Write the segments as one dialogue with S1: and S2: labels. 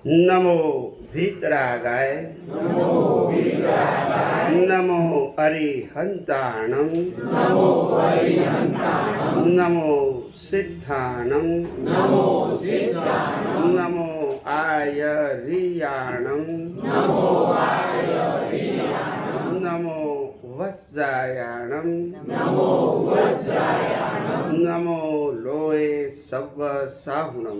S1: નમો વીતરાગાય નમો અરિહંતાણં નમો સિદ્ધાણં નમો આયરિયાણં નમો વત્સાયાણં નમો લોય serve સાહુણં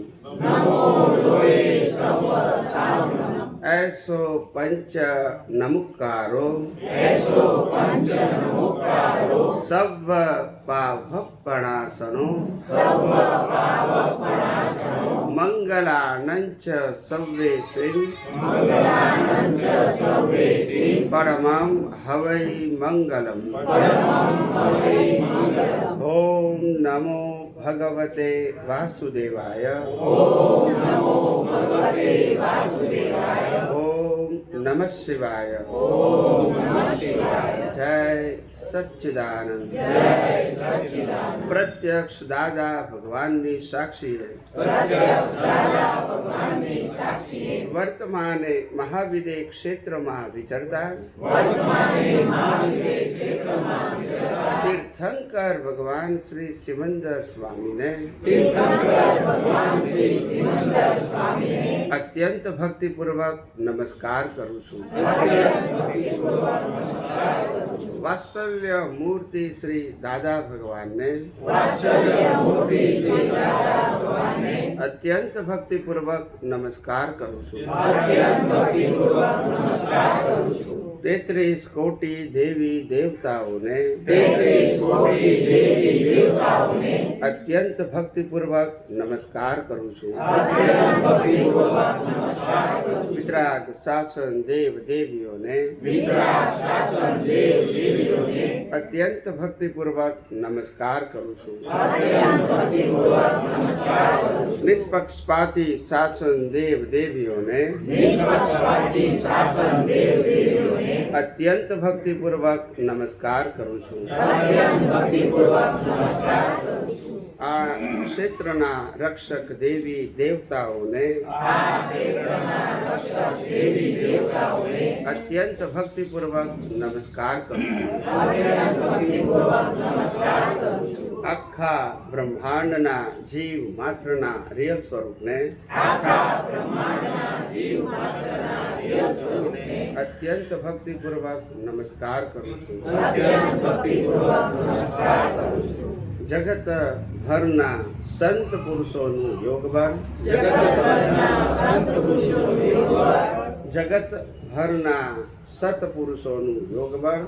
S1: ऐसो पंच नमुकारो सब पावपणासनो मंगलानंच सव्वेसिं परमं हवै मंगलम्। ओम नमो भगवते वासुदेवाय। ओम नमः शिवाय। जय सच्चिदानंद। प्रत्यक्ष दादा भगवान साक्षी है। वर्तमाने महाविदे क्षेत्र में विचरता तीर्थंकर भगवान श्री सिमंदर स्वामी ने अत्यंत भक्ति पूर्वक नमस्कार करूँ छूं। वात्सल्य मूर्ति श्री दादा भगवान ने अत्यंत भक्ति पूर्वक नमस्कार करूँ छूं। 33 कोटि देवी देवताओं ने अत्यंत भक्ति पूर्वक नमस्कार करूँ छूं। वितराग शासन देव देवियों ने अत्यंत भक्ति पूर्वक नमस्कार करूँ छूं। निष्पक्षपाती शासन देव देवियों ने अत्यंत भक्ति पूर्वक नमस्कार करूँ छूं। आ क्षेत्रना रक्षक देवी देवताओं ने अत्यंत भक्ति पूर्वक नमस्कार करूँ छूं। आखा ब्रह्मांडना जीव मात्रना रियल स्वरूप ने अत्यंत भक्ति पूर्वक नमस्कार करूँ छूं। जगत भरना संत पुरुषोનું યોગબળ जगत भरना सतपुरुषोનું યોગબળ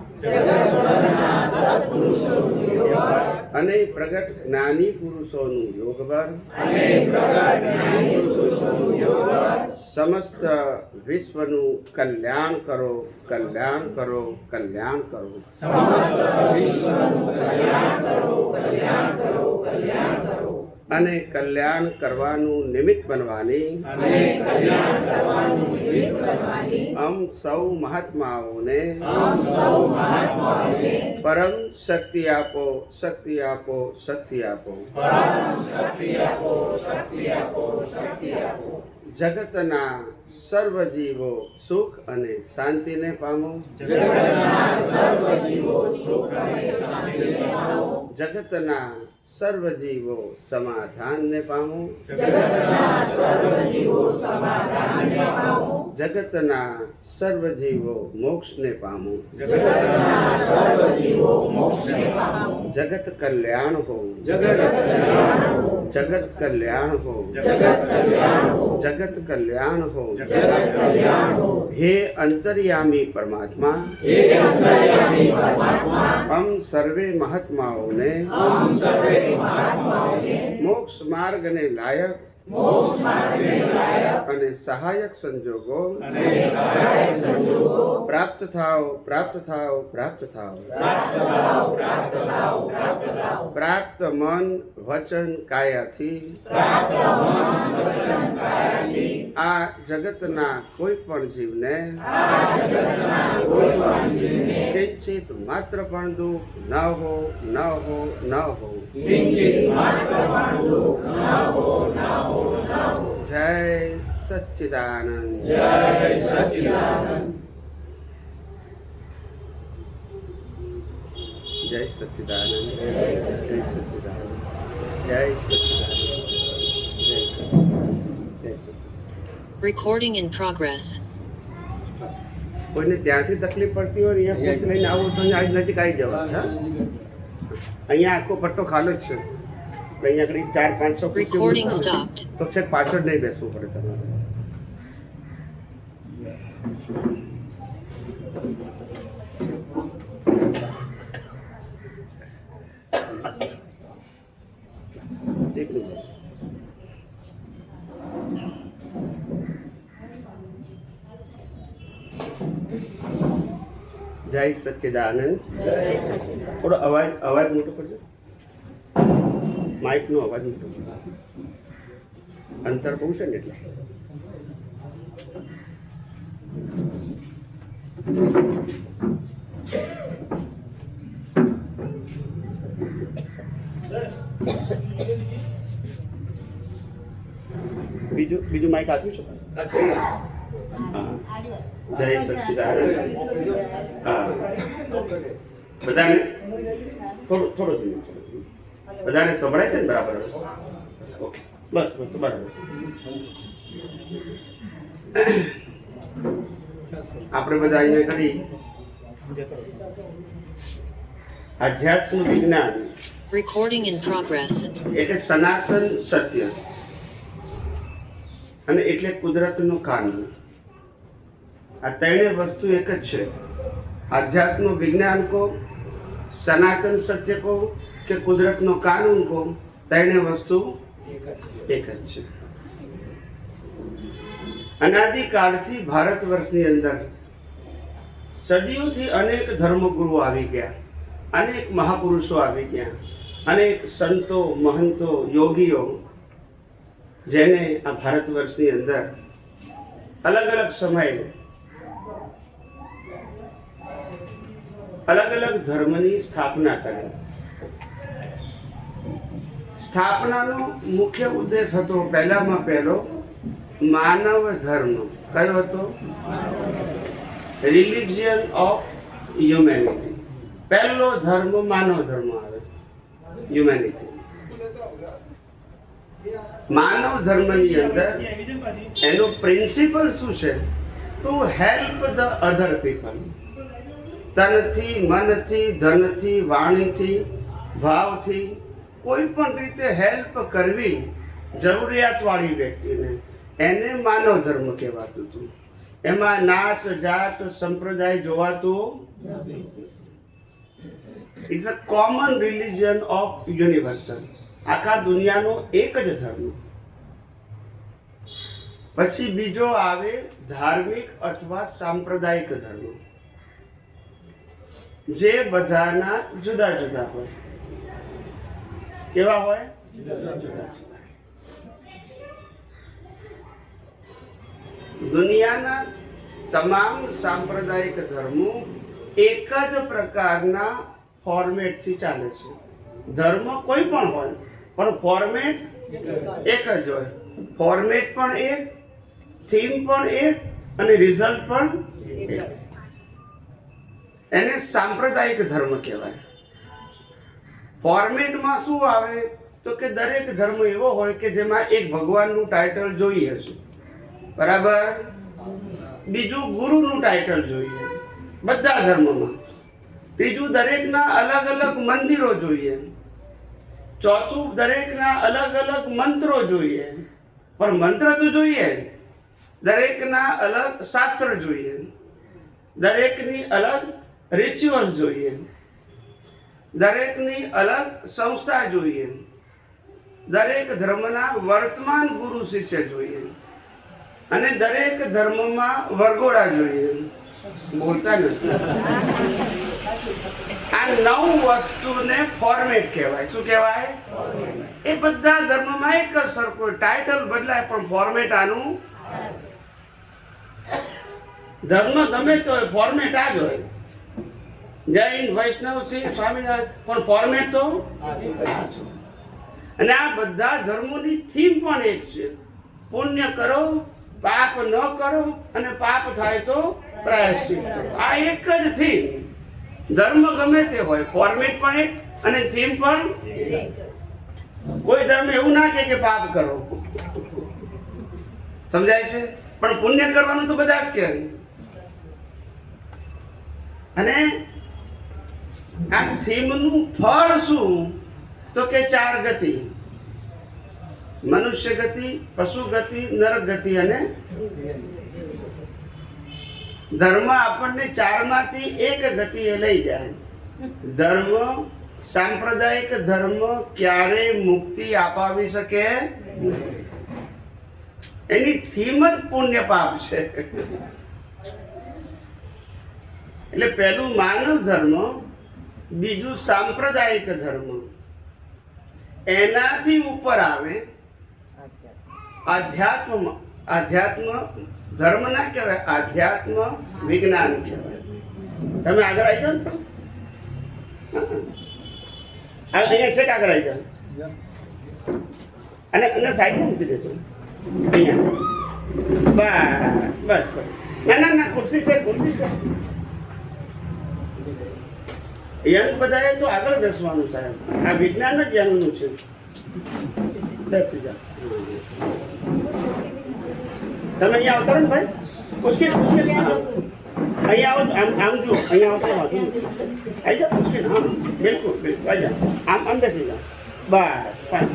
S1: અને પ્રગટ જ્ઞાની પુરુષોનું યોગબળ સમસ્ત વિશ્વનું કલ્યાણ કરો કલ્યાણ કરો કલ્યાણ કરો અને કલ્યાણ કરવાનું નિમિત્ત બનવાની हम સૌ મહાત્માઓને પરમ શક્તિ આપો શક્તિ આપો શક્તિ આપો જગતના સર્વ જીવો સુખ અને શાંતિને પામો જગતના સર્વ જીવો સમાધાનને પામો જગતના સર્વ જીવો મોક્ષને પામો જગત કલ્યાણ હો जगत कल्याण हो जगत कल्याण हो हे अंतर्यामी परमात्मा हम सर्वे महात्माओं ने मोक्ष मार्ग ने लायक અને સહાયક સંજોગો પ્રાપ્ત થાઓ પ્રાપ્ત થાઓ પ્રાપ્ત થાઓ પ્રાપ્ત મન વચન કાયાથી આ જગતના કોઈ પણ જીવને કિંચિત માત્ર પણ દુઃખ ન હો ન હો ન હો જય સચ્ચિદાનંદ.
S2: જય સચ્ચિદાનંદ.
S1: જય સચ્ચિદાનંદ. જય સચ્ચિદાનંદ. જય સચ્ચિદાનંદ. જય સચ્ચિદાનંદ.
S3: Recording in progress.
S1: કોઈને ત્યાંથી તકલીફ પડતી હોય અહીંયા કોચ લઈને આવો તો આજ નજીક આવી જવા. હા, અહીંયા આખો પટ્ટો ખાલો જ છે. અહીંયા આગળ 400-500
S3: Recording stopped.
S1: તો છે પાછળ નહીં બેસવું પડે તમારે. એક મિનિટ. જય સચ્ચિદાનંદ. થોડો અવાજ મોટો કરજો. માઇકનો અવાજ મોટો કરજો. અંતર બહુ છે ને એટલે. બીજું માઇક આપ્યું છે? હા. જય સચ્ચિદાનંદ. હા, બધાને થોડો બધાને સંભળાય છે ને બરાબર? ઓકે, બસ તો બરાબર. આપણે બધા અહીંયા ઘડી આધ્યાત્મ વિજ્ઞાન
S3: Recording in progress.
S1: એટલે સનાતન સત્ય અને એટલે કુદરતનું કાનૂન. આ ત્રણેય વસ્તુ એક જ છે. આધ્યાત્મ વિજ્ઞાન કો, સનાતન સત્ય કો કે કુદરતનો કાનૂન કો, ત્રણેય વસ્તુ એક જ છે. અનાદિકાળથી ભારત વર્ષની અંદર સદીઓથી અનેક ધર્મગુરુઓ આવી ગયા, અનેક મહાપુરુષો આવી ગયા, અનેક સંતો, મહંતો, યોગીઓ, જેને આ ભારત વર્ષની અંદર અલગ અલગ સમયે અલગ અલગ ધર્મની સ્થાપના કરી. સ્થાપનાનો મુખ્ય ઉદ્દેશ હતો પહેલામાં પહેલો માનવ ધર્મ. કયો હતો? Religion of humanity. પહેલો ધર્મ માનવ ધર્મ આવે, હ્યુમેનિટી. માનવ ધર્મની અંદર એનો પ્રિન્સિપલ શું છે? To help the other people. તનથી, મનથી, ધનથી, વાણીથી, ભાવથી કોઈ પણ રીતે હેલ્પ કરવી જરૂરિયાતવાળી વ્યક્તિને, એને માનવ ધર્મ કહેવાતું હતું. એમાં નાત, જાત, સંપ્રદાય જોવાતું. It's a common religion of universal. આખા દુનિયાનો એક જ ધર્મ. પછી બીજો આવે ધાર્મિક અથવા સાંપ્રદાયિક ધર્મ, જે બધાના જુદા જુદા હોય. કેવા હોય? દુનિયાના તમામ સાંપ્રદાયિક ધર્મો એક જ પ્રકારના ફોર્મેટથી ચાલે છે. ધર્મ કોઈ પણ હોય પણ ફોર્મેટ એક જ હોય. ફોર્મેટ પણ એક, થીમ પણ એક અને રિઝલ્ટ પણ એક. એને સાંપ્રદાયિક ધર્મ કહેવાય. ફોર્મેટમાં શું આવે તો કે દરેક ધર્મ એવો હોય કે જેમાં એક ભગવાનનું ટાઇટલ જોઈએ છે, બરાબર? બીજું ગુરુનું ટાઇટલ જોઈએ બધા ધર્મમાં. ત્રીજું દરેકના અલગ અલગ મંદિરો જોઈએ. ચોથું દરેકના અલગ અલગ મંત્રો જોઈએ. પણ મંત્ર તો જોઈએ, દરેકના અલગ શાસ્ત્ર જોઈએ, દરેકની અલગ રિચ્યુઅલ્સ જોઈએ, દરેકની અલગ સંસ્થા જોઈએ, દરેક ધર્મના વર્તમાન ગુરુ શિષ્ય જોઈએ, અને દરેક ધર્મમાં વરઘોડા જોઈએ. બોલતા નથી. આ 9 વસ્તુને ફોર્મેટ કહેવાય. શું કહેવાય? એ બધા ધર્મમાં એક જ સરખો, ટાઇટલ બદલાય પણ ફોર્મેટ આનું. ધર્મ ગમે તો ફોર્મેટ આ જ હોય. જૈન, વૈષ્ણવ, શીખ, સ્વામિનારાયણ, પણ ફોર્મેટ તો આ જ. અને આ બધા ધર્મોની થીમ પણ એક છે. પુણ્ય કરો, પાપ ન કરો, અને પાપ થાય તો પ્રાયશ્ચિત કરો. આ એક જ થીમ. ધર્મ ગમે તે હોય, ફોર્મેટ પણ એક અને થીમ પણ. કોઈ ધર્મ એવું ના કહે કે પાપ કરો, સમજાય છે? પણ પુણ્ય કરવાનું તો બધા જ કહે. અને આ થીમનું ફળ શું? તો કે 4 ગતિ: મનુષ્ય ગતિ, પશુ ગતિ, નરક ગતિ અને ધર્મ. આપણને 4 માંથી એક ગતિએ લઈ જાય. ધર્મ, સાંપ્રદાયિક ધર્મ ક્યારેય મુક્તિ અપાવી શકે નહીં. એની થીમ જ પુણ્ય પાપ છે. એટલે પહેલું માનવ ધર્મ, બીજું સાંપ્રદાયિક ધર્મ, એનાથી ઉપર આવે આધ્યાત્મ. આધ્યાત્મ ધર્મ ના કહેવાય, આધ્યાત્મ વિજ્ઞાન કહેવાય. તમે આગળ આવી જાઓ ને, અહીંયા છે કે આગળ આવી જાઓ, અને સાઈડમાં મૂકી દેજો. અહીંયા બસ બસ. ના ના, ખુરશી છે, ખુરશી છે. યંગ બધાએ તો આગળ બેસવાનું સાહેબ. આ વિજ્ઞાન જ યંગનું છે. બેસી જાઓ. તમે અહીંયા આવતા ને ભાઈ, મુશ્કેલ મુશ્કેલ. અહીંયા આવો, આમ જુઓ, અહીંયા આવશે વાંધો નહીં. આવી જાઓ, મુશ્કેલ. હા બિલકુલ બિલકુલ, આવી જાઓ. આમ બેસી જાઓ. બસ ફાઇન.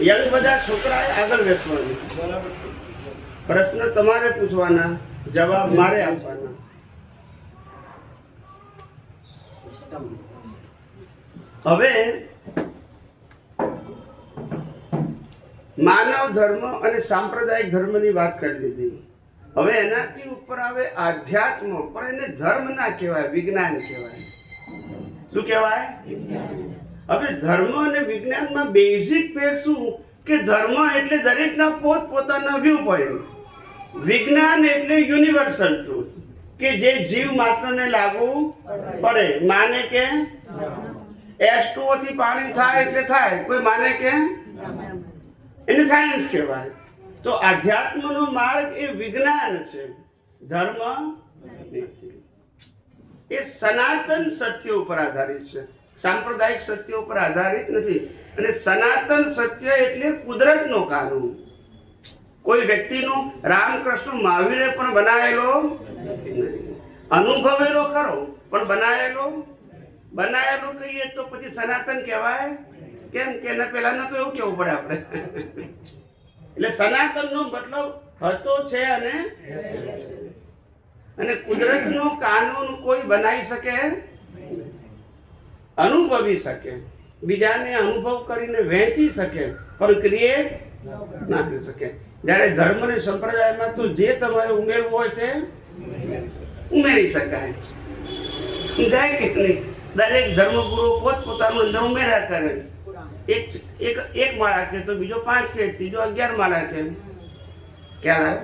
S1: યંગ બધા છોકરાએ આગળ બેસવાનું. પ્રશ્ન તમારે પૂછવાના, જવાબ મારે આપવાના. હવે માનવ ધર્મ અને સાંપ્રદાયિક ધર્મની વાત કરી દીધી. હવે એનાથી ઉપર આવે આધ્યાત્મ. પણ એને ધર્મ ના કહેવાય, વિજ્ઞાન કહેવાય. શું કહેવાય? હવે ધર્મ અને વિજ્ઞાનમાં બેઝિક ફેર શું? કે ધર્મ એટલે દરેકના પોતપોતાના વ્યૂ પોઈન્ટ. વિજ્ઞાન એટલે યુનિવર્સલ ટ્રુથ, કે જે જીવ માત્રને લાગુ પડે. માને કે H2O થી પાણી થાય એટલે થાય, કોઈ માને કે એને સાયન્સ કહેવાય. તો આધ્યાત્મનો માર્ગ એ વિજ્ઞાન છે, ધર્મ નથી. એ સનાતન સત્ય ઉપર આધારિત છે, સાંપ્રદાયિક સત્ય ઉપર આધારિત નથી. અને સનાતન સત્ય એટલે કુદરતનો કાનૂન. કોઈ વ્યક્તિનો, રામકૃષ્ણ મહાવીરે પણ બનાવેલો અનુભવેલો ખરો, પણ બનાયેલો કહીએ તો પછી સનાતન કહેવાય કેમ? કે એના પહેલા તો એવું કેવું પડે આપણે. એટલે સનાતનનો મતલબ હતો, છે અને કુદરતનો કાનૂન કોઈ બનાવી શકે, અનુભવી શકે, બીજાને અનુભવ કરીને વહેંચી શકે, પણ ક્રિએટ ના કરી શકે. જ્યારે ધર્મ અને સંપ્રદાયમાં તો જે તમારે ઉમેરવું હોય તે ઉમેરી શકાય. જાય કે નહીં? દરેક ધર્મગુરુ પોતપોતાનું અંદર ઉમેર્યા કરે. એક માળા કે તો બીજો 5 કે, ત્રીજો 11 માળા કે. ખ્યાલ આવે?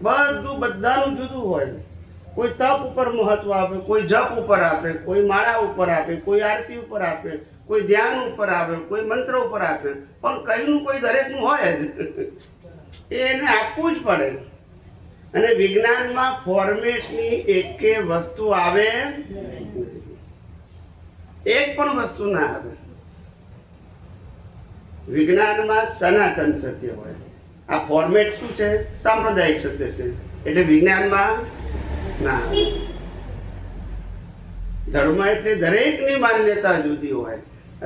S1: બધું બધાનું જુદું હોય. કોઈ તપ ઉપર મહત્વ આપે, કોઈ જપ ઉપર આપે, કોઈ માળા ઉપર આપે, કોઈ આરતી ઉપર આપે, કોઈ ધ્યાન ઉપર આપે, કોઈ મંત્ર ઉપર આપે. પણ કઈનું કોઈ દરેકનું હોય જ. એને આપવું જ પડે. અને વિજ્ઞાનમાં ફોર્મેટની એકે વસ્તુ આવે, એક પણ વસ્તુ ના આવે. વિજ્ઞાનમાં સનાતન સત્ય હોય. આ ફોર્મેટ શું છે? સાંપ્રદાયિક સત્ય છે. એટલે વિજ્ઞાનમાં ના આવે. ધર્મ એટલે દરેકની માન્યતા જુદી હોય.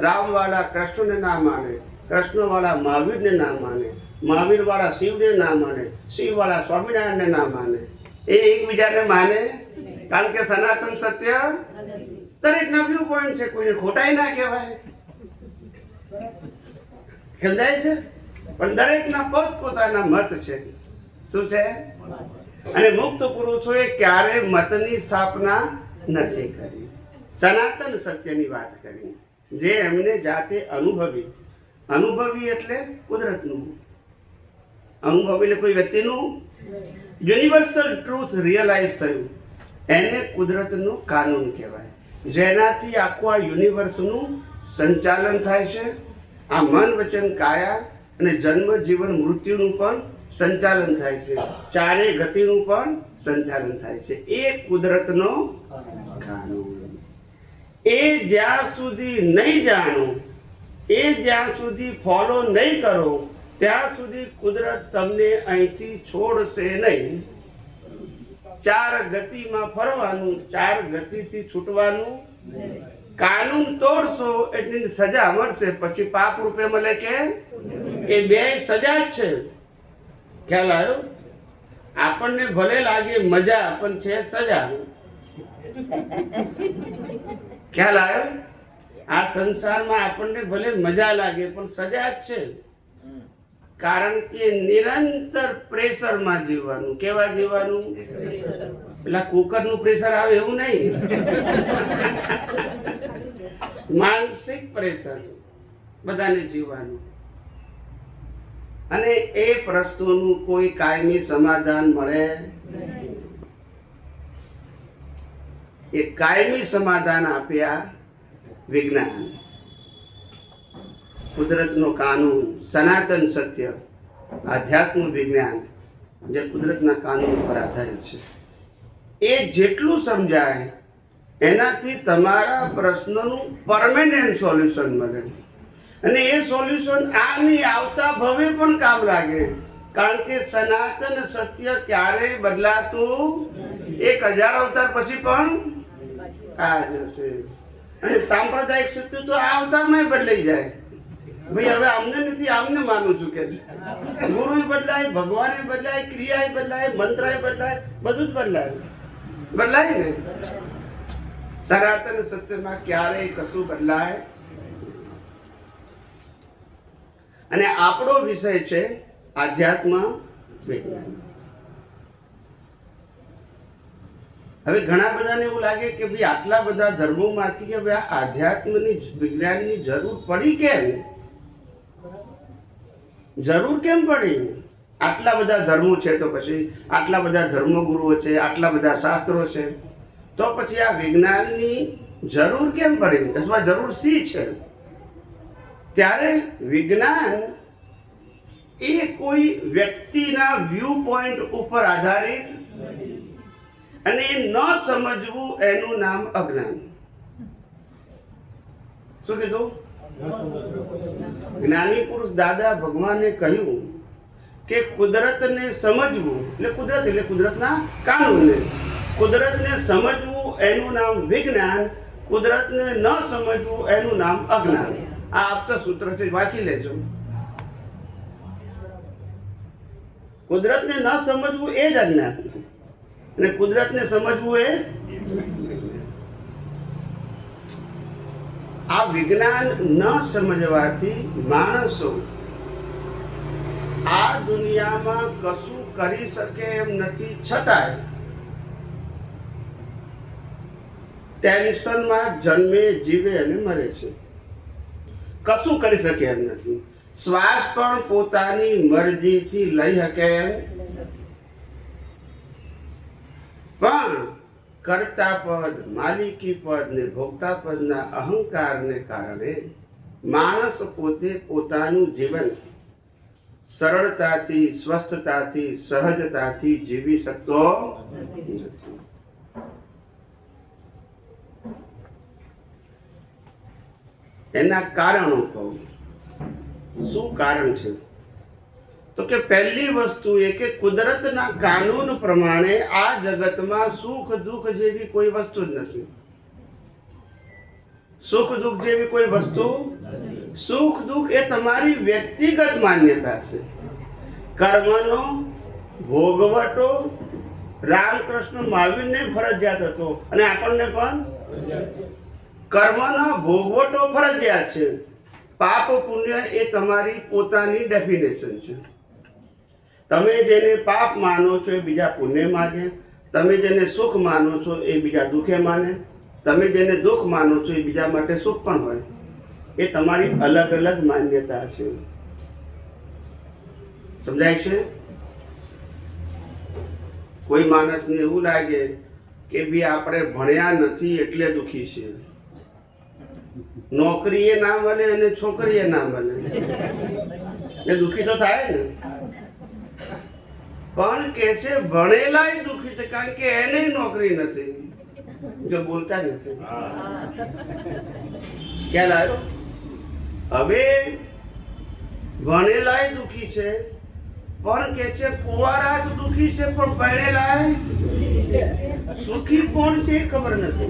S1: રામવાળા કૃષ્ણને ના માને, કૃષ્ણવાળા મહાવીરને ના માને, મહાવીરવાળા શિવને ના માને, શિવવાળા સ્વામિનારાયણને ના માને. એ એકબીજાને માને, કારણ કે સનાતન સત્ય દરેકના વ્યૂ પોઈન્ટ છે. કોઈને ખોટાઈ ના કહેવાય. સમજાય છે? પણ દરેકના પોતપોતાના મત છે. શું છે? અને મુક્ત પુરુષોએ ક્યારે મતની સ્થાપના નથી કરી. સનાતન સત્યની વાત કરી, જે એમને જાતે અનુભવી એટલે કુદરતનું અનુભવી, એટલે કોઈ વ્યક્તિનું યુનિવર્સલ ટ્રુથ રિયલાઇઝ થયું, એને કુદરતનું કાનૂન કહેવાય. જેનાથી આખું આ યુનિવર્સનું સંચાલન થાય છે. આ મન વચન કાયા અને જન્મ જીવન મૃત્યુનું પણ સંચાલન થાય છે, ચારે ગતિનું પણ સંચાલન થાય છે. એ કુદરતનો કાનૂન. એ જ્યાં સુધી નહીં જાણો, એ જ્યાં સુધી ફોલો નહીં કરો, ત્યાં સુધી કુદરત તમને અહીંથી છોડશે નહીં. ચાર ગતિમાં ફરવાનું, ચાર ગતિથી છૂટવાનું. કાનૂન તોડશો એટલે સજા મળશે, પછી પાપ રૂપે મળે કે એ બે સજા જ છે. ખ્યાલ આવ્યો? આપણને ભલે લાગે મજા, પણ છે સજા. ખ્યાલ આવ્યો? આ સંસારમાં આપણને ભલે મજા લાગે પણ સજા જ છે. કારણ કે નિરંતર પ્રેશરમાં જીવવાનું. કેવા જીવવાનું? પેલા કુકરનું પ્રેશર આવે એવું નહીં, માનસિક પ્રેશર બધાને જીવવાનું. અને એ પ્રશ્નોનું કોઈ કાયમી સમાધાન મળે. એ કાયમી સમાધાન આપ્યા વિજ્ઞાન, કુદરતનો કાનૂન, સનાતન સત્ય, આધ્યાત્મ વિજ્ઞાન જે કુદરતના કાનૂન પર આધારિત છે. એ જેટલું સમજાય એનાથી તમારા પ્રશ્નનું પરમેનન્ટ સોલ્યુશન મળે. અને એ સોલ્યુશન આની આવતા ભવે પણ કામ લાગે. કારણ કે સનાતન સત્ય ક્યારેય બદલાતું 1000 અવતાર પછી પણ આ જશે. અને સાંપ્રદાયિક સત્ય તો આ અવતારમાં બદલાઈ જાય. ભાઈ હવે આમને નથી, આમને માનું છું કે છે. ગુરુ બદલાય, ભગવાન બદલાય, ક્રિયા બદલાય, મંત્ર બદલાય, બધું જ બદલાય ને. સનાતન સત્યમાં ક્યારેય કશું બદલાય. અને આપણો વિષય છે આધ્યાત્મ વિજ્ઞાન. હવે ઘણા બધાને એવું લાગે કે ભાઈ આટલા બધા ધર્મોમાંથી હવે આ આધ્યાત્મની વિજ્ઞાનની જરૂર પડી કેમ? જરૂર કેમ પડી? આટલા બધા ધર્મો છે તો પછી આટલા બધા ધર્મગુરુઓ છે, આટલા બધા શાસ્ત્રો છે, તો પછી આ વિજ્ઞાનની જરૂર કેમ પડી અથવા જરૂર શી છે? ત્યારે વિજ્ઞાન એ કોઈ વ્યક્તિના વ્યૂ પોઈન્ટ ઉપર આધારિત, અને એ ન સમજવું એનું નામ અજ્ઞાન. શું કીધું? જ્ઞાની પુરુષ દાદા ભગવાને કહ્યું કે કુદરતને સમજવું એટલે કુદરતના કાનૂનને, કુદરતને સમજવું એનું નામ વિજ્ઞાન, કુદરતને ન સમજવું એનું નામ અજ્ઞાન. આ આપતા સૂત્ર છે, વાંચી લેજો. કુદરતને ન સમજવું એ જ અજ્ઞાન, અને કુદરતને સમજવું એ. આ વિજ્ઞાન ન સમજવાથી માણસો આ દુનિયામાં કશું કરી શકે એમ નથી, છતાંય ટેન્શનમાં જન્મે, જીવે અને મરે છે. કશું કરી શકે એમ નથી. શ્વાસ પણ પોતાની મરજીથી લઈ શકે એમ, પણ કર્તા પદ, માલિકી પદ ને ભોગતા પદના અહંકારને કારણે માણસ પોતે પોતાનું જીવન સરળતાથી, સ્વસ્થતાથી, સહજતાથી જીવી શકતો નથી. એના કારણો કહું. શું કારણ છે? તો કે પહેલી વસ્તુ એ કે કુદરતના કાનૂન પ્રમાણે આ જગતમાં સુખ દુઃખ જેવી કોઈ વસ્તુ જ નથી. સુખ દુઃખ જેવી કોઈ વસ્તુ, સુખ દુઃખ એ તમારી વ્યક્તિગત માન્યતા છે. કર્મનો ભોગવટો રામકૃષ્ણ મહાવીરને ફરજિયાત હતો, અને આપણને પણ કર્મનો ભોગવટો ફરજિયાત છે. પાપ પુણ્ય એ તમારી પોતાની ડેફિનેશન છે. તમે જેને પાપ માનો છો એ બીજા પુણ્ય માને, તમે જેને સુખ માનો છો એ બીજા દુઃખે માને, તમે જેને દુઃખ માનો છો એ બીજા માટે સુખ પણ હોય. એ તમારી અલગ અલગ માન્યતા છે. સમજાય છે? કોઈ માણસને એવું લાગે કે ભાઈ આપણે ભણ્યા નથી એટલે દુઃખી છે, નોકરી એ ના મળે અને છોકરી એ ના મળે, એ દુઃખી તો થાય ને. પણ કે છે ભણેલાય દુઃખી છે, કારણ કે એને નોકરી નથી, જો બોલતા નથી. ખ્યાલ આવ્યો? હવે ભણેલાય દુઃખી છે, પણ કે છે કુંવારા જ દુઃખી છે, પણ ભણેલાય સુખી કોણ છે એ ખબર નથી.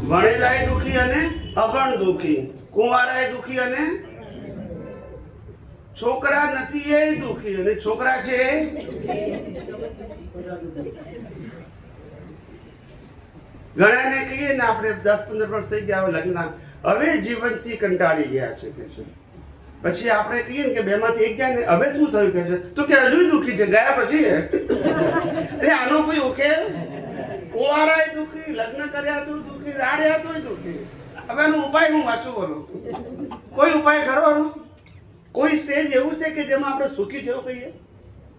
S1: ભણેલાય દુઃખી અને અભણ દુઃખી, કુંવારાય દુઃખી અને છોકરા નથી એ દુઃખી, અને છોકરા છે એ ઘણાને કહીએ ને આપણે 10-15 વર્ષ થઈ ગયા લગ્ન, હવે જીવનથી કંટાળી ગયા છે કે છે. પછી આપણે કહીએ ને કે બેમાંથી એક ગયા ને હવે શું થયું કે છે, તો કે હજુ દુઃખી છે ગયા પછી. અરે આનો કોઈ ઉકેલ? કુંવારાય દુઃખી, લગ્ન કર્યા તો દુઃખી, રાડ્યા તોય દુઃખી. હવે આનો ઉપાય હું વાંચું બોલું, કોઈ ઉપાય ખરો? કોઈ સ્ટેજ એવું છે કે જેમાં આપણે સુખી છે એવું કહીએ?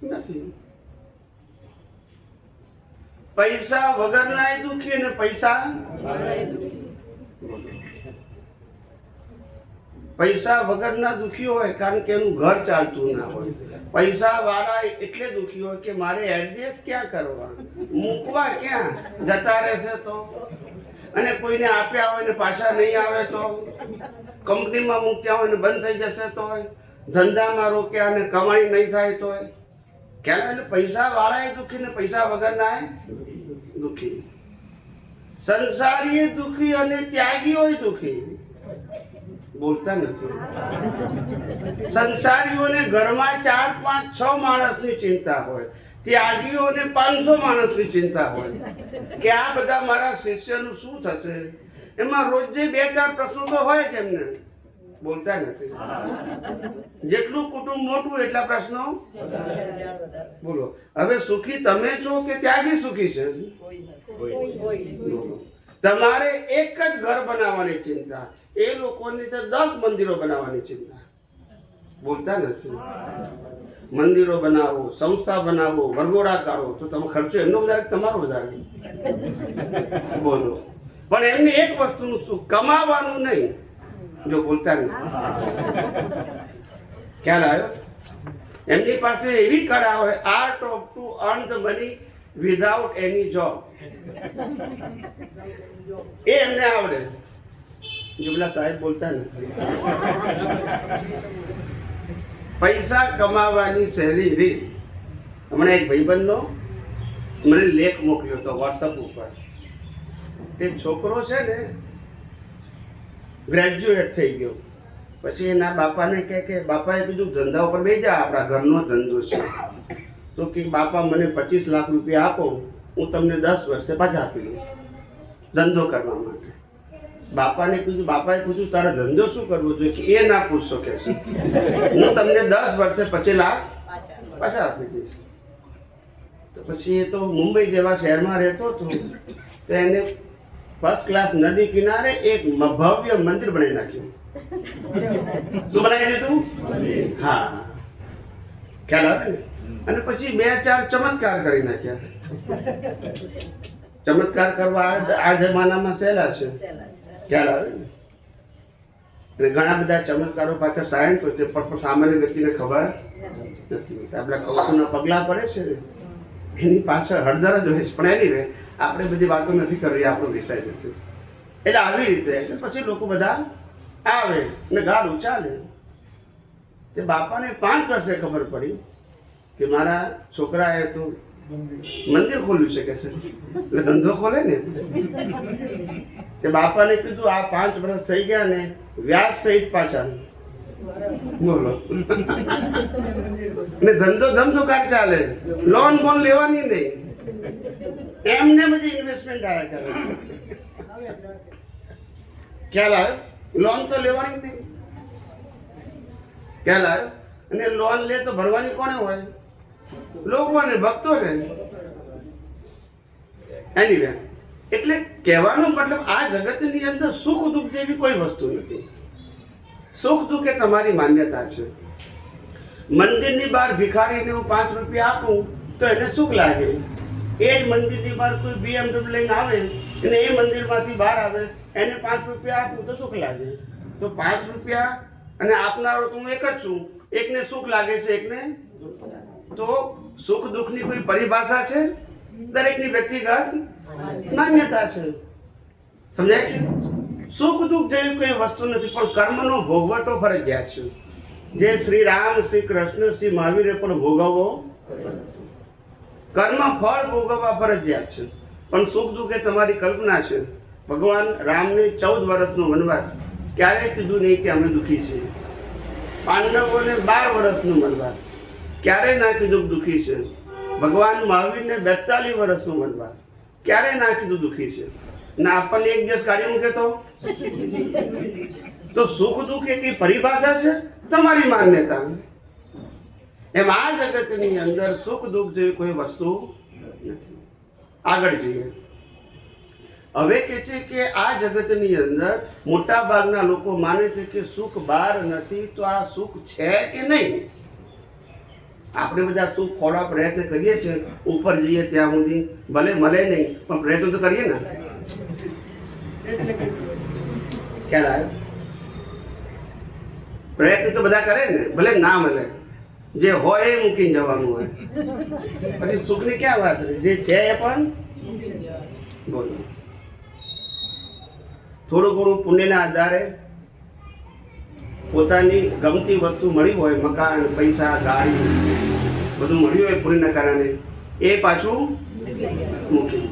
S1: નથી. પૈસા વગરના દુઃખી અને પૈસા વગરના દુઃખી હોય કારણ કે એનું ઘર ચાલતું ના હોય. પૈસા વાળા એટલે દુઃખી હોય કે મારે એડજસ્ટ ક્યાં કરવા, મૂકવા ક્યાં, જતા રહેશે તો, અને કોઈને આપ્યા હોય ને પાછા નહીં આવે તો, કંપનીમાં મૂક્યા હોય ને બંધ થઈ જશે તો, ધંધામાં રોક્યા અને કમાણી નહીં થાય તો. ક્યાં? એટલે પૈસા વાળા દુઃખી ને પૈસા વગરના દુઃખી. સંસારી દુઃખી અને ત્યાગીઓ દુઃખી. બોલતા નથી. સંસારીઓને ઘરમાં 4, 5, 6 માણસની ચિંતા હોય, ત્યાગીઓને 500 માણસની ચિંતા હોય કે આ બધા મારા શિષ્યનું શું થશે. એમાં રોજે 2-4 પ્રશ્નો તો હોય જ એમને. બોલતા નથી. જેટલું કુટુંબ મોટું એટલા પ્રશ્નો. બોલો હવે સુખી તમે છો કે ત્યાગી સુખી છે? તમારે એક જ ઘર બનાવવાની ચિંતા, એ લોકોની તો 10 મંદિરો બનાવવાની ચિંતા. બોલતા નથી. મંદિરો બનાવો, સંસ્થા બનાવો, વરઘોડા કાઢો, તો તમે ખર્ચો એમનો વધારે તમારો વધારે. બોલો પણ એમને એક વસ્તુનું સુખ, કમાવાનું નહીં. જો બોલતા નહીં. ખ્યાલ આવ્યો? એમની પાસે એવી કળા હોય, art of to earn the money without any job. એ એમને આવડે. જો પેલા સાહેબ બોલતા નથી. પૈસા કમાવાની સહેલી રીત. હમણાં એક ભાઈબંધનો મને લેખ મોકલ્યો હતો વોટ્સઅપ ઉપર. તે છોકરો છે ને ગ્રેજ્યુએટ થઈ ગયો, પછી એના બાપાને કહે કે બાપાએ કીધું ધંધા ઉપર બેસી જા, આપણા ઘરનો ધંધો છે. તો કે બાપા મને 25 લાખ રૂપિયા આપો, હું તમને 10 વર્ષે પાછા આપી દઉં ધંધો કરવા માટે. બાપાએ પૂછ્યું તારે ધંધો શું કરવો જોઈએ? કે એ ના પૂછશો કે છે, હું તમને 10 વર્ષે 25 લાખ પાછા આપી દઈશ. તો પછી એ તો મુંબઈ જેવા શહેરમાં રહેતો હતો, તો એને ફર્સ્ટ ક્લાસ નદી કિનારે એક ભવ્ય મંદિર બનાવી નાખ્યું. શું બનાવી દીધું? હા, ખ્યાલ આવે ને? અને પછી 2-4 ચમત્કાર કરી નાખ્યા. ચમત્કાર કરવા આ જમાનામાં સહેલા છે. ખ્યાલ આવે ને? અને ઘણા બધા ચમત્કારો પાછળ સાયન્સ હોય છે, પણ સામાન્ય વ્યક્તિને ખબર નથી. આપણા કૌશલના પગલા પડે છે ને એની પાછળ હળદર જ હોય છે. પણ એની વે આપણે બધી વાતો નથી કરવી, આપણો વિષય નથી. એટલે આવી રીતે એટલે પછી લોકો બધા આવે ને ગાડું ચાલે. તે બાપાને 5 વર્ષે ખબર પડી કે મારા છોકરાએ તો મંદિર ખોલ્યું છે કે છે, એટલે ધંધો ખોલે ને. તે બાપાને કીધું આ 5 વર્ષ થઈ ગયા ને વ્યાજ સહિત પાછા. બોલો ને ધંધોકાર ચાલે, લોન બોન લેવાની નહીં, એમને બધી ઇન્વેસ્ટમેન્ટ આવ્યા કરે. ખ્યાલ આવ્યો? લોન તો લેવાની નહીં. ખ્યાલ આવ્યો? અને લોન લે તો ભરવાની કોને હોય? લોકોને, ભક્તોને. એનીવે એટલે કહેવાનો મતલબ આ જગતની અંદર સુખ દુઃખ જેવી કોઈ વસ્તુ નથી. સુખ દુઃખ એ તમારી માન્યતા છે. મંદિરની બહાર ભિખારીને હું 5 રૂપિયા આપું તો એને સુખ લાગે. એ જ મંદિરની બહાર કોઈ BMW લઈને આવે અને એ મંદિરમાંથી બહાર આવે, એને 5 રૂપિયા આપું તો સુખ લાગે. તો 5 રૂપિયા અને આપનારો તો હું એક જ છું. એકને સુખ લાગે છે, એકને તો સુખ દુઃખની કોઈ પરિભાષા છે? દરેકની વ્યક્તિગત માન્યતા છે. સમજાય છે? સુખ દુઃખ જેવી કોઈ વસ્તુ નથી, પણ કર્મનો ભોગવટો ફરજિયાત છે. જે શ્રી રામ, શ્રી કૃષ્ણ, શ્રી મહાવીરે પણ ભોગવવો, કર્મ ફળ ભોગવવા ફરજિયાત છે. પણ સુખ દુઃખ એ તમારી કલ્પના છે. ભગવાન રામને 14 વર્ષનો વનવાસ, ક્યારેય કીધું નહીં કે અમે દુઃખી છીએ. પાંડવોને 12 વર્ષનો વનવાસ, ક્યારેય ના કીધું દુઃખી છે. ભગવાન મહાવીરને 42 વર્ષનો વનવાસ, ક્યારેય ના કીધું દુઃખી છે. ના આપણને એક દિવસ કાઢી મૂકે તો સુખ દુઃખ એ પરિભાષા છે, તમારી માન્યતા. એમ આ જગતની અંદર સુખ દુઃખ જેવી કોઈ વસ્તુ નથી. આગળ જઈએ. હવે કે છે કે આ જગતની અંદર મોટા ભાગના લોકો માને છે કે સુખ બહાર નથી, તો આ સુખ છે કે નહીં? આપણે બધા સુખ ખોળવા પ્રયત્ન કરીએ છીએ, ઉપર જઈએ ત્યાં સુધી ભલે મળે નહીં, પણ પ્રયત્ન તો કરીએ ને. ખ્યાલ આવ્યો? પ્રયત્ન તો બધા કરે ને, ભલે ના મળે. જે હોય એ મૂકીને જવાનું હોય. પછી સુખની ક્યાં વાત? જે છે એ પણ બોલો. થોડું ઘણું પુણ્યના આધારે પોતાની ગમતી વસ્તુ મળી હોય, મકાન, પૈસા, ગાડી, બધું મળ્યું હોય પુણ્યના કારણે, એ પાછું મૂકી.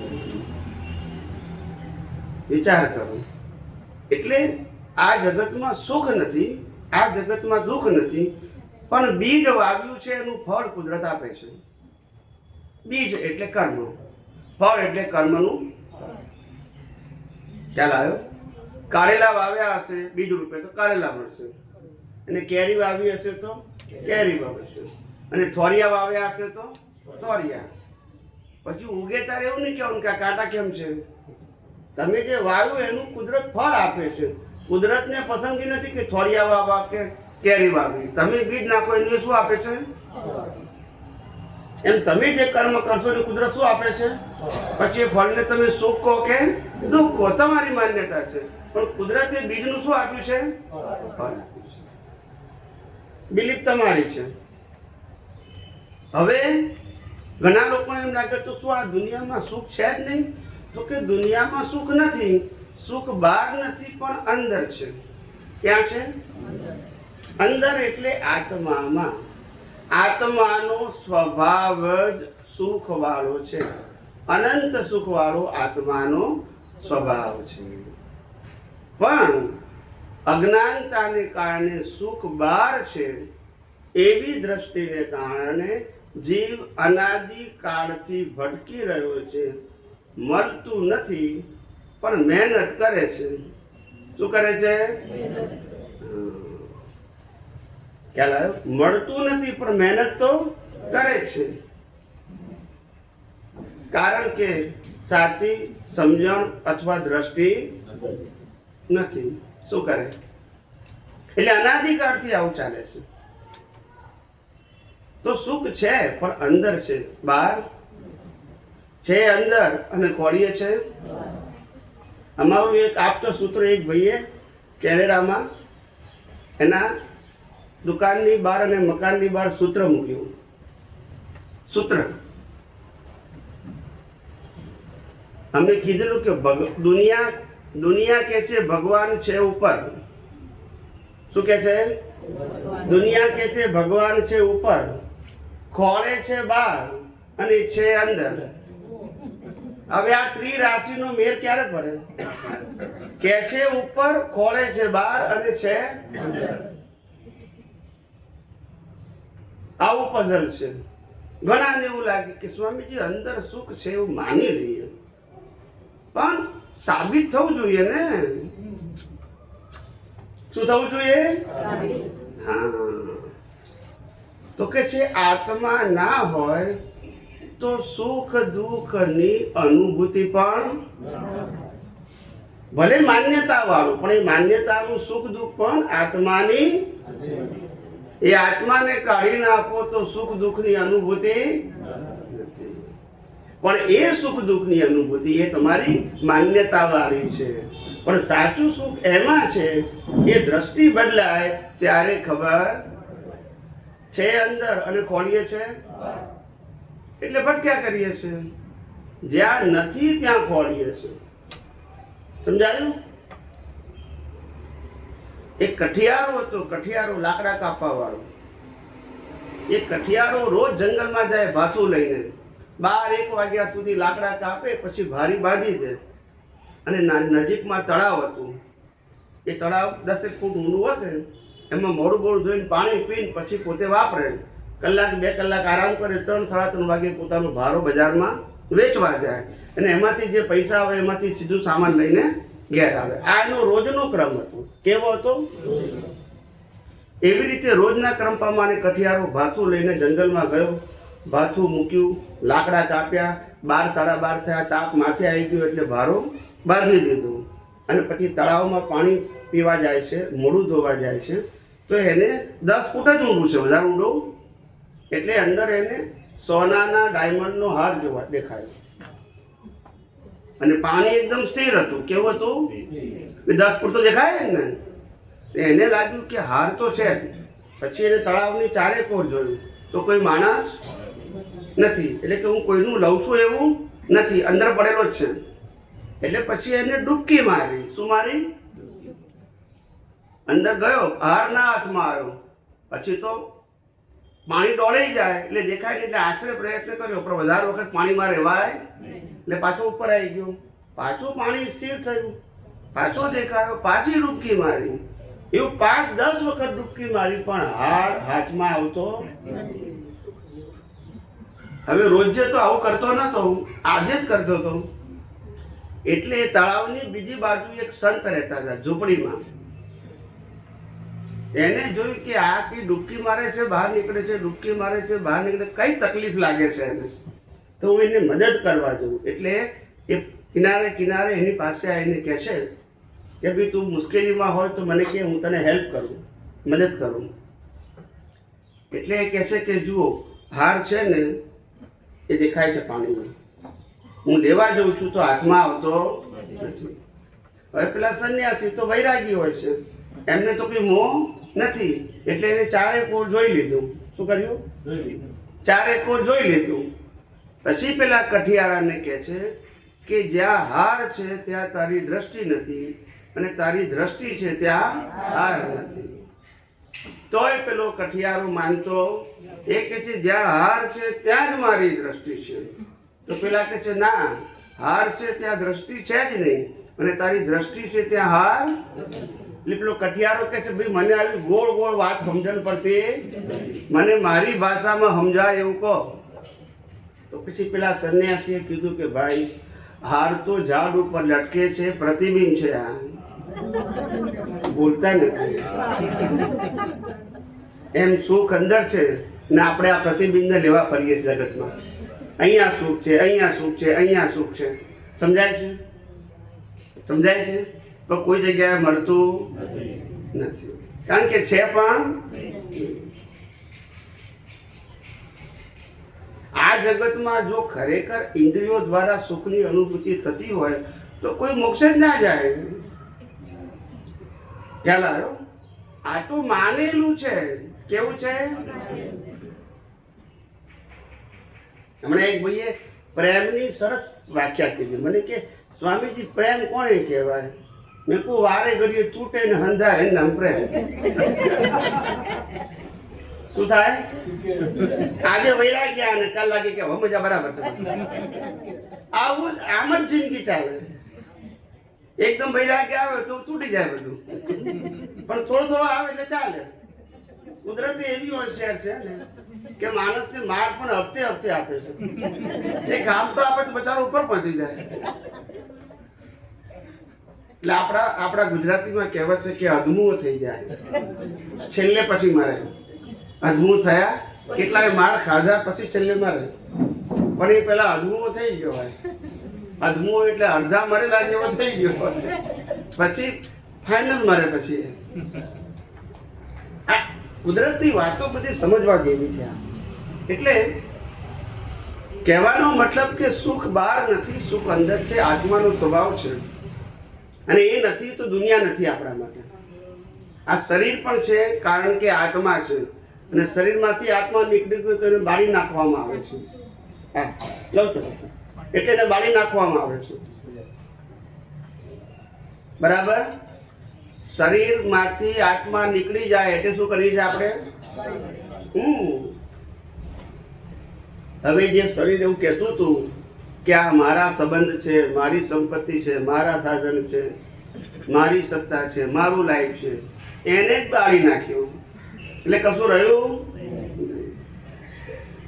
S1: વિચાર કરો. એટલે આ જગતમાં સુખ નથી, આ જગતમાં દુઃખ નથી, પણ બીજ વાવ્યું છે એનું ફળ કુદરત આપે છે. બીજ એટલે કર્મ, ફળ એટલે કર્મનું. ખ્યાલ આવ્યો? કારેલા વાવ્યા હશે બીજ રૂપે તો કારેલા મળશે, અને કેરી વાવી હશે તો કેરી વાવશે, અને થોરિયા વાવ્યા હશે તો થોરિયા. પછી ઉગે ત્યારે એવું નહીં કહેવાનું કે આ કાંટા કેમ છે. તમે જે વાવ્યું એનું કુદરત ફળ આપે છે. કુદરતને પસંદગી નથી કે થોરિયા વાવવા કે કેરી વાવી. તમે બીજ નાખો એનું શું આપે છે? એમ તમે જે કર્મ કરશો એ કુદરત શું આપે છે? પછી એ ફળને તમે સુખ કહો કે દુઃખ કહો, તમારી માન્યતા છે. પણ કુદરતે બીજનું શું આપ્યું છે? ફળ. બિલીફ તમારી છે. હવે ઘણા લોકોને એમ લાગે તો શું આ દુનિયામાં સુખ છે જ નહીં? તો કે દુનિયામાં સુખ નથી, સુખ બહાર નથી, પણ અંદર છે. ક્યાં છે? અંદર એટલે આત્મામાં. આત્માનો સ્વભાવ જ સુખ વાળો છે. અનંત સુખ વાળો આત્માનો સ્વભાવ છે. પણ અજ્ઞાનતાને કારણે સુખ બહાર છે એવી દ્રષ્ટિને કારણે જીવ અનાદિ કાળથી ભટકી રહ્યો છે. મળતું નથી પણ મહેનત કરે છે. શું કરે છે? ખ્યાલ આવ્યો? મળતું નથી પણ મહેનત તો કરે છે. કારણ કે સાચી સમજણ અથવા દ્રષ્ટિ નથી. શું કરે? એટલે અનાદિકાળથી આવું ચાલે છે. તો સુખ છે પણ અંદર છે, બહાર છે. અંદર અને ખોડીએ છે. અમારું એક આપતો સૂત્ર એક ભાઈએ કેનેડામાં એના દુકાનની બહાર અને મકાનની બહાર સૂત્ર મૂક્યું. સૂત્ર અમે કીધેલું કે દુનિયા કે છે ભગવાન છે ઉપર. શું કે છે? દુનિયા કે છે ભગવાન છે ઉપર, ખોળે છે બહાર અને છે અંદર. હવે આ ત્રિરાશિનો મેર ક્યારે પડે? કે છે ઉપર, ખોળે છે બહાર અને છે અંદર. આવું પઝલ છે. ઘણાને એવું લાગે કે સ્વામીજી અંદર સુખ છે એવું માની લઈએ, પણ સાબિત થવું જોઈએ ને. શું થવું જોઈએ? હા. તો કે છે આત્મા ના હોય તો સુખ દુઃખની અનુભૂતિ પણ, ભલે માન્યતા વાળું, પણ એ માન્યતાનું સુખ દુઃખ પણ આત્માની. એ આત્માને કાઢી નાખો તો સુખ દુઃખની અનુભૂતિ નથી. પણ એ સુખ દુઃખની અનુભૂતિ એ તમારી માન્યતાવાળી છે. પણ સાચું સુખ એમાં છે એ દ્રષ્ટિ બદલાય ત્યારે ખબર છે અંદર અને ખોલીએ છે એટલે ભટક્યા કરીએ છે. જ્યાં નથી ત્યાં ખોલીએ છે. સમજાયું? એક કઠિયારો હતો, કઠિયારો લાકડા કાપવા વાળો. એ કઠિયારો રોજ જંગલમાં જાય ભાથું લઈને, 12-1 વાગ્યા સુધી લાકડા કાપે, પછી ભારી બાંધી દે. અને નજીકમાં તળાવ હતું. એ તળાવ 10 ફૂટ ઊંડું હશે. એમાં મોડું બોડું ધોઈને પાણી પીને પછી પોતે વાપરે. 1-2 કલાક આરામ કરે, 3-3:30 વાગે પોતાનો ભારો બજારમાં વેચવા જાય. અને એમાંથી જે પૈસા આવે એમાંથી સીધું સામાન લઈને ઘેર આવે. આ એનો રોજનો ક્રમ હતો. કેવો હતો? એવી રીતે રોજના ક્રમ પ્રમાણે કઠિયારો ભાથું લઈને જંગલમાં ગયો. ભાથું મૂક્યું, લાકડા કાપ્યા, 12-12:30 થયા, તાપ માથે આવી ગયો એટલે ભારો બાંધી દીધું. અને પછી તળાવમાં પાણી પીવા જાય છે, મોઢું ધોવા જાય છે. તો એને 10 ફૂટ જ ઊંડું છે, વધારે ઊંડું. એટલે અંદર એને સોનાના ડાયમંડનો હાર જોવા દેખાયો. અને પાણી એકદમ સ્થિર હતું. કેવું હતું? 10 ફૂટ તો દેખાય જ ને. એને લાગ્યું કે હાર તો છે. પછી એને તળાવની ચારે કોર જોયું તો કોઈ માણસ નથી. એટલે કે હું કોઈનું લઉં છું એવું નથી, અંદર પડેલો જ છે. એટલે પછી એને ડૂબકી મારી. શું મારી? અંદર ગયો, હારના હાથમાં આવ્યો. પછી તો પાણી ડોળી જાય એટલે દેખાય નહીં, એટલે આશરે પ્રયત્ન કર્યો પણ વધારે વખત પાણીમાં રહેવાય એટલે પાછો ઉપર આવી ગયો. પાછું પાણી સ્થિર થયું, પાછો દેખાયો, પાછી ડૂબકી મારી. એવું 5-10 વખત ડૂબકી મારી પણ હાર હાથમાં આવતો. હવે રોજે તો આવું કરતો નતો, આજે જ કરતો હતો. એટલે તળાવની બીજી બાજુ એક સંત રહેતા હતા ઝૂંપડીમાં. એને જોયું કે આ કઈ ડૂબકી મારે છે, બહાર નીકળે છે, ડૂબકી મારે છે, બહાર નીકળે, કઈ તકલીફ લાગે છે એને, તો હું એને મદદ કરવા જઉં. એટલે એ કિનારે કિનારે એની પાસે આવીને કહે છે કે ભાઈ તું મુશ્કેલીમાં હોય તો મને કે હું તને હેલ્પ કરું, મદદ કરું. એટલે એ કહે છે કે જુઓ હાર છે ને એ દેખાય છે પાણીમાં, હું લેવા જઉં છું તો હાથમાં આવતો નથી. હવે પેલા સંન્યાસી તો વૈરાગી હોય છે, એમને તો કોઈ મોહ નથી. એટલે એને ચારે કોર જોઈ લીધું. શું કર્યું? ચારે કોર જોઈ લીધું. પછી પેલા કઠિયારાને કહે છે કે જ્યાં હાર છે ત્યાં તારી દ્રષ્ટિ નથી, અને તારી દ્રષ્ટિ છે ત્યાં હાર નથી. તોય પેલો કઠિયારો માનતો. એ કહે છે જ્યાં હાર છે ત્યાં જ મારી દ્રષ્ટિ છે. તો પેલા કહે છે ના, હાર છે ત્યાં દ્રષ્ટિ છે જ નહીં, અને તારી દ્રષ્ટિ છે ત્યાં હાર. એટલે પેલો કઠિયારો કહે છે ભાઈ મને આવી ગોળ ગોળ વાત સમજણ પડતી, મને મારી ભાષામાં સમજાય એવું કહો. તો પછી પેલા સંન્યાસીએ કીધું કે ભાઈ હાર તો ઝાડ ઉપર લટકે છે, પ્રતિબિંબ છે, આ બોલતા નથી. એમ સુખ અંદર છે ને આપણે આ પ્રતિબિંબને લેવા ફરીએ જગતમાં. અહીંયા સુખ છે, અહીંયા સુખ છે, અહીંયા સુખ છે. સમજાય છે? સમજાય છે? તો કોઈ જગ્યાએ મળતું નથી, કારણ કે છે પણ. આ જગતમાં જો ખરેખર ઇન્દ્રિયો દ્વારા સુખની અનુભૂતિ થતી હોય તો કોઈ મોક્ષ જ ના જાય. ખ્યાલ આવ્યો? આ તો માનેલું છે. કેવું છે? હમણાં એક ભાઈએ પ્રેમની સરસ વ્યાખ્યા કીધી. મને કે સ્વામીજી પ્રેમ કોને કહેવાય? મેં કહું વારે ઘડીએ તૂટે ને હંધાય એનું નામ પ્રેમ. શું થાય? આજે વૈરાગ ગયા અને કાલ લાગે કે હવે મજા બરાબર છે. આવું આમ જ જિંદગી ચાલે. એકદમ વૈરાગ્ય આવે તો તૂટી જાય બધું, પણ થોડો થોડો આવે એટલે ચાલે. કુદરત એવી હોશિયાર છે ને કે માણસને માર પણ હપ્તે હપ્તે આપે છે. એક આમ તો આપે તો બચારો ઉપર પહોંચી જાય. એટલે આપણા ગુજરાતીમાં કહેવત છે કે અધમુઓ થઈ જાય છેલ્લે પછી મરે. અધમું થયા, કેટલાય માર ખાધા પછી છેલ્લે મરે, પણ એ પેલા અધમુઓ થઈ ગયો હોય. અધમુઓ એટલે અડધા મરેલા જેવો થઈ ગયો હોય, પછી ફાઇનલ મરે. પછી આ કુદરતની વાતો બધી સમજવા જેવી છે. એટલે કહેવાનો મતલબ કે સુખ બહાર નથી, સુખ અંદર છે, આત્માનો સ્વભાવ છે. અને એ નથી તો દુનિયા નથી આપણા માટે. આ શરીર પણ છે કારણ કે આત્મા છે, અને શરીરમાંથી આત્મા નીકળી ગયું તો એને બાળી નાખવામાં આવે છે. હા, લઉં છું. એટલે એને બાળી નાખવામાં આવે છે. બરાબર? શરીરમાંથી આત્મા નીકળી જાય એટલે શું કરીએ છીએ આપણે? હવે જે શરીર એવું કહેતું હતું કે આ મારા સંબંધ છે, મારી સંપત્તિ છે, મારા સાધન છે, મારી સત્તા છે, મારું લાઈફ છે, એને જ બાળી નાખ્યું. એટલે કશું રહ્યું?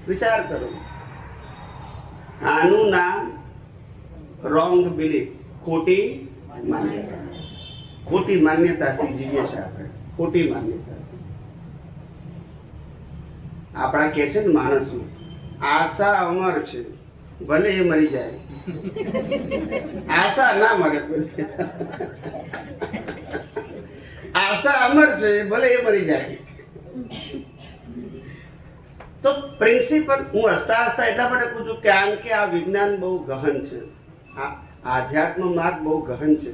S1: વિચાર કરો. આનું નામ રોંગ બિલીફ, ખોટી માન્યતા. ખોટી માન્યતાથી જીવીએ છીએ આપણે. ખોટી માન્યતા. આપણા કે છે ને માણસો, આશા અમર છે, ભલે એ મરી જાય. આશા ના મરે. આશા અમર છે, ભલે એ મરી જાય. તો પ્રિન્સિપલ હું હસતા હસતા એટલા માટે પૂછું કારણ કે આ વિજ્ઞાન બહુ ગહન છે, આ આધ્યાત્મ માર્ગ બહુ ગહન છે.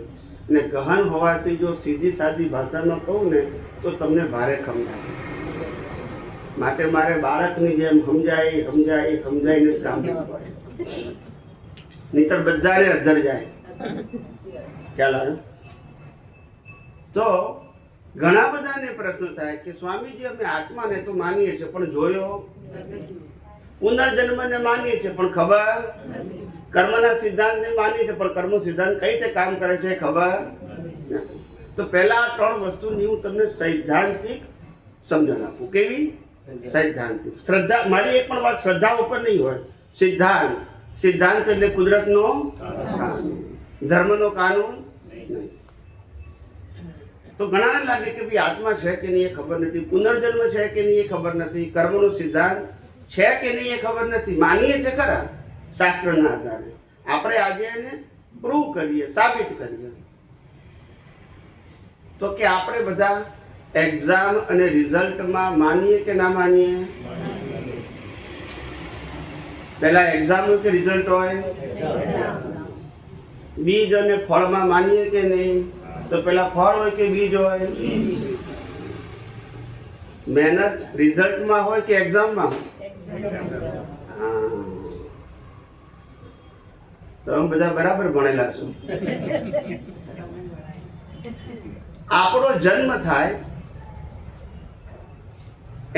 S1: અને ગહન હોવાથી જો સીધી સાદી ભાષામાં કહું ને તો તમને ભારે ખમલાય. માટે મારે બાળકની જેમ સમજાઈને કામ કરવું પડે, નહીતર બધાને અધર જાય. ખ્યાલ આવ્યો? તો ઘણા બધાને પ્રશ્ન થાય કે સ્વામીજી અમે આત્માને તો માનીએ છીએ પણ જોયો, પુનર્જન્મને માનીએ છીએ પણ ખબર, કર્મના સિદ્ધાંતને માનીએ છીએ પણ કર્મ સિદ્ધાંત કઈ રીતે કામ કરે છે ખબર નથી. તો પહેલા આ ત્રણ વસ્તુની હું તમને સૈદ્ધાંતિક સમજણ આપું. કેવી? સૈદ્ધાંતિક. શ્રદ્ધા, મારી એક પણ વાત શ્રદ્ધા ઉપર નહીં હોય. સિદ્ધાંત. સિદ્ધાંત એટલે કુદરતનો કાનૂન, ધર્મનો કાનૂન નહીં. તો ઘણાને લાગે કે ભાઈ આત્મા છે કે નહીં એ ખબર નથી, પુનર્જન્મ છે કે નહીં એ ખબર નથી, કર્મનો સિદ્ધાંત છે કે નહીં એ ખબર નથી. માનીએ છે ખરા શાસ્ત્રના આધારે. આપણે આજે એને પ્રૂવ કરીએ, સાબિત કરીએ. તો કે આપણે બધા એક્ઝામ અને રિઝલ્ટમાં માનીએ કે ના માનીએ? પહેલા એક્ઝામ કે રિઝલ્ટ હોય? બીજ અને ફળમાં માનીએ કે નહીં? તો પેલા ફળ હોય કે બીજ હોય? મહેનત રિઝલ્ટમાં હોય કે એક્ઝામમાં? તમે બધા બરાબર ભણેલા છો. આપણો જન્મ થાય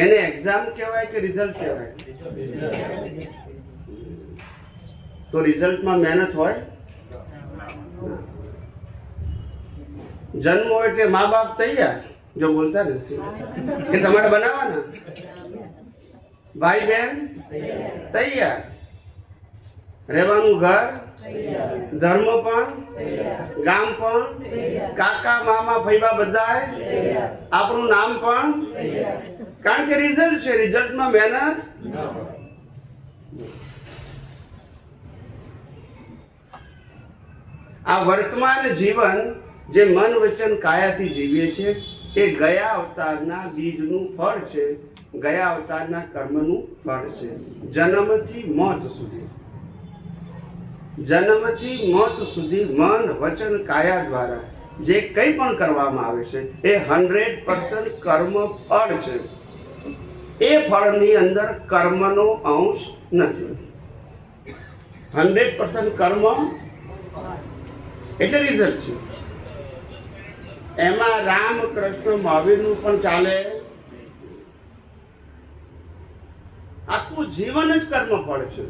S1: એને એક્ઝામ કહેવાય કે રિઝલ્ટ કહેવાય? તો રિઝલ્ટમાં મહેનત હોય? જન્મ હોય એટલે મા બાપ તૈયાર, જો બોલતા નથી કે તમારે બનાવવાના, ભાઈ બહેન તૈયાર, રહેવાનું ઘર, ધર્મ પણ, ગામ પણ, કાકા મામા ફૈબા બધા, આપણું નામ પણ, કારણ કે રિઝલ્ટ છે. રિઝલ્ટમાં મહેનત. આ વર્તમાન જીવન જે મન વચન કાયાથી જીવીએ છીએ એ ગયા અવતારના બીજનું ફળ છે, ગયા અવતારના કર્મનું ફળ છે. જન્મથી મોત સુધી, જન્મથી મોત સુધી મન વચન કાયા દ્વારા જે કંઈ પણ કરવામાં આવે છે એ 100% કર્મ ફળ છે. એ ફળની અંદર કર્મનો અંશ નથી. 100% કર્મ એટલે રિઝલ્ટ છે. એમાં રામ કૃષ્ણ મહાવીરનું પણ ચાલે. આખું જીવન જ કર્મ ફળ છે.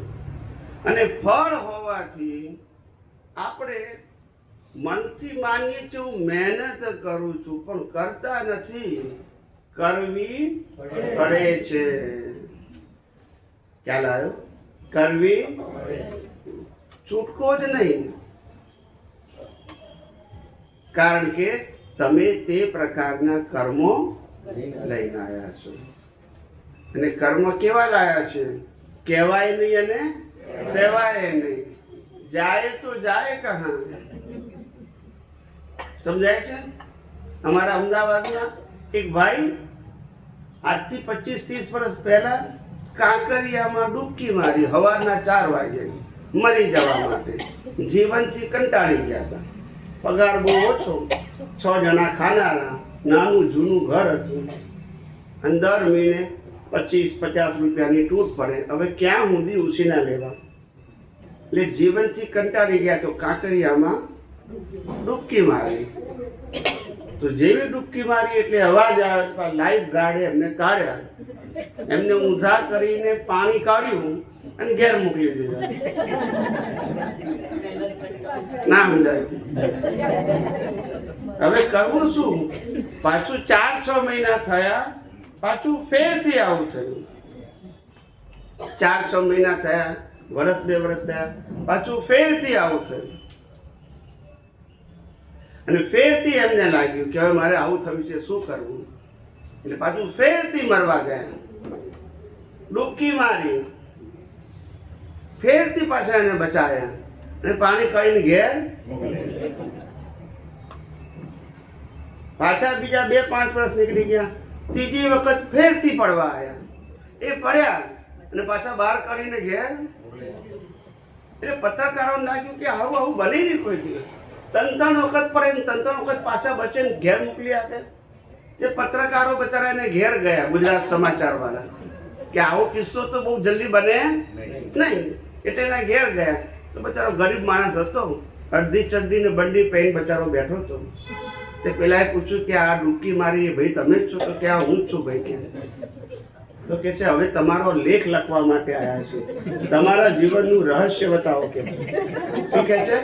S1: અને ફળ હોવાથી આપણે મનથી માનીએ છીએ હું મહેનત કરું છું પણ કરતા નથી, કરવી પડે છે. ખ્યાલ આવ્યો? કરવી, છૂટકો જ નહીં. કારણ કે તમે તે પ્રકારના કર્મો લઈને આવ્યા છો. અને કર્મ કેવા લાયા છે? કહેવાય નહીં અને સેવાય નહીં. જાય તો જાય કહા. સમજાય છે? અમારા અમદાવાદના એક ભાઈ આજથી 25-30 વર્ષ પહેલા કાંકરિયામાં ડૂબકી મારી સવારના 4 વાગે મરી જવા માટે. જીવનથી કંટાળી ગયા હતા. પગાર બહુ ઓછો, 6 જણા ખાનારા, નાનું જૂનું ઘર હતું અને દર મહિને 25-50 રૂપિયાની ટૂર પડે. હવે ક્યાં સુધી ઉછીના લેવા? એટલે જીવનથી કંટાળી ગયા તો કાંકરિયામાં ડૂબકી મારી. તો જેવી ડૂબકી મારી એટલે અવાજ આવે, લાઈફ ગાર્ડે એમને કાઢ્યા, એમને ઊંધા કરીને પાણી કાઢ્યું અને ઘેર મોકલી દીધા. ના સમજાયું? હવે કરવું શું? પાછું 4-6 મહિના થયા, પાછું ફેરથી આવું થયું. 4-6 મહિના થયા, વર્ષ 2 વર્ષ થયા, પાછું ફેરથી આવું થયું. અને ફેરથી એમને લાગ્યું કે હવે મારે આવું થયું છે, શું કરવું? એટલે પાછું ફેરથી મરવા ગયા, ડૂબકી મારી, ફેરથી પાછા એને બચાયા અને પાણી કાઢીને ઘેર. પાછા બીજા 2-5 વર્ષ નીકળી ગયા, ત્રીજી વખત ફેરથી પડવા આવ્યા. એ પડ્યા અને પાછા બહાર કાઢીને ઘેર. એટલે પત્રકારોને લાગ્યું કે આવું બની નહીં કોઈ દિવસ. 3 વખત પડે ને 3 વખત પાછા બચે ને ઘેર મોકલી આપે. તે પત્રકારો બચારા એને ઘેર ગયા, ગુજરાત સમાચાર વાળા, કે આવો કિસ્સો તો બહુ જલ્દી બને નહીં. એટલે એના ઘેર ગયા. તો બચારો ગરીબ માણસ હતો, અડધી ચડ્ડી ને બંડી પહેરીને બચારો બેઠો હતો. તે પેલાએ પૂછ્યું કે આ ડૂબકી મારી ભાઈ તમે જ છો? તો કે આ હું જ છું ભાઈ. કે તો કે છે હવે તમારો લેખ લખવા માટે આવ્યા છે, તમારા જીવનનું રહસ્ય બતાવો. કે શું કે છે?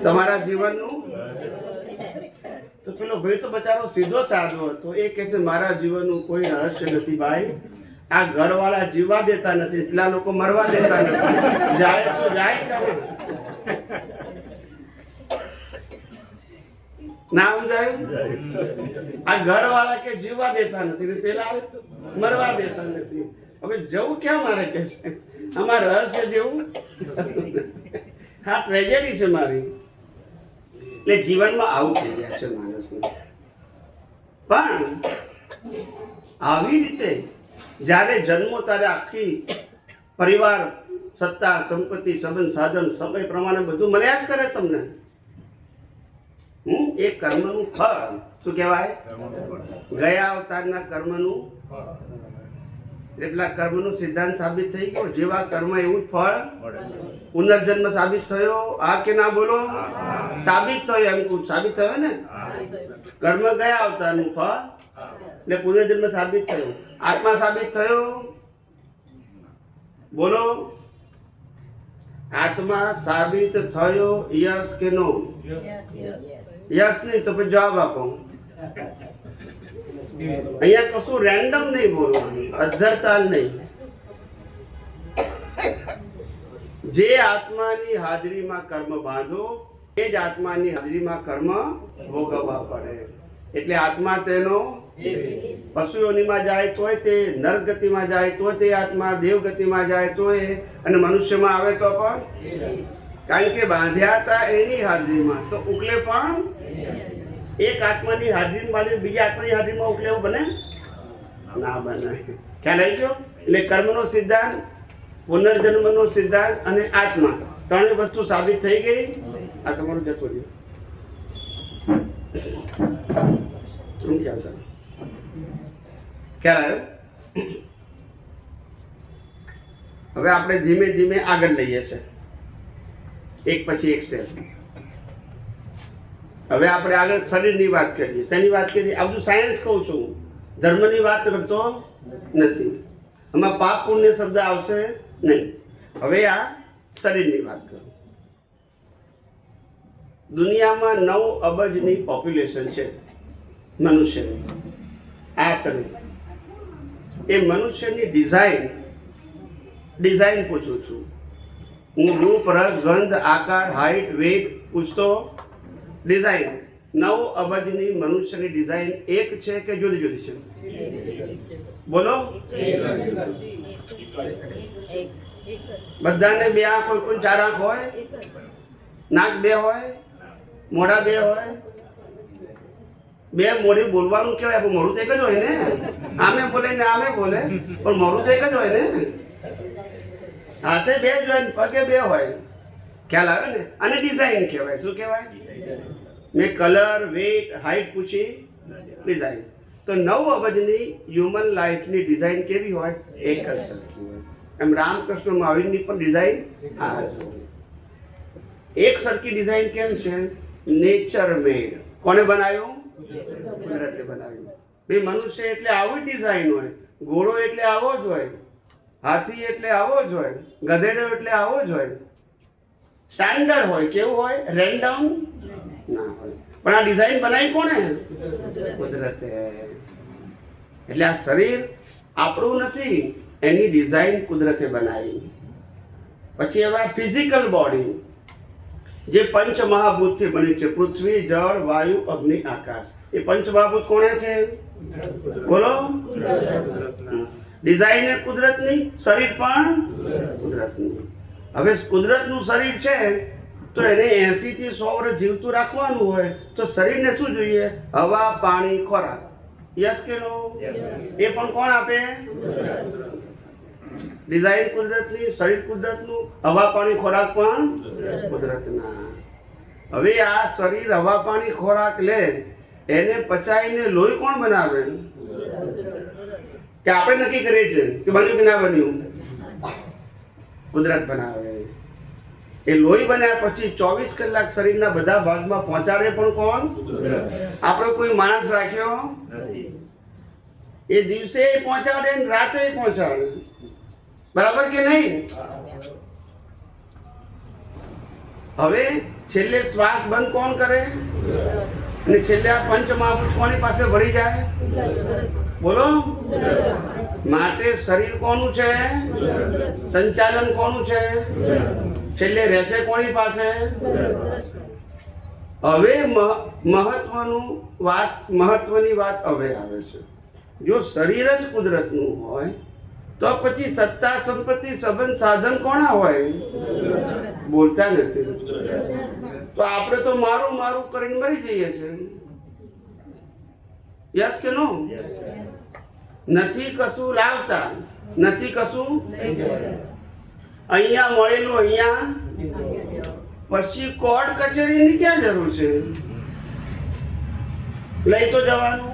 S1: તમારા જીવનનું. તો પેલો ભાઈ તો બચારો સીધો સાધો હતો. એ કે છે મારા જીવનનું કોઈ રહસ્ય નથી ભાઈ, આ ઘરવાળા જીવવા દેતા નથી, પેલા લોકો મરવા દેતા નથી, જાય તો જાય કેમ? ના સમજાયું? આ ઘરવાળા કે જીવવા દેતા નથી ને પેલા મરવા દેતા નથી. હવે જવું ક્યાં મારે? કે છે અમારા રહસ્ય જેવું. હા, ટ્રેજેડી છે મારી. એટલે જીવનમાં આવું થઈ ગયા છે માણસને. પણ આવી રીતે જ્યારે જન્મો ત્યારે આખી પરિવાર, સત્તા, સંપત્તિ, સંબંધ, સાધન, સમય પ્રમાણે બધું મળ્યા જ કરે તમને. એ કર્મનું ફળ શું કહેવાય? ગયા અવતારના કર્મનું. એટલા કર્મનું સિદ્ધાંત સાબિત થઈ ગયો. જેવા કર્મ એવું જ ફળ. પુનર્જન્મ સાબિત થયો? આ કે ના બોલો? સાબિત થયો. એમ કહું સાબિત થયો ને. કર્મ ગયા અવતારનું ફળ એટલે પુનર્જન્મ સાબિત થયો. આત્મા સાબિત થયો? બોલો. આત્મા સાબિત થયો? યસ કે નો? યસ નહીં તો પછી જવાબ આપો. અહીંયા કશું રેન્ડમ નહીં બોલવાનું, અધ્ધરતાલ નહીં. જે આત્માની હાજરીમાં કર્મ બાંધો એ જ આત્માની હાજરીમાં કર્મ ભોગવવા પડે. એટલે આત્મા તેનો પશુઓનીમાં જાય તોય તે, નરગતિમાં જાય તો તે આત્મા, દેવગતિમાં જાય તોય, અને મનુષ્યમાં આવે તો પણ. કારણ કે બાંધ્યા હતા એની હાજરીમાં તો ઉકલે પણ. એક આત્માની હાજરીમાં બીજા આત્માની હાજરીમાં ઉકલે એવું બને ના બને. ખ્યાલ આવી ગયો? એટલે કર્મનો સિદ્ધાંત, પુનર્જન્મનો સિદ્ધાંત અને આત્મા, ત્રણેય વસ્તુ સાબિત થઈ ગઈ. આ તમારું જતો રહ્યું. ખ્યાલ આવ્યો? હવે આપણે ધીમે ધીમે આગળ લઈએ છીએ, એક પછી એક સ્ટેપ. હવે આપણે આગળ શરીરની વાત કરીએ. શેની વાત કરીએ? આ બધું સાયન્સ કહું છું, ધર્મની વાત કરતો નથી. આમાં પાપ પુણ્ય શબ્દ આવશે નહીં. હવે આ શરીરની વાત કરું. દુનિયામાં 9 અબજની પોપ્યુલેશન છે મનુષ્યની. આ શરીર, એ મનુષ્યની ડિઝાઇન પૂછું છું હું. રૂપ, રસ, ગંધ, આકાર, હાઈટ, વેઇટ પૂછતો. ડિઝાઇન 9 અબજની મનુષ્યની ડિઝાઇન એક છે કે જુદી જુદી છે? બોલો. બધાને 2 આંખ હોય, કોઈ 4 આંખ હોય, નાક 2 હોય, મોઢા 2 હોય, બે મોઢે બોલવાનું કહેવાય, પણ મોઢું તો એક જ હોય ને. આમે બોલે ને આમે બોલે, પણ મોઢું તો એક જ હોય ને. હાથે બે જ હોય ને પગે બે હોય. ખ્યાલ આવે ને? અને ડિઝાઇન કહેવાય. શું કહેવાય? મેં કલર, વેટ, હાઈટ પૂછી, ડિઝાઇન. તો 9 અબજની હ્યુમન લાઈફની ડિઝાઇન કેવી હોય? એક જ સરખી હોય. એમ રામકૃષ્ણ મહાવીરની પણ ડિઝાઇન આ જ હોય. એક સરખી ડિઝાઇન કેમ છે? નેચર મેડ. કોને બનાવ્યું? કુદરતે બનાવ્યું. ભાઈ મનુષ્ય એટલે આવી ડિઝાઇન હોય, ઘોડો એટલે આવો જ હોય, હાથી એટલે આવો જ હોય, ગધેડો એટલે આવો જ હોય. સ્ટાન્ડર્ડ હોય. કેવું હોય? રેન્ડમ ના હોય. પણ આ ડિઝાઇન બનાવી કોને? કુદરતે. એટલે આ શરીર આપણું નથી, એની ડિઝાઇન કુદરતે બનાવી. પછી હવે ફિઝિકલ બોડી જે પંચ મહાભૂતથી બની છે, પૃથ્વી, જળ, વાયુ, અગ્નિ, આકાશ. એ પંચ મહાભૂત કોને છે? બોલો. ડિઝાઇન એ કુદરતની, શરીર પણ કુદરતનું. હવે કુદરતનું શરીર છે તો એને 80 થી 100 વર્ષ જીવતું રાખવાનું હોય તો શરીરને શું જોઈએ? હવા, પાણી, ખોરાક. યસ કે નો? એ પણ કોણ આપે? ડિઝાઇન કુદરતની, શરીર કુદરતનું, હવા, પાણી, ખોરાક પણ કુદરતના. હવે આ શરીર હવા, પાણી, ખોરાક લે, એને પચાવીને લોહી કોણ બનાવે? કે આપણે નક્કી કરીએ છીએ કે બન્યું કે ના બન્યું? કુદરત બનાવે. એ લોહી બન્યા પછી 24 કલાક શરીરના બધા ભાગમાં પહોંચાડે પણ કોણ? આપણે કોઈ માણસ રાખ્યો એ દિવસે પહોંચાડે ને રાતે પહોંચાડે. બરાબર કે નહીં? હવે છેલ્લે શ્વાસ બંધ કોણ કરે? અને છેલ્લે આ પંચ મહાભૂત કોની પાસે વળી જાય? બોલો. માટે શરીર કોનું છે? સંચાલન કોનું છે? છેલ્લે રહે છે કોની પાસે? હવે મહત્વની વાત હવે આવે છે. જો શરીર જ કુદરતનું હોય તો પછી સત્તા, સંપત્તિ, સંબંધ, સાધન કોના હોય? બોલતા નથી. તો આપણે તો મારું મારું કરીને મરી જઈએ છીએ. યસ કે નો? નથી કશું લાવતા, નથી કશું અહીંયા મળેલું અહીંયા. પછી કોર્ટ કચેરીની ક્યાં જરૂર છે? લઈ તો જવાનું.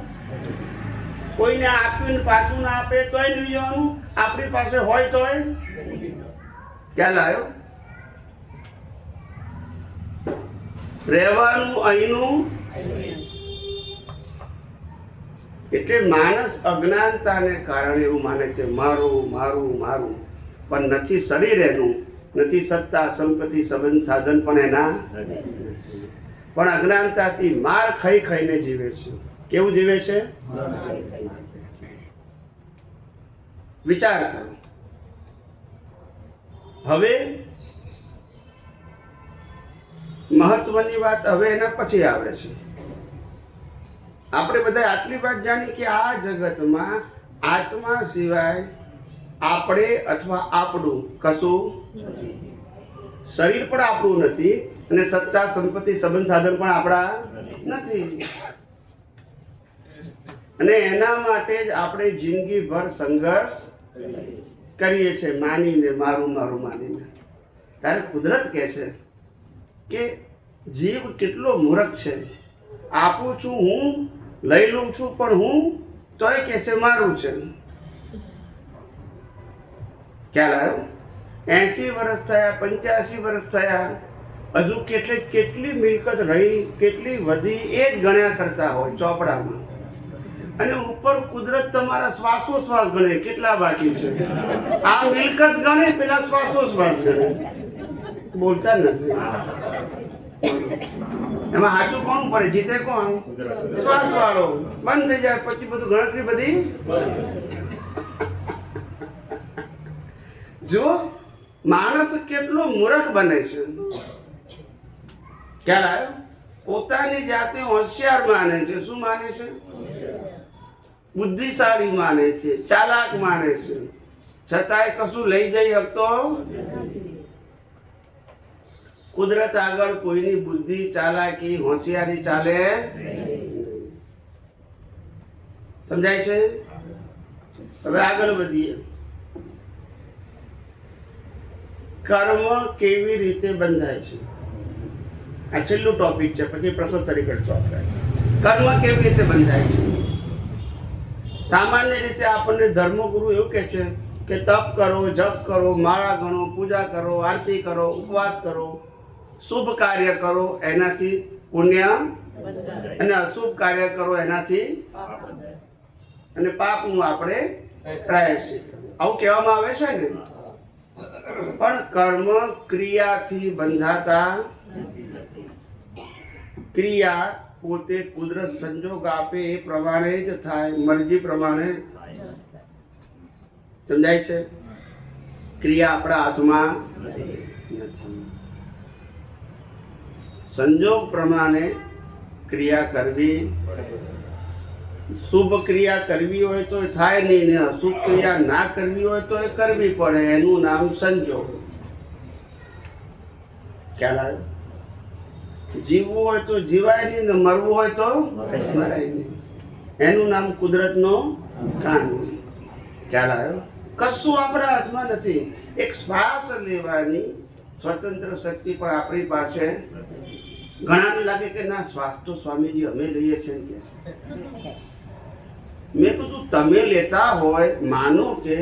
S1: કોઈને આપ્યું ને પાછું ના આપે તોય લઈ જવાનું. આપણી પાસે હોય તોય. ક્યાં લાવ્યો? રહેવાનું અહીંનું. એટલે માણસ અજ્ઞાનતાને કારણે એવું માને છે મારું મારું મારું, પણ નથી શરીર એનું, નથી સત્તા, સંપત્તિ, સંબંધ, સાધન પણ એના, પણ અજ્ઞાનતાથી માર ખાઈ ખાઈને જીવે છે. કેવું જીવે છે? વિચાર કરો. હવે મહત્વની વાત હવે એના પછી આવે છે. આપણે બધા આટલી વાત જાણી કે આ જગતમાં આત્મા સિવાય આપણે અથવા આપણું કશું નથી. શરીર પણ આપણું નથી અને સત્તા, સંપત્તિ, સંબંધ, સાધન પણ આપણા નથી. અને એના માટે જ આપણે જિંદગીભર સંઘર્ષ કરીએ છીએ, માનીને, મારું મારું માનીને. ત્યારે કુદરત કહે છે કે જીવ કેટલો મૂર્ખ છે. આપું છું હું, લઈ લઉં છું, પણ હું તોય કહે છે મારું છે. ખ્યાલ આવ્યો? 80 વર્ષ થયા, 85 વર્ષ થયા, હજુ કેટલી મિલકત રહી, કેટલી વધી, એ જ ગણ્યા કરતા હોય ચોપડામાં. અને ઉપર કુદરત તમારા શ્વાસોશ્વાસ ગણે કેટલા બાકી છે. આ મિલકત ગણે, પેલા શ્વાસોશ્વાસ ગણે. બોલતા નથી. એમાં સાચું કોણ પડે? જીતે કોણ? શ્વાસ વાળો. બંધ થઈ જાય પછી બધું ગણતરી બધી. જો માણસ કેટલો મૂર્ખ બને છે. ખ્યાલ આવ્યો? પોતાની જાતે હોશિયાર માને છે. શું માને છે? બુદ્ધિશાળી માને છે, ચાલાક માને છે, છતાંય કશું લઈ જઈ શકતો. કુદરત આગળ કોઈની બુદ્ધિ, ચાલાકી, હોશિયારી ચાલે. સમજાય છે? હવે આગળ વધીએ. કર્મ કેવી રીતે બંધાય છે? આ છેલ્લું ટોપિક છે, પછી પ્રશ્નોત્તરી કરશો આપણે. કર્મ કેવી રીતે બંધાય છે? સામાન્ય રીતે આપણને ધર્મગુરુ એવું કહે છે કે તપ કરો, જપ કરો, માળા ગણો, પૂજા કરો, આરતી કરો, ઉપવાસ કરો, શુભ કાર્ય કરો, એનાથી પુણ્ય, અને અશુભ કાર્ય કરો એનાથી અને પાપનું આપણે પ્રાયશ્ચિત. આવું કહેવામાં આવે છે ને. પણ કર્મ ક્રિયાથી બંધાતા, ક્રિયા પોતે કુદરત સંજોગ આપે એ પ્રમાણે જ થાય, મરજી પ્રમાણે. સમજાય છે? ક્રિયા આપણા હાથમાં નથી. સંજોગ પ્રમાણે ક્રિયા કરવી. શુભ ક્રિયા કરવી હોય તો એ થાય નહીં, ને અશુભ ક્રિયા ના કરવી હોય તો એ કરવી પડે. એનું નામ સંજોગ. ખ્યાલ આવ્યો? જીવવું હોય તો જીવાય નહીં, ને મરવું હોય તો મરાય નહીં. એનું નામ કુદરતનો કાનૂન. ખ્યાલ આવ્યો? કશું આપણા હાથમાં નથી. એક શ્વાસ લેવાની સ્વતંત્ર શક્તિ પણ આપણી પાસે. ઘણાને લાગે કે ના, શ્વાસ તો સ્વામીજી અમે લઈએ છીએ કે છે. મેં કીધું તમે લેતા હોય, માનો કે,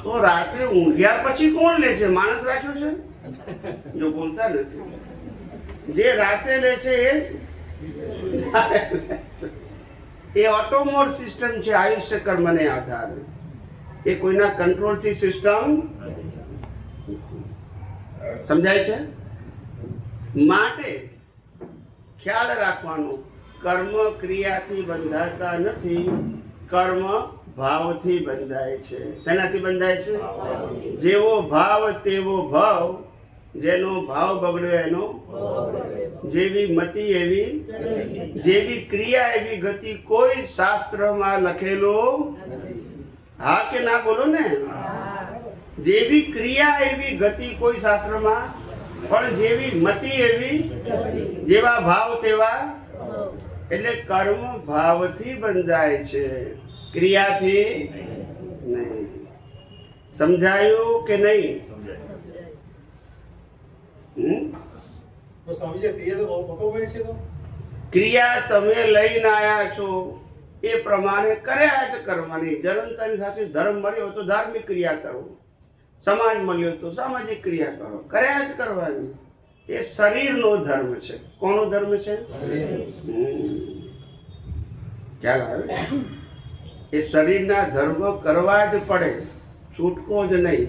S1: તો રાત્રે ઊંઘ્યા પછી કોણ લે છે? માણસ રાખ્યો છે? જો બોલતા નથી. જે રાતે લે છે એ ઓટોમોડ સિસ્ટમ છે, આયુષ્ય કર્મને આધારે. એ કોઈના કંટ્રોલથી સિસ્ટમ. સમજાય છે? માટે ખ્યાલ રાખવાનો, કર્મ ક્રિયાથી બંધાતા નથી, કર્મ ભાવથી બંધાય છે. શેનાથી બંધાય છે? જેવો ભાવ તેવો ભાવ. જેનો ભાવ બગડ્યો એનો, જેવી મતિ એવી, જેવી ક્રિયા એવી ગતિ. કોઈ શાસ્ત્રમાં લખેલો, હા કે ના બોલો ને? જેવી ક્રિયા એવી ગતિ કોઈ શાસ્ત્રમાં, પણ જેવી મતિ એવી, જેવા ભાવ તેવા. એટલે કર્મ ભાવથી બંધાય છે, ક્રિયાથી નહીં. સમજાયું કે નહીં? ક્રિયા તમે લઈને આયા છો એ પ્રમાણે કર્યા જ કરવાની. જનતાની સાથે ધર્મ મળ્યો તો ધાર્મિક ક્રિયા કરો, સમાજ મળ્યો તો સામાજિક ક્રિયા કરો, કર્યા જ કરવાની. એ શરીરનો ધર્મ છે. કોનો ધર્મ છે? ખ્યાલ આવે? એ શરીરના ધર્મ કરવા જ પડે, છૂટકો જ નહીં.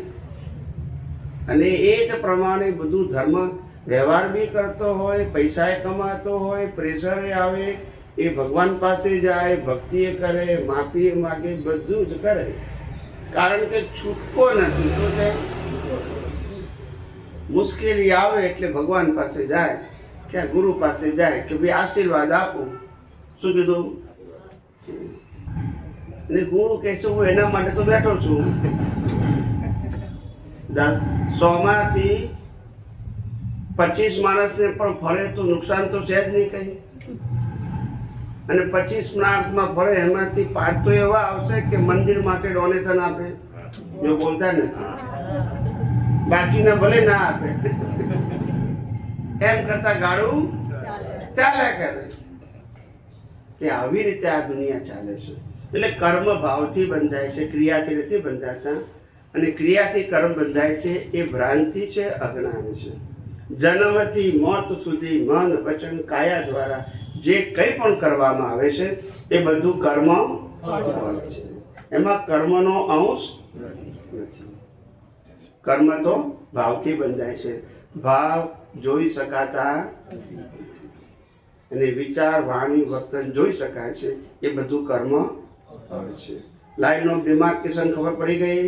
S1: અને એ જ પ્રમાણે બધું ધર્મ વ્યવહાર બી કરતો હોય, પૈસાએ કમાતો હોય, પ્રેશરે આવે, એ ભગવાન પાસે જાય, ભક્તિ કરે, માફી માગે, બધું જ કરે. કારણ કે છૂટકો નથી. તો તે મુશ્કેલી આવે એટલે ભગવાન પાસે જાય, કે ગુરુ પાસે જાય કે ભાઈ આશીર્વાદ આપો. શું કીધું? ને ગુરુ કહે છે હું એના માટે તો બેઠો છું. 100માંથી 25 માણસને પણ ફળે તો નુકસાન તો છે જ નહીં કઈ. અને 25 માણસમાં ફળે એમાંથી 5 તો એવા આવશે કે મંદિર માટે ડોનેશન આપે, જો બોલતા નથી. બાકીના ભલે ના આપે, એમ કરતા ગાડું ચાલ્યા કરે. કે આવી રીતે આ દુનિયા ચાલે છે. એટલે કર્મ ભાવથી બંધાય છે, ક્રિયાથી નથી બંધાતા. અને ક્રિયાથી કર્મ બંધાય છે એ ભ્રાંતિ છે, અજ્ઞાન છે. જન્મથી મોત સુધી મન વચન કાયા દ્વારા જે કંઈ પણ કરવામાં આવે છે એ બધું કર્મ છે. એમાં કર્મનો અંશ નથી. કર્મ તો ભાવથી બંધાય છે. ભાવ જોઈ શકાતા અને વિચાર, વાણી, વર્તન જોઈ શકાય છે. એ બધું કર્મ છે. લાઈન ઓફ ડિમાર્કેશન ખબર પડી ગઈ?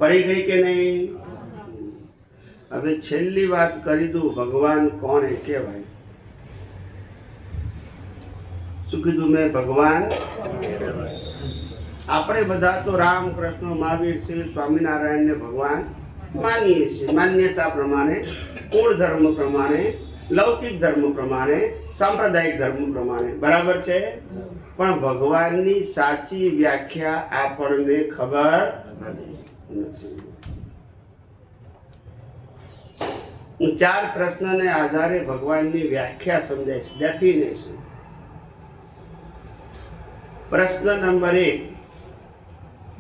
S1: પડી ગઈ કે નહીં? હવે છેલ્લી વાત કરી દઉં, ભગવાન કોને કહેવાય? શું કીધું મેં? ભગવાન. આપણે બધા તો રામ, કૃષ્ણ, મહાવીર, શિવ, સ્વામિનારાયણને ભગવાન માનીએ છીએ. માન્યતા પ્રમાણે, કુળ ધર્મ પ્રમાણે લૌકિક ધર્મ પ્રમાણે, સાંપ્રદાયિક ધર્મ પ્રમાણે, બરાબર છે? પણ ભગવાનની સાચી વ્યાખ્યા આપણને ખબર નથી. હું 4 પ્રશ્નને આધારે ભગવાનની વ્યાખ્યા સમજાય છે, ડેફિનેશન. પ્રશ્ન નંબર 1,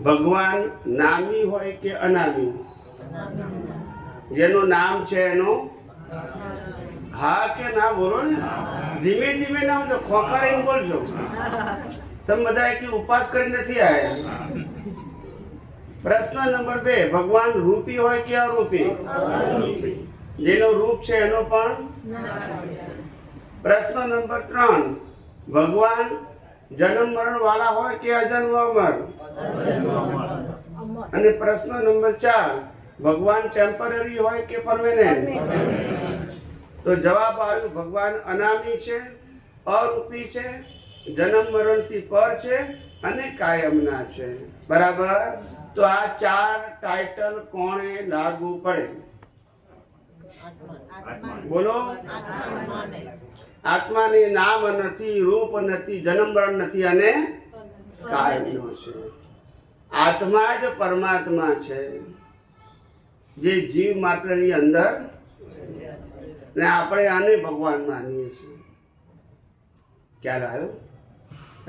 S1: ભગવાન નામી હોય કે અનામી? જેનું નામ છે એનો હા કે ના બોલો ને. ધીમે ધીમે ના બોલજો, ખોખારીને બોલજો. તમે બધા એક ઉપવાસ કરી નથી આયા. પ્રશ્ન નંબર 2, ભગવાન રૂપી હોય કે અરૂપી? જેનો રૂપ છે એનો પણ. પ્રશ્ન નંબર 3, ભગવાન જન્મ મરણ વાળા હોય કે અજન્મ અમર? અને પ્રશ્ન નંબર 4, ભગવાન ટેમ્પરરી હોય કે પરમેનન્ટ? તો જવાબ આવ્યો, ભગવાન અનામી છે, અરૂપી છે, જન્મ મરણથી પર છે અને કાયમના છે. બરાબર? તો આ 4 ટાઇટલ કોણે લાગુ પડે? બોલો. આત્માને નામ નથી, રૂપ નથી, જન્મ મરણ નથી અને કાયમનો છે. આત્મા જ પરમાત્મા છે, જે જીવ માત્રની અંદર, ને આપણે આને ભગવાન માનીએ છીએ. ખ્યાલ આવ્યો?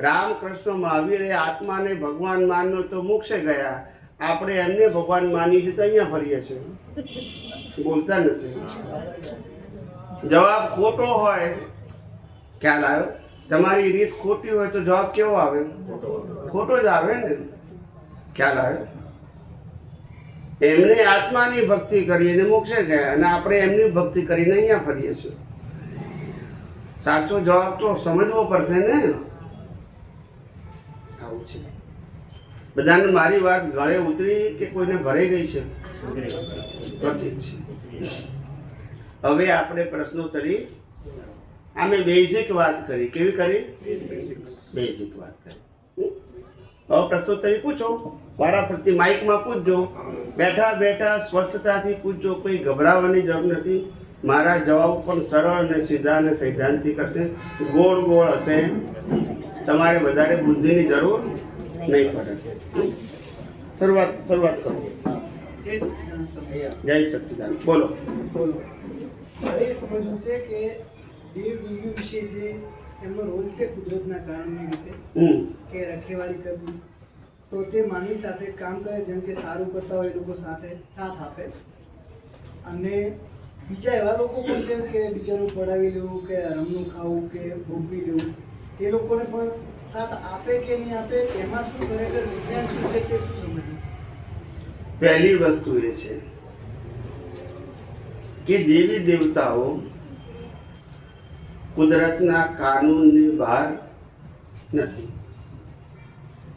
S1: રામકૃષ્ણ મહાવીરે આત્માને ભગવાન માન્યો તો મોક્ષે ગયા, આપણે એમને ભગવાન માનીએ છીએ તો અહીંયા ફરીએ છીએ, બોલતા નથી. જવાબ ખોટો હોય, ખ્યાલ આવ્યો? તમારી રીત ખોટી હોય તો જવાબ કેવો આવે? ખોટો જ આવે ને. ખ્યાલ આવ્યો? એમને આત્માની ભક્તિ કરીને મોક્ષે ગયા અને આપણે એમની ભક્તિ કરીને અહીંયા ફરીએ છીએ. સાચો જવાબ તો સમજવો પડશે ને. આવું છે. બધાને મારી વાત ગળે ઉતરી કે કોઈને ભરાઈ ગઈ છે? તો ઠીક છે. હવે આપણે પ્રશ્નોત્તરી, આમે બેઝિક વાત કરી. કેવી કરી? બેઝિક વાત કરી. હવે પ્રશ્નોત્તરી પૂછો, વારા ફરતી માઇકમાં પૂછજો, બેઠા બેઠા સ્વસ્થતાથી પૂછજો, કોઈ ગભરાવાની જરૂર નથી. મારા જવાબ પણ સરળ અને સીધા અને સૈદ્ધાંતિક હશે, ગોળ ગોળ હશે. તમારે વધારે બુદ્ધિની જરૂર નહીં પડે. શરૂઆત કરો. જય સચ્ચિદાનંદ. બોલો.
S4: મારે એ સમજવું છે કે દેવ દિવ્ય વિશે જે એમનો રોલ છે કુદરતના કારણની રીતે કે રખેવાળી કરવી, તો તે માનવી સાથે કામ કરે, જેમ કે સારું કરતા હોય એ લોકો સાથે સાથ આપે. અને બીજા એવા લોકો પણ છે કે બીજાનું પડાવી લેવું કે રમનું ખાવું કે ભોગવી લેવું, એ લોકોને પણ સાથ આપે કે નહીં આપે, એમાં શું ખરેખર વિજ્ઞાન શું છે તે શું સમજવું?
S1: પહેલી વસ્તુ એ છે કે દેવી દેવતાઓ કુદરતના કાનૂનની બહાર નથી.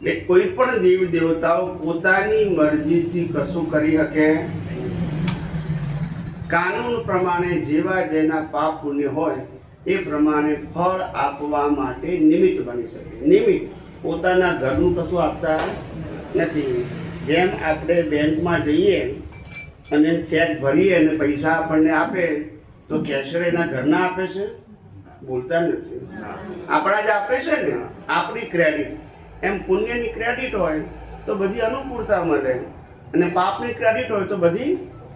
S1: એટલે કોઈ પણ દેવી દેવતાઓ પોતાની મરજીથી કશું કરી શકે. કાનૂન પ્રમાણે જેવા જેના પાપ પુણ્ય હોય એ પ્રમાણે ફળ આપવા માટે નિમિત્ત બની શકે. નિમિત્ત પોતાના ઘરનું કશું આપતા નથી. જેમ આપણે બેંકમાં જઈએ અને ચેક ભરીએ અને પૈસા આપણને આપે તો કેશિયર એના ઘરના આપે છે? બોલતા નથી. આપણા જ આપે છે ને. આપણી ક્રેડિટ. એમ પુણ્યની ક્રેડિટ હોય તો બધી અનુકૂળતા મળે અને પાપની ક્રેડિટ હોય તો બધી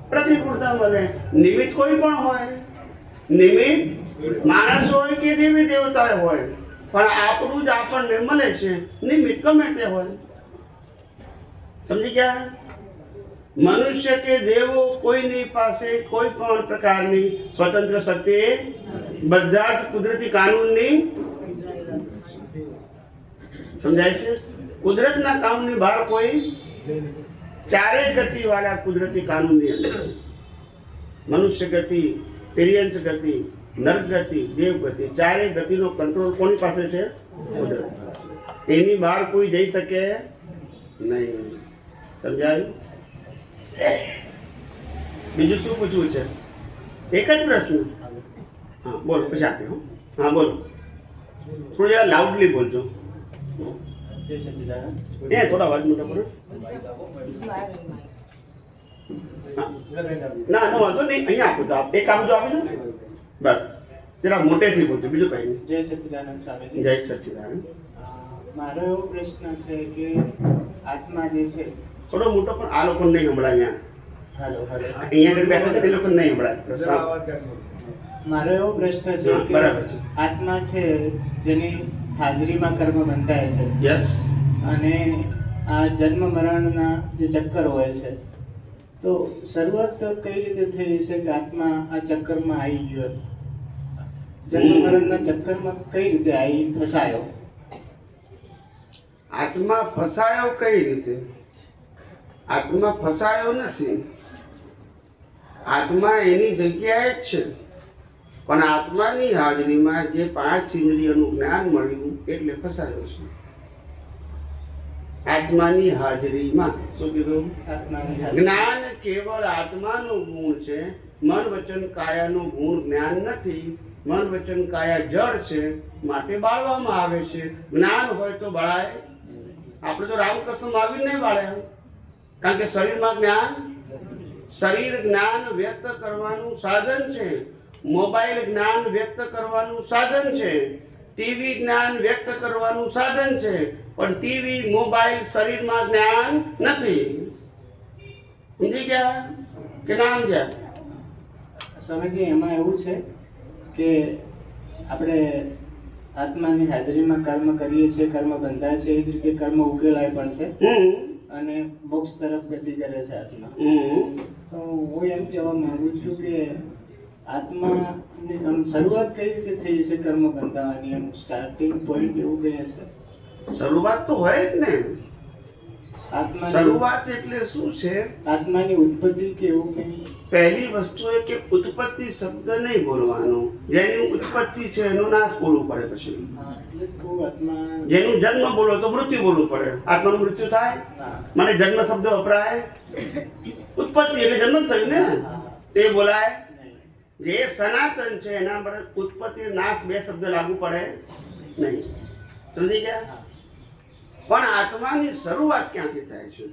S1: પ્રતિકૂળતા મળે. નિમિત્ત કોઈ પણ હોય, નિમિત્ત માણસ હોય કે દેવી દેવતા હોય, પણ આપણું જ આપણને મળે છે. નિમિત્ત ગમે તે હોય. સમજી ગયા? મનુષ્ય કે દેવો કોઈની પાસે કોઈ પણ પ્રકારની સ્વતંત્ર શક્તિ, બધા જ કુદરતી કાનૂનની. સમજાય છે? કુદરતના કાનૂનની બહાર કોઈ, ચારેય ગતિ વાળા કુદરતી કાનૂનની અંદર મનુષ્ય ગતિ, તિર્યંચ ગતિ, નર્ક ગતિ, દેવ ગતિ, ચારેય ગતિનો કંટ્રોલ કોની પાસે છે? કુદરત. એની બહાર કોઈ જઈ શકે નહીં. સમજાયું? બીજું શું પૂછવું છે? એક જ પ્રશ્ન. હા બોલો, પછી આપે. હા બોલો. થોડું જરા લાઉડલી બોલજો. થોડા અવાજ મોટા કરો. ના વાંધો નહીં, અહીંયા આપો તો એક આપજો, આપી દો બસ. જરા મોટેથી બોલજો, બીજું કઈ નહીં.
S2: જય સચ્ચિદાનંદ સ્વામીજી.
S1: જય સચ્ચિદાનંદ.
S2: મારો એવો પ્રશ્ન છે કે આત્મા જે છે,
S1: થોડો મોટો, પણ આ લોકો નહીં સંભળાય.
S2: હાલો હાલો,
S1: અહીંયા આગળ બેઠા છે એ લોકો નહીં સંભળાય.
S2: મારો એવો પ્રશ્ન છે
S1: હા,
S2: કે
S1: બરાબર છે.
S2: આત્મા છે જેની હાજરીમાં કર્મ બંધાય છે
S1: યસ.
S2: અને આ જન્મ મરણના જે ચક્કર હોય છે, તો શરૂઆત કઈ રીતે થઈ છે કે આત્મા આ ચક્કરમાં આવી ગયો? જન્મ મરણના ચક્કરમાં કઈ રીતે આવી ફસાયો?
S1: આત્મા ફસાયો કઈ રીતે? આત્મા ફસાયો નથી. આત્મા એની જગ્યાએ જ છે, પણ આત્માની હાજરીમાં જે 5 ઇન્દ્રિયોનું જ્ઞાન મળ્યું એટલે ફસાયો છે. આત્માની હાજરીમાં શું કીધું?
S2: આત્માની હાજરી.
S1: જ્ઞાન કેવળ આત્માનો ગુણ છે. મન વચન કાયાનું ગુણ જ્ઞાન નથી. મન વચન કાયા જળ છે, માટે બાળવામાં આવે છે. જ્ઞાન હોય તો બળાય. આપણે તો રામકૃષ્ણ મહાવીર નહીં બાળ્યા, કારણ કે શરીરમાં જ્ઞાન, શરીર જ્ઞાન વ્યક્ત કરવાનું સાધન છે. મોબાઈલ જ્ઞાન વ્યક્ત કરવાનું સાધન છે. ટીવી જ્ઞાન વ્યક્ત કરવાનું સાધન છે, પણ ટીવી મોબાઈલ શરીરમાં જ્ઞાન નથી. સમજી ગયા કે ના સમજ્યા?
S2: સ્વામીજી, એમાં એવું છે કે આપણે આત્માની હાજરીમાં કર્મ કરીએ છીએ, કર્મ બંધાય છે, એ જ રીતે કર્મ ઉકેલાય પણ છે અને મોક્ષ તરફ ગતિ કરે છે આત્મા. તો હું એમ કહેવા માંગુ છું કે આત્માની આમ શરૂઆત કઈ રીતે થઈ છે કર્મ બંધાવાની? એમ સ્ટાર્ટિંગ પોઈન્ટ એવું કહે છે.
S1: શરૂઆત તો હોય જ ને.
S2: આત્મા
S1: શરૂઆત એટલે શું છે?
S2: આત્માની ઉત્પત્તિ કે એવું કંઈ?
S1: પહેલી વસ્તુ એ કે ઉત્પત્તિ શબ્દ નહીં બોલવાનો. જેની ઉત્પત્તિ છે એનો નાશ બોલવું પડે. પછી
S2: હા, એટલે જ કહું આત્મા.
S1: જેનું જન્મ બોલો તો મૃત્યુ બોલવું પડે. આત્માનું મૃત્યુ થાય,
S2: હા.
S1: મને જન્મ શબ્દ વપરાય. ઉત્પત્તિ એટલે જન્મ જ થયું ને, તે બોલાય. જે સનાતન છે એના પર ઉત્પત્તિ નાશ 2 શબ્દ લાગુ પડે નહીં. સમજી ગયા? પણ આત્માની શરૂઆત ક્યાંથી થાય છે?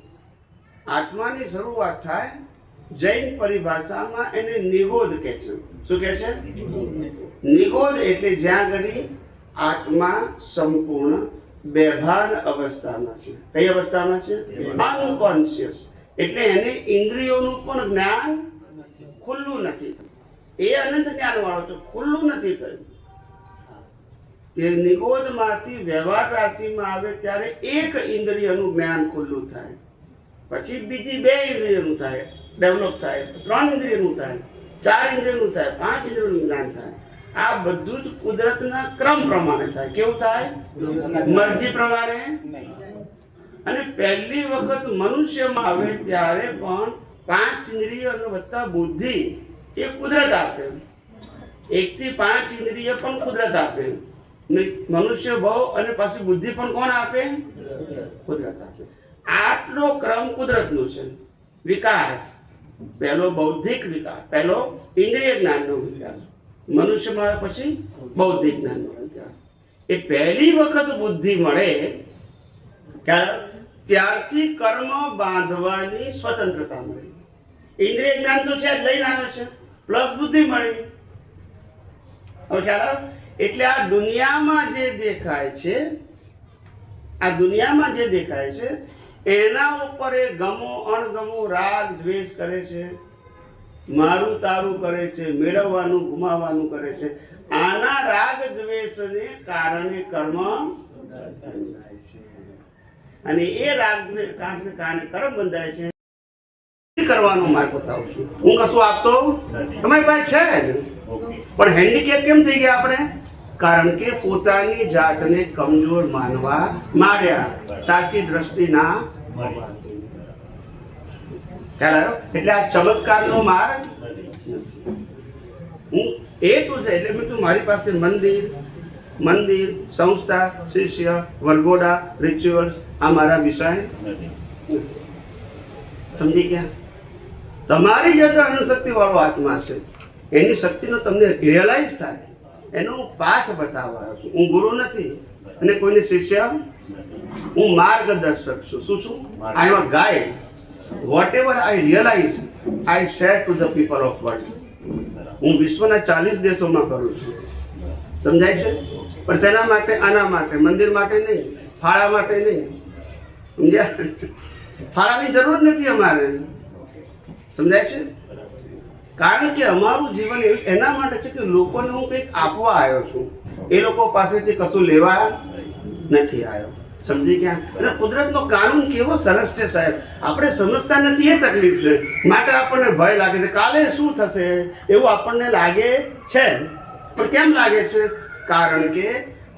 S1: આત્માની શરૂઆત થાય, જૈન પરિભાષામાં એને નિગોધ કહે છે. શું કહે છે? નિગોધ એટલે જ્યાં ઘડી આત્મા સંપૂર્ણ બેભાન અવસ્થામાં છે. કઈ અવસ્થામાં છે? અનકોન્શિયસ. એટલે એને ઇન્દ્રિયોનું પણ જ્ઞાન ખુલ્લું નથી થયું. એ અનંત જ્ઞાન વાળો છે, ખુલ્લું નથી થયું. તે નિગોધમાંથી વ્યવહાર રાશિમાં આવે ત્યારે એક ઇન્દ્રિયનું જ્ઞાન ખુલ્લું થાય, પછી બીજી 2 ઇન્દ્રિયનું થાય, ડેવલપ થાય, 3 ઇન્દ્રિયનું થાય, 4 ઇન્દ્રિયનું થાય, 5 ઇન્દ્રિયનું જ્ઞાન થાય. આ બધું જ કુદરતના ક્રમ પ્રમાણે થાય. કેવું થાય? મરજી પ્રમાણે. અને પહેલી વખત મનુષ્યમાં આવે ત્યારે પણ 5 ઇન્દ્રિય અને વત્તા બુદ્ધિ એ કુદરત આપે. 1 થી 5 ઇન્દ્રિય પણ કુદરત આપે. મનુષ્ય ભાવ અને પાછી બુદ્ધિ પણ કોણ આપે? કુદરત આપે. આટલો ક્રમ કુદરતનો છે. વિકાસ પહેલો બૌદ્ધિક વિકાસ, પહેલો ઇન્દ્રિય જ્ઞાનનો વિકાસ, મનુષ્યમાં પછી બૌદ્ધિક જ્ઞાનનો વિકાસ. એ પહેલી વખત બુદ્ધિ મળે ત્યારથી કર્મ બાંધવાની સ્વતંત્રતા મળે. ઇન્દ્રિય જ્ઞાન તો છે જ, લઈને આવ્યો છે, પ્લસ બુદ્ધિ મળી. હવે ખ્યાલ? એટલે આ દુનિયામાં જે દેખાય છે, આ દુનિયામાં જે દેખાય છે એના ઉપર એ ગમો અણગમો રાગ દ્વેષ કરે છે, મારું તારું કરે છે, મેળવવાનું ગુમાવવાનું કરે છે. આના રાગ દ્વેષને કારણે કર્મ બંધાય છે. અને એ રાગ કારણે કર્મ બંધાય છે. કરવાનો માર્ગ બતાવું છું. હું કશું આપતો તમારી પાસે છે જ, પણ હેન્ડીકેપ કેમ થઈ ગયા આપણે? કારણ કે પોતાની જાતને કમજોર માનવા માંડ્યા, સાચી દ્રષ્ટિ ના. એટલે આ ચમત્કારનો માર્ગ હું એ તો છે. એટલે મેં તું મારી પાસે મંદિર, સંસ્થા, શિષ્ય, વરઘોડા, રિચ્યુઅલ્સ આ મારા વિષય. સમજી ગયા? તમારી જે અંદર અણુશક્તિ વાળો આત્મા છે એની શક્તિનો તમને રિયલાઇઝ થાય, એનો પાથ બતાવવાનો છું. હું ગુરુ નથી અને કોઈને શિષ્ય, હું માર્ગદર્શક છું. શું છું? I am a guide. Whatever I realise I share to the people of world. હું વિશ્વના 40 દેશોમાં કરું છું. સમજાય છે? પણ શેના માટે? આના માટે, મંદિર માટે નહીં, ફાળા માટે નહીં. સમજ્યા? ફાળાની જરૂર નથી અમારે. સમજાય છે? કારણ કે અમારું જીવન એના માટે છે કે લોકોને હું કંઈક આપવા આવ્યો છું. એ લોકો પાસેથી કશું લેવા નથી આવ્યો. સમજી ગયા? અને કુદરતનો કાનૂન કેવો સરસ છે સાહેબ. આપણે સમજતા નથી, એ તકલીફ છે. માટે આપણને ભય લાગે છે, કાલે શું થશે એવું આપણને લાગે છે. પણ કેમ લાગે છે? કારણ કે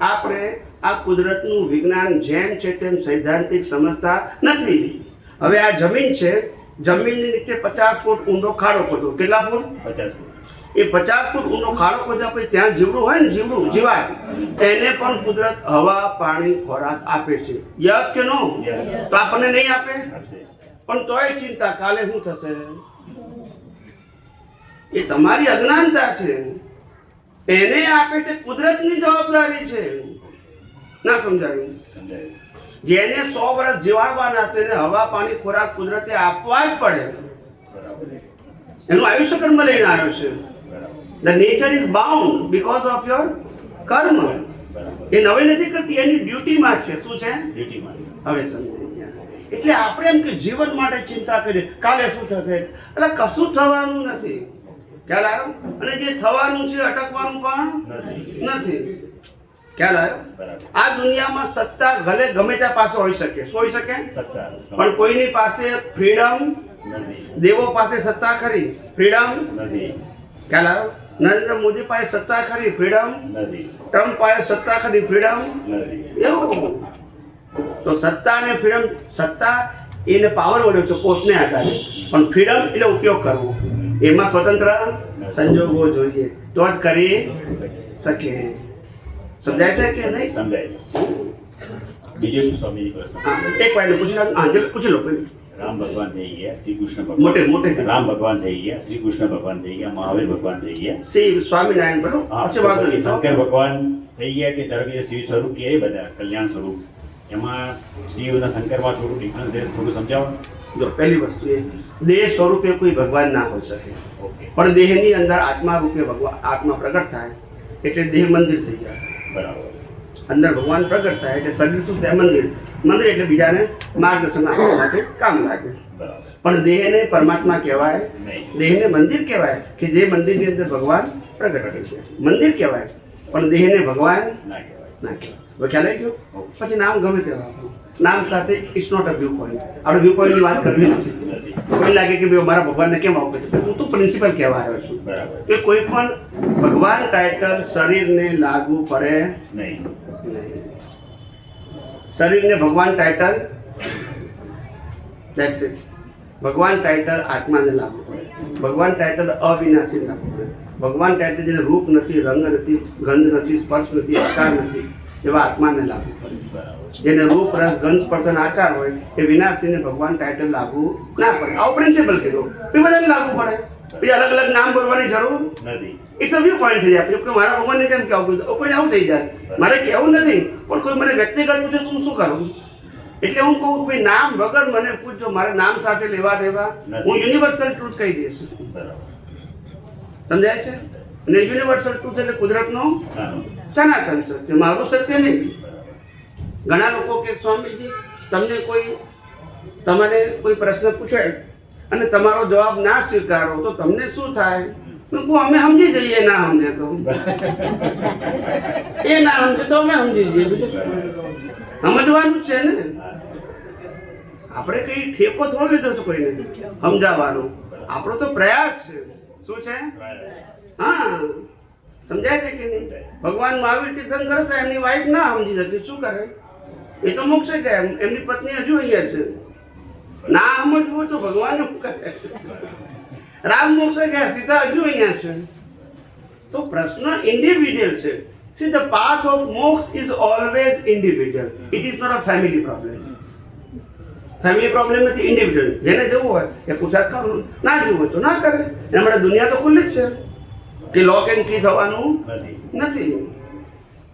S1: આપણે આ કુદરતનું વિજ્ઞાન જેમ છે તેમ સૈદ્ધાંતિક સમજતા નથી. હવે આ જમીન છે, જમીનની નીચે 50 ફૂટ ઊંડો ખાડો ખોદો. કેટલા ફૂટ? 50 ફૂટ. એ 50 ફૂટ ઊંડો ખાડો ખોદ્યા પછી ત્યાં જીવડું હોય ને, જીવાય, એને પણ કુદરત હવા, પાણી, ખોરાક આપે છે. યસ કે નો? તો આપણને નહીં આપે? પણ તોય ચિંતા, કાલે શું થશે? એ તમારી અજ્ઞાનતા છે. એને આપે છે, કુદરતની જવાબદારી છે. ના સમજાયું? જેને 100 વર્ષ જીવાડવાના છે ને હવા, પાણી, ખોરાક કુદરતે આપવા જ પડે. એનું આયુષ્ય કર્મ લઈને આવ્યો છે. The nature is bound because of your કર્મ. એ નવે નથી કરતી, એની ડ્યુટીમાં છે. શું છે? ડ્યુટીમાં. હવે સમજાઈ ગયા? એટલે આપણે એમ કે જીવન માટે ચિંતા કરીએ, કાલે શું થશે? એટલે કશું થવાનું નથી. ખ્યાલ આવ્યો? અને જે થવાનું છે અટકવાનું પણ નથી. ખ્યાલ આવ્યો? આ દુનિયામાં સત્તા ભલે ગમે ત્યાં પાસે હોઈ શકે. શું હોઈ શકે? પણ કોઈની પાસે ફ્રીડમ નથી. દેવો પાસે સત્તા ખરી, ફ્રીડમ નથી. ખ્યાલ આવ્યો? નરેન્દ્ર મોદી પાસે સત્તા ખરી, ફ્રીડમ નથી. ટ્રમ્પ પાસે સત્તા ખરી, ફ્રીડમ નથી. એવું તો સત્તા અને ફ્રીડમ, સત્તા એને પાવર મળ્યો છે પોસ્ટને આધારે, પણ ફ્રીડમ એટલે ઉપયોગ કરવો. એમાં સ્વતંત્ર સંજોગો જોઈએ તો જ કરી શકે. સમજાય છે કે નહીં? સમજાય. બીજો સ્વામી પ્રશ્ન એક વાયને પૂછી લો. હા, પૂછી લો.
S5: રામ ભગવાન થઈ ગયા, શ્રી કૃષ્ણ
S1: મોટે
S5: રામ ભગવાન થઈ ગયા, શ્રી કૃષ્ણ ભગવાન થઈ ગયા, મહાવીર ભગવાન થઈ ગયા,
S1: શ્રી સ્વામિનારાયણ બરોબર. પછી વાંધો નહીં.
S5: શંકર ભગવાન થઈ ગયા કે ધારો કે શિવ સ્વરૂપ કે એ બધા કલ્યાણ સ્વરૂપ, એમાં શિવ અને શંકરમાં થોડું ડિફરન્સ છે, થોડું સમજાવો.
S1: જો પહેલી વસ્તુ એ દેહ સ્વરૂપે કોઈ ભગવાન ના હોઈ શકે.
S5: ઓકે.
S1: પણ દેહની અંદર આત્મા રૂપે ભગવાન, આત્મા પ્રગટ થાય એટલે દેહ મંદિર થઈ જાય.
S5: બરાબર.
S1: અંદર ભગવાન પ્રગટ થાય એટલે શરીર શું થાય? મંદિર. મંદિર એટલે બીજાને માર્ગદર્શન આપવા માટે કામ લાગે.
S5: બરાબર.
S1: પણ દેહને પરમાત્મા કહેવાય
S5: નહીં.
S1: દેહને મંદિર કહેવાય કે જે મંદિરની અંદર ભગવાન પ્રગટ થાય છે. મંદિર કહેવાય, પણ દેહને ભગવાન
S5: ના કહેવાય.
S1: ના કહેવાય. હવે ખ્યાલ આવી ગયો? પછી નામ ગમે તે રાખો, નામ સાથે it's not a view point. આપણે વ્યૂ પોઈન્ટની વાત કરવી નથી. કોઈ લાગે કે ભાઈ મારા ભગવાનને કેમ આવું કહે? હું તો પ્રિન્સિપલ કહેવા આવ્યો છું
S5: બરાબર.
S1: કે કોઈ પણ ભગવાન ટાઇટલ શરીરને લાગુ પડે
S5: નહીં.
S1: નહીં. શરીરને ભગવાન ટાઇટલ, ધેટ્સ ઇટ. ભગવાન ટાઇટલ આત્માને લાગુ પડે. ભગવાન ટાઇટલ અવિનાશી લાગુ પડે. ભગવાન ટાઇટલ જેને રૂપ નથી, રંગ નથી, ગંધ નથી, સ્પર્શ નથી, આકાર નથી, એવા આત્માને લાગુ પડે.
S5: બરાબર.
S1: જેને રૂપ, રસ, ગંધ, સ્પર્શ અને આકાર હોય એ વિનાશીને ભગવાન ટાઇટલ લાગુ ના પડે. આવો પ્રિન્સિપલ કીધો. એ બધાને લાગુ પડે. પછી અલગ અલગ નામ બોલવાની જરૂર
S5: નથી.
S1: ઇટ્સ અ વ્યૂ પોઈન્ટ થઈ જાય. કે મારા ભગવાનને કેમ કહેવું? કોઈ આવું થઈ જાય. મારે કહેવું નથી, પણ કોઈ મને વ્યક્તિગત પૂછે તો હું શું કરું? એટલે હું કહું ભાઈ નામ વગર મને પૂછજો, મારે નામ સાથે લેવા દેવા. હું યુનિવર્સલ ટ્રુથ કહી દઈશ.
S5: બરાબર.
S1: સમજાય છે? અને યુનિવર્સલ ટ્રુથ એટલે કુદરતનો
S5: નાનું.
S1: સનાતન સત્ય, મારું સત્ય નહીં. ઘણા લોકો કે સ્વામીજી તમને કોઈ પ્રશ્ન પૂછે અને તમારો જવાબ ના સ્વીકારો તો તમને શું થાય? મેં કહું અમે સમજી જઈએ, ના સમજે તો એ ના સમજે તો અમે સમજી જઈએ. બીજું સમજવાનું છે ને. આપણે કઈ ઠેકો થોડો લીધો છે કોઈને સમજાવવાનો. આપણો તો પ્રયાસ છે. શું છે? હા, સમજાય છે કે નહીં? ભગવાન મહાવીર તીર્થંકર હતા, એમની વાઈફ ના સમજી શકી, શું કરે? એ તો મોક્ષે ગયા, એમની પત્ની હજુ અહીંયા છે. ના સમજવું હોય તો ભગવાન શું કરે? રામ મોક્ષે ગયા, સીતા હજુ અહીંયા છે. તો પ્રશ્ન ઇન્ડિવિડ્યુઅલ છે. See, the path of moksha is always individual. It is not a family problem. Family problem નથી, ઇન્ડિવિડ્યુઅલ. જેને જવું હોય એ પુરસાદ કરવાનું, ના જવું હોય તો ના કરે. એના માટે દુનિયા તો ખુલ્લી જ છે કે લોક એન્ડ કી થવાનું નથી.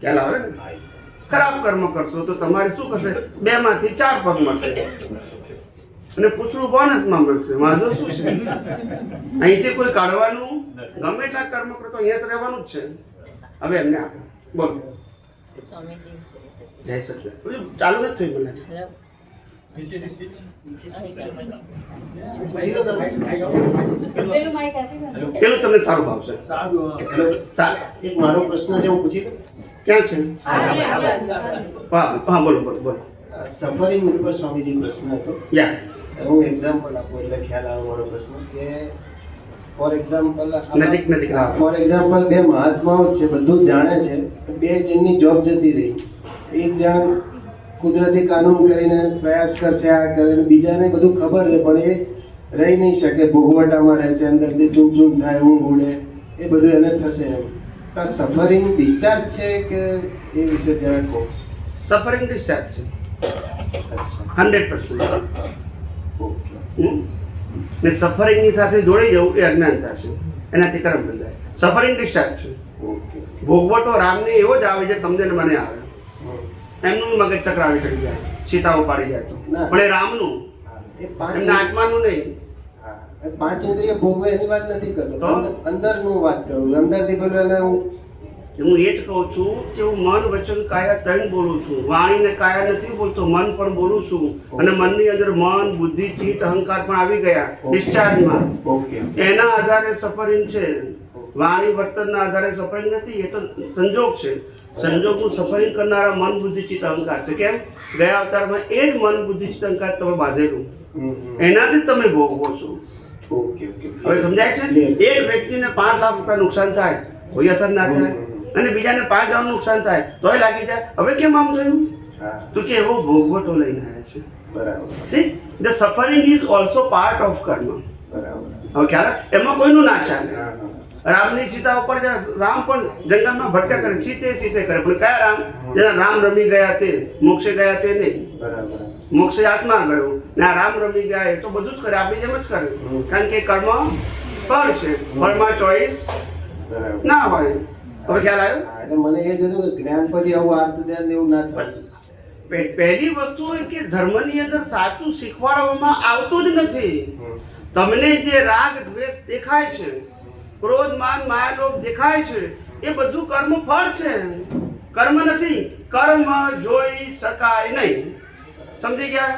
S1: ખ્યાલ આવે ને? ખરાબ કર્મ કરશો તો તમારે શું કરશે? 2 માંથી 4 પગ મળશે. અને પૂછડું બોનસમાં મળશે. વાંધો શું છે? અહીંથી કોઈ કાઢવાનું ગમે એટલા કર્મ કરો તો અહીંયા તો રહેવાનું જ છે. હવે એમને આપો. બોલો. જય સચિદાનંદ. બધું ચાલુ નથી થયું મને. પેલું તમને સારું ભાવશે.
S2: એક મારો પ્રશ્ન છે, હું પૂછી લઉં?
S1: ક્યાં છે? હા બોલો બોલો બોલો.
S2: સફરિંગ ઉપર સ્વામીજી પ્રશ્ન હતો.
S1: યા
S2: હું એક્ઝામ્પલ આપું એટલે ખ્યાલ આવે મારો પ્રશ્ન કે ફોર એક્ઝામ્પલ
S1: નજીક.
S2: ફોર એક્ઝામ્પલ બે મહાત્માઓ છે, બધું જાણે છે, બે જણની જોબ જતી રહી. એક જણ કુદરતી કાનૂન કરીને પ્રયાસ કરશે, આ કરીને, બીજાને બધું ખબર છે પણ એ રહી નહીં શકે, ભોગવટામાં રહેશે, અંદરથી ચૂપ થાય, ઊંઘ ઉડે, એ બધું એને થશે. એમ તો સફરિંગ ડિસ્ચાર્જ છે કે એ વિશે જરા કહો.
S1: સફરિંગ ડિસ્ચાર્જ છે 100%. ને સફરિંગની સાથે જોડી જવું એ અજ્ઞાનતા છે, એનાથી કર્મ બંધાય. સફરિંગ ડિસ્ચાર્જ છે. ભોગવટો રામને એવો જ આવે છે, તમને ને મને આવે. એમનું મગજ ચક્રાવી ચડી જાય, સીતાઓ પાડી જાય તો, પણ એ રામનું, એમના આત્માનું નહીં.
S2: 5 ઇન્દ્રિય ભોગવે એની વાત નથી કરતો, અંદરનું વાત કરું. અંદરથી પેલું એને હું
S1: એ જ કહું છું કે હું મન વચન કાયા ત્રણ બોલું છું. વાણીને કાયા નથી બોલતો, મન પણ બોલું છું. અને મનની અંદર મન, બુદ્ધિ, ચિત્ત, અહંકાર પણ આવી ગયા ડિસ્ચાર્જમાં. એના આધારે સફરિંગ છે. વાણી વર્તનના આધારે સફરિંગ નથી, એ તો સંજોગ છે. સંજોગનું સફરિંગ કરનારા મન, બુદ્ધિ, ચિત્ત, અહંકાર છે. કેમ? ગયા અવતારમાં એ જ મન, બુદ્ધિ, ચિત્ત, અહંકાર તમે બાંધેલું, એનાથી જ તમે ભોગવો છો. હવે સમજાય છે? એક વ્યક્તિને 5 લાખ રૂપિયા નુકસાન થાય, કોઈ અસર ના થાય, અને બીજાને 5 હજાર નુકસાન થાય તોય લાગી જાય. હવે કેમ આમ થયું? તો કે એવો ભોગવટો લઈને આવ્યા છે.
S2: બરાબર.
S1: See, the suffering is also part of karma.
S2: બરાબર.
S1: હવે ખ્યાલ આવે? એમાં કોઈનું ના ચાલે. રામની સીતા ઉપર રામ પણ જંગલમાં ભટકા કરે, સીતે કરે, પણ કયા રામ? જેના રામ રમી ગયા તે, મોક્ષે ગયા તે નહીં.
S2: બરાબર.
S1: મોક્ષે આત્મા ગયો ને આ રામ રમી ગયા એ તો બધું જ કરે, આપણી જેમ જ કરે. કારણ કે કર્મ ફળ છે, ફળમાં ચોઈસ
S2: બરાબર.
S1: ના હોય. હવે ખ્યાલ આવ્યો?
S2: એટલે મને એ જ હતું કે જ્ઞાન પછી આવું આર્ત ધ્યાન એવું ના થાય.
S1: પહેલી વસ્તુ એ કે ધર્મની અંદર સાચું શીખવાડવામાં આવતું જ નથી. તમને જે રાગ દ્વેષ દેખાય છે, ક્રોધ માન માયા લોભ દેખાય છે, એ બધું કર્મ ફળ છે, કર્મ નથી. કર્મ જોઈ શકાય નહીં. સમજી ગયા?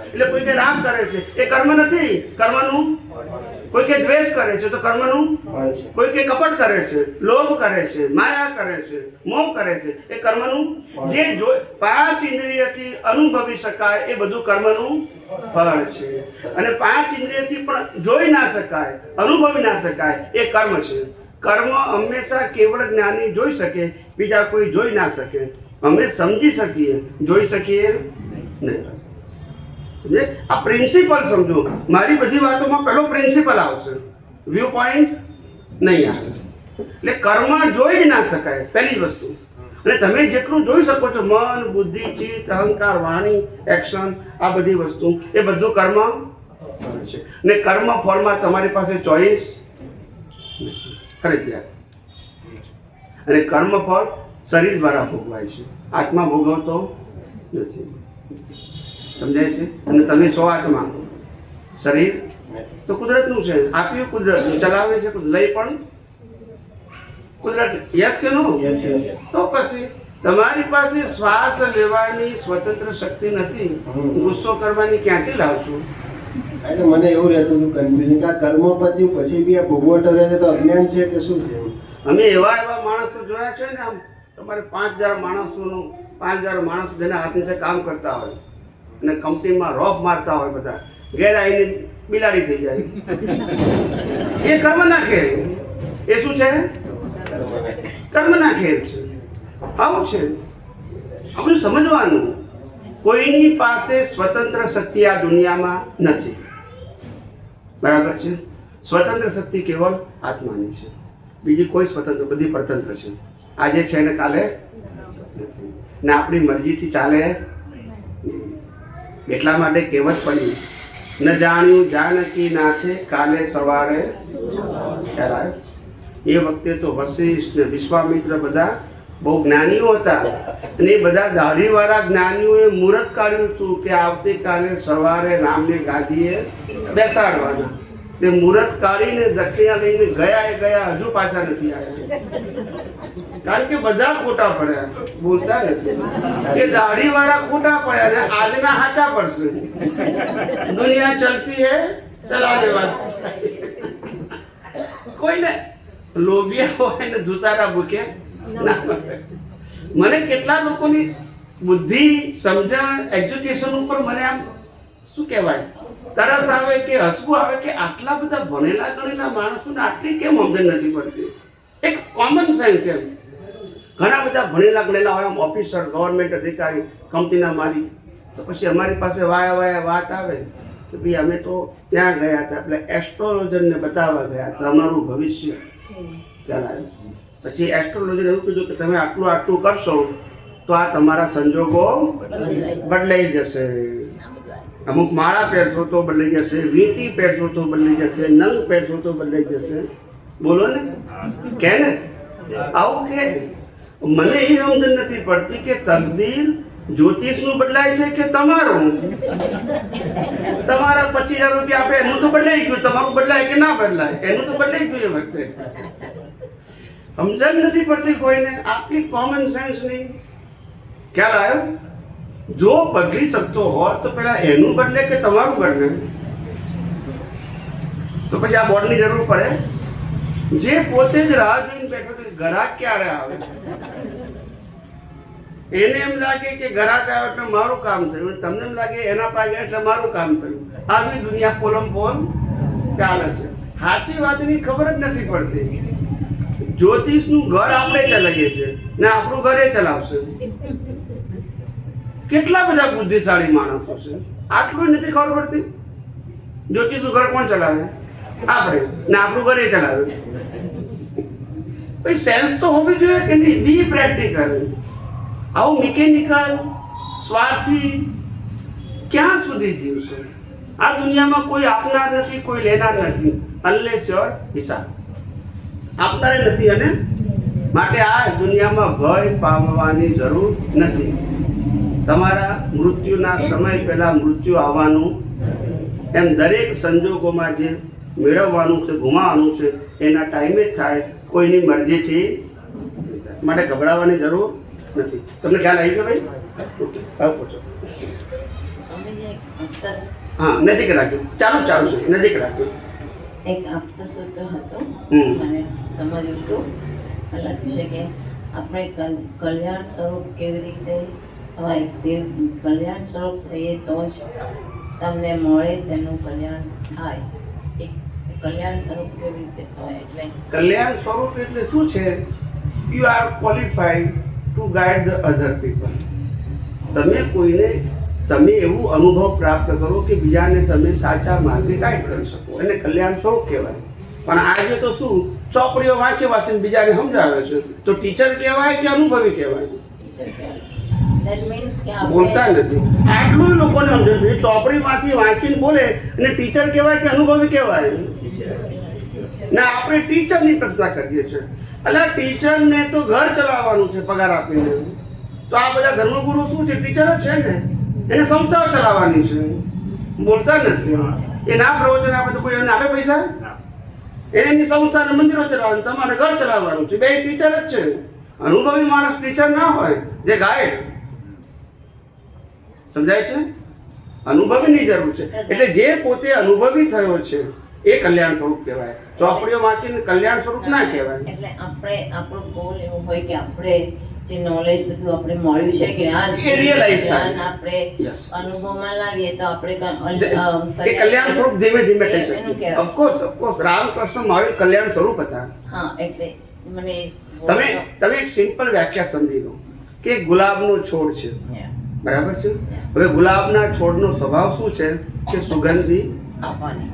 S1: એટલે કોઈ કે રાગ કરે છે એ કર્મ નથી, કર્મનું. કોઈ કે દ્વેષ કરે છે તો કર્મનું. કોઈ કે કપટ કરે છે, લોભ કરે છે, માયા કરે છે, મોહ કરે છે, એ કર્મનું. જે 5 ઇન્દ્રિયથી અનુભવી શકાય એ બધું કર્મનું ફળ છે. અને 5 ઇન્દ્રિયથી પણ જોઈ ના શકાય, અનુભવી ના શકાય, એ કર્મ છે. કર્મ હંમેશા કેવળ જ્ઞાની જોઈ શકે, બીજા કોઈ જોઈ ના શકે. અમે સમજી શકીએ, જોઈ શકીએ નહીં. આ પ્રિન્સિપલ સમજો. મારી બધી વાતોમાં પહેલો પ્રિન્સિપલ આવશે, વ્યૂ પોઈન્ટ નહીં આવે. એટલે કર્મ જોઈ જ ના શકાય, પહેલી વસ્તુ. અને તમે જેટલું જોઈ શકો છો, મન, બુદ્ધિ, ચિત્ત, અહંકાર, વાણી, એક્શન, આ બધી વસ્તુ, એ બધું કર્મ છે. ને કર્મ ફળમાં તમારી પાસે ચોઈસ ફરજિયાત. અને કર્મ ફળ શરીર દ્વારા ભોગવાય છે, આત્મા ભોગવતો નથી. સમજાય છે? અને તમે છો આત્મા, શરીર તો કુદરતનું છે, આપ્યું કુદરતનું, ચલાવે છે લઈ પણ કુદરત. યસ કે નો? તો પછી તમારી પાસે શ્વાસ લેવાની સ્વતંત્ર શક્તિ નથી, ગુસ્સો કરવાની ક્યાંથી લાવશું?
S2: એટલે મને એવું રહેતું હતું કન્ફ્યુઝન કે આ કર્મ પછી બી આ ભોગવટો રહે તો અજ્ઞાન છે કે શું છે?
S1: અમે એવા માણસો જોયા છે ને, આમ તમારે 5000 માણસોનું 5000 માણસો જેના હાથ નીચે કામ કરતા હોય અને કંપનીમાં રોપ મારતા હોય, બધા ઘેર આવીને બિલાડી થઈ જાય. એ કર્મના ખેર. એ શું છે? કર્મના ખેર છે. આવું છે. આ બધું સમજવાનું. કોઈની પાસે સ્વતંત્ર શક્તિ આ દુનિયામાં નથી. બરાબર છે? સ્વતંત્ર શક્તિ કેવળ આત્માની છે, બીજી કોઈ સ્વતંત્ર, બધી પરતંત્ર છે. આજે છે ને કાલે નથી, ને આપણી મરજીથી ચાલે. એટલા માટે કહેવત પડી, ન જાણ્યું જાનકી નાથે, કાલે સવારે. ખ્યાલ આવે? એ વખતે તો વશિષ્ઠ, વિશ્વામિત્ર બધા બહુ જ્ઞાનીઓ હતા અને એ બધા દાઢીવાળા જ્ઞાનીઓએ મુહૂર્ત કાઢ્યું હતું કે આવતીકાલે સવારે રામને ગાદીએ બેસાડવાના. તે મુહૂર્ત કાઢીને દક્ષિણા લઈને ગયા હજુ પાછા નથી આવ્યા, કારણ કે બધા ખોટા પડ્યા, બોલતા નથી. એ દાઢીવાળા ખોટા પડ્યા ને આજના સાચા પડશે. દુનિયા ચલતી હે ચલાને વાત. કોઈને લોભિયા હોય ને ધુતારા ભૂખ્યા ના મળે. મને કેટલા લોકોની બુદ્ધિ, સમજણ, એજ્યુકેશન ઉપર મને આમ શું કહેવાય તરસ આવે કે હસવું આવે કે આટલા બધા ભણેલા ગણેલા માણસોને આટલી કેમ સમજણ નથી પડતી. એક કોમન સેન્સ છે. ઘણા બધા ભણેલા ગણેલા હોય, ઓફિસર, ગવર્મેન્ટ અધિકારી, કંપનીના માલિક, તો પછી અમારી પાસે વાયા વાત આવે કે ભાઈ અમે તો ત્યાં ગયા હતા, આપણે એસ્ટ્રોલોજરને બતાવવા ગયા હતા અમારું ભવિષ્ય ખ્યાલ આવે. પછી એસ્ટ્રોલોજર એવું કીધું કે તમે આટલું કરશો તો આ તમારા સંજોગો બદલાઈ જશે. અમુક માળા પહેરશો તો બદલાઈ જશે, વીંટી પહેરશો તો બદલાઈ જશે, નંગ પહેરશો તો બદલાઈ જશે. બોલો ને, કે ને આવું કે મને એ સમજણ નથી પડતી કે તકદીર જ્યોતિષનું બદલાય છે કે તમારું. તમારા 25,000 રૂપિયા આપે એનું તો બદલાઈ ગયું, તમારું બદલાય કે ના બદલાય એનું તો બદલાઈ ગયું. એ વખતે સમજણ નથી પડતી કોઈને, આટલી કોમન સેન્સ નહીં. ખ્યાલ આવ્યો? જો બદલી શકતો હોત તો પેલા એનું બદલે કે તમારું બદલે? તો પછી આ બોર્ડની જરૂર પડે? જે પોતે જ રાહ જોઈને બેઠો કે ગ્રાહક ક્યારે આવે, એને એમ લાગે કે ગ્રાહક આવ્યો એટલે મારું કામ થયું, તમને એમ લાગે એના પાસે એટલે મારું કામ થયું. આવી દુનિયા પોલમ પોલ ચાલે છે. સાચી વાતની ખબર જ નથી પડતી. જ્યોતિષનું ઘર આપણે ચલાવીએ છીએ ને આપણું ઘર એ ચલાવશે. કેટલા બધા બુદ્ધિશાળી માણસો છે, આટલું નથી ખબર પડતી. જ્યોતિષનું ઘર કોણ ચલાવે? આપણે. ને આપણું ઘર એ ચલાવે. ભાઈ સેન્સ તો હોવી જોઈએ કે નહીં? બી પ્રેક્ટિકલ. આવું મિકેનિકલ, સ્વાર્થી ક્યાં સુધી જીવશે? આ દુનિયામાં કોઈ આપનાર નથી, કોઈ લેનાર નથી, અનલેસ યોર હિસાબ. આપનારે નથી અને માટે આ દુનિયામાં ભય પામવાની જરૂર નથી. તમારા મૃત્યુના સમય પહેલા મૃત્યુ આવવાનું, એમ દરેક સંજોગોમાં જે મેળવવાનું છે, ગુમાવવાનું છે, એના ટાઈમે જ થાય, કોઈની મરજીથી. માટે ગભરાવાની જરૂર નથી. તમને ખ્યાલ આવી ગયો ભાઈ? ઓકે, હવે પૂછો. હા, નજીક રાખ્યું. ચાલુ છે, નજીક રાખ્યું.
S6: એક આપતા સૂત્ર હતું, મને સમજવું હતું લખ્યું છે કે આપણે કલ્યાણ સ્વરૂપ કેવી રીતે હોય, તે કલ્યાણ સ્વરૂપ થઈએ તો જ તમને મળે, તેનું કલ્યાણ થાય. એક કલ્યાણ સ્વરૂપ કેવી રીતે હોય એટલે
S1: કલ્યાણ સ્વરૂપ એટલે શું છે? You are qualified to guide the other people. તમે એવું અનુભવ પ્રાપ્ત કરો કે બીજાને તમે સાચા માર્ગે ગાઈડ કરી શકો, એને કલ્યાણ સ્વરૂપ કહેવાય. પણ આજે તો શું, ચોપડીઓ વાંચીને બીજાને સમજાવે છે, તો ટીચર કહેવાય કે અનુભવી કહેવાય?
S6: that means કે
S1: બોલતા નથી. આટલું લોકોને સમજે છે. ચોપડીમાંથી વાંચીને બોલે અને ટીચર કહેવાય કે અનુભવી કહેવાય? ના, આપણે ટીચરની પ્રશ્ના કરીએ છીએ. એટલે ટીચરને તો ઘર ચલાવવાનું છે પગાર આપીને. તો આ બધા ધર્મગુરુ શું છે? ટીચર જ છે ને, એને સંસ્થાઓ ચલાવવાની છે. બોલતા નથી. એના પ્રવચન આપે તો કોઈ એને આપે પૈસા? એની સંસ્થાને મંદિરો ચલાવવાનું, તમારે ઘર ચલાવવાનું છે. બે ટીચર જ છે. અનુભવી માણસ ટીચર ના હોય, જે ગાઈડ. સમજાય છે? અનુભવીની જરૂર છે. એટલે જે પોતે અનુભવી થયો છે એ કલ્યાણ સ્વરૂપ કહેવાય. ચોપડીઓ વાંચીને કલ્યાણ સ્વરૂપ ના કહેવાય.
S6: એટલે આપણે આપણો ગોલ એવો હોય કે આપણે જે નોલેજ બધું આપણે મળ્યું છે કે આ
S1: એ realize થાય.
S6: જ્ઞાન આપણે
S1: Yes.
S6: અનુભવમાં લાવીએ તો આપણે
S1: એ કલ્યાણ સ્વરૂપ ધીમે ધીમે થઈ
S6: એનું
S1: શકે.
S6: કહેવાય.
S1: ઓફકોર્સ રામકૃષ્ણ મહાવીર કલ્યાણ સ્વરૂપ હતા.
S6: હા, એટલે મને
S1: તમે એક સિમ્પલ વ્યાખ્યા સમજી લો કે ગુલાબનો છોડ છે, બરાબર છે? હવે ગુલાબના છોડનો સ્વભાવ શું છે કે સુગંધી
S6: આપવાની.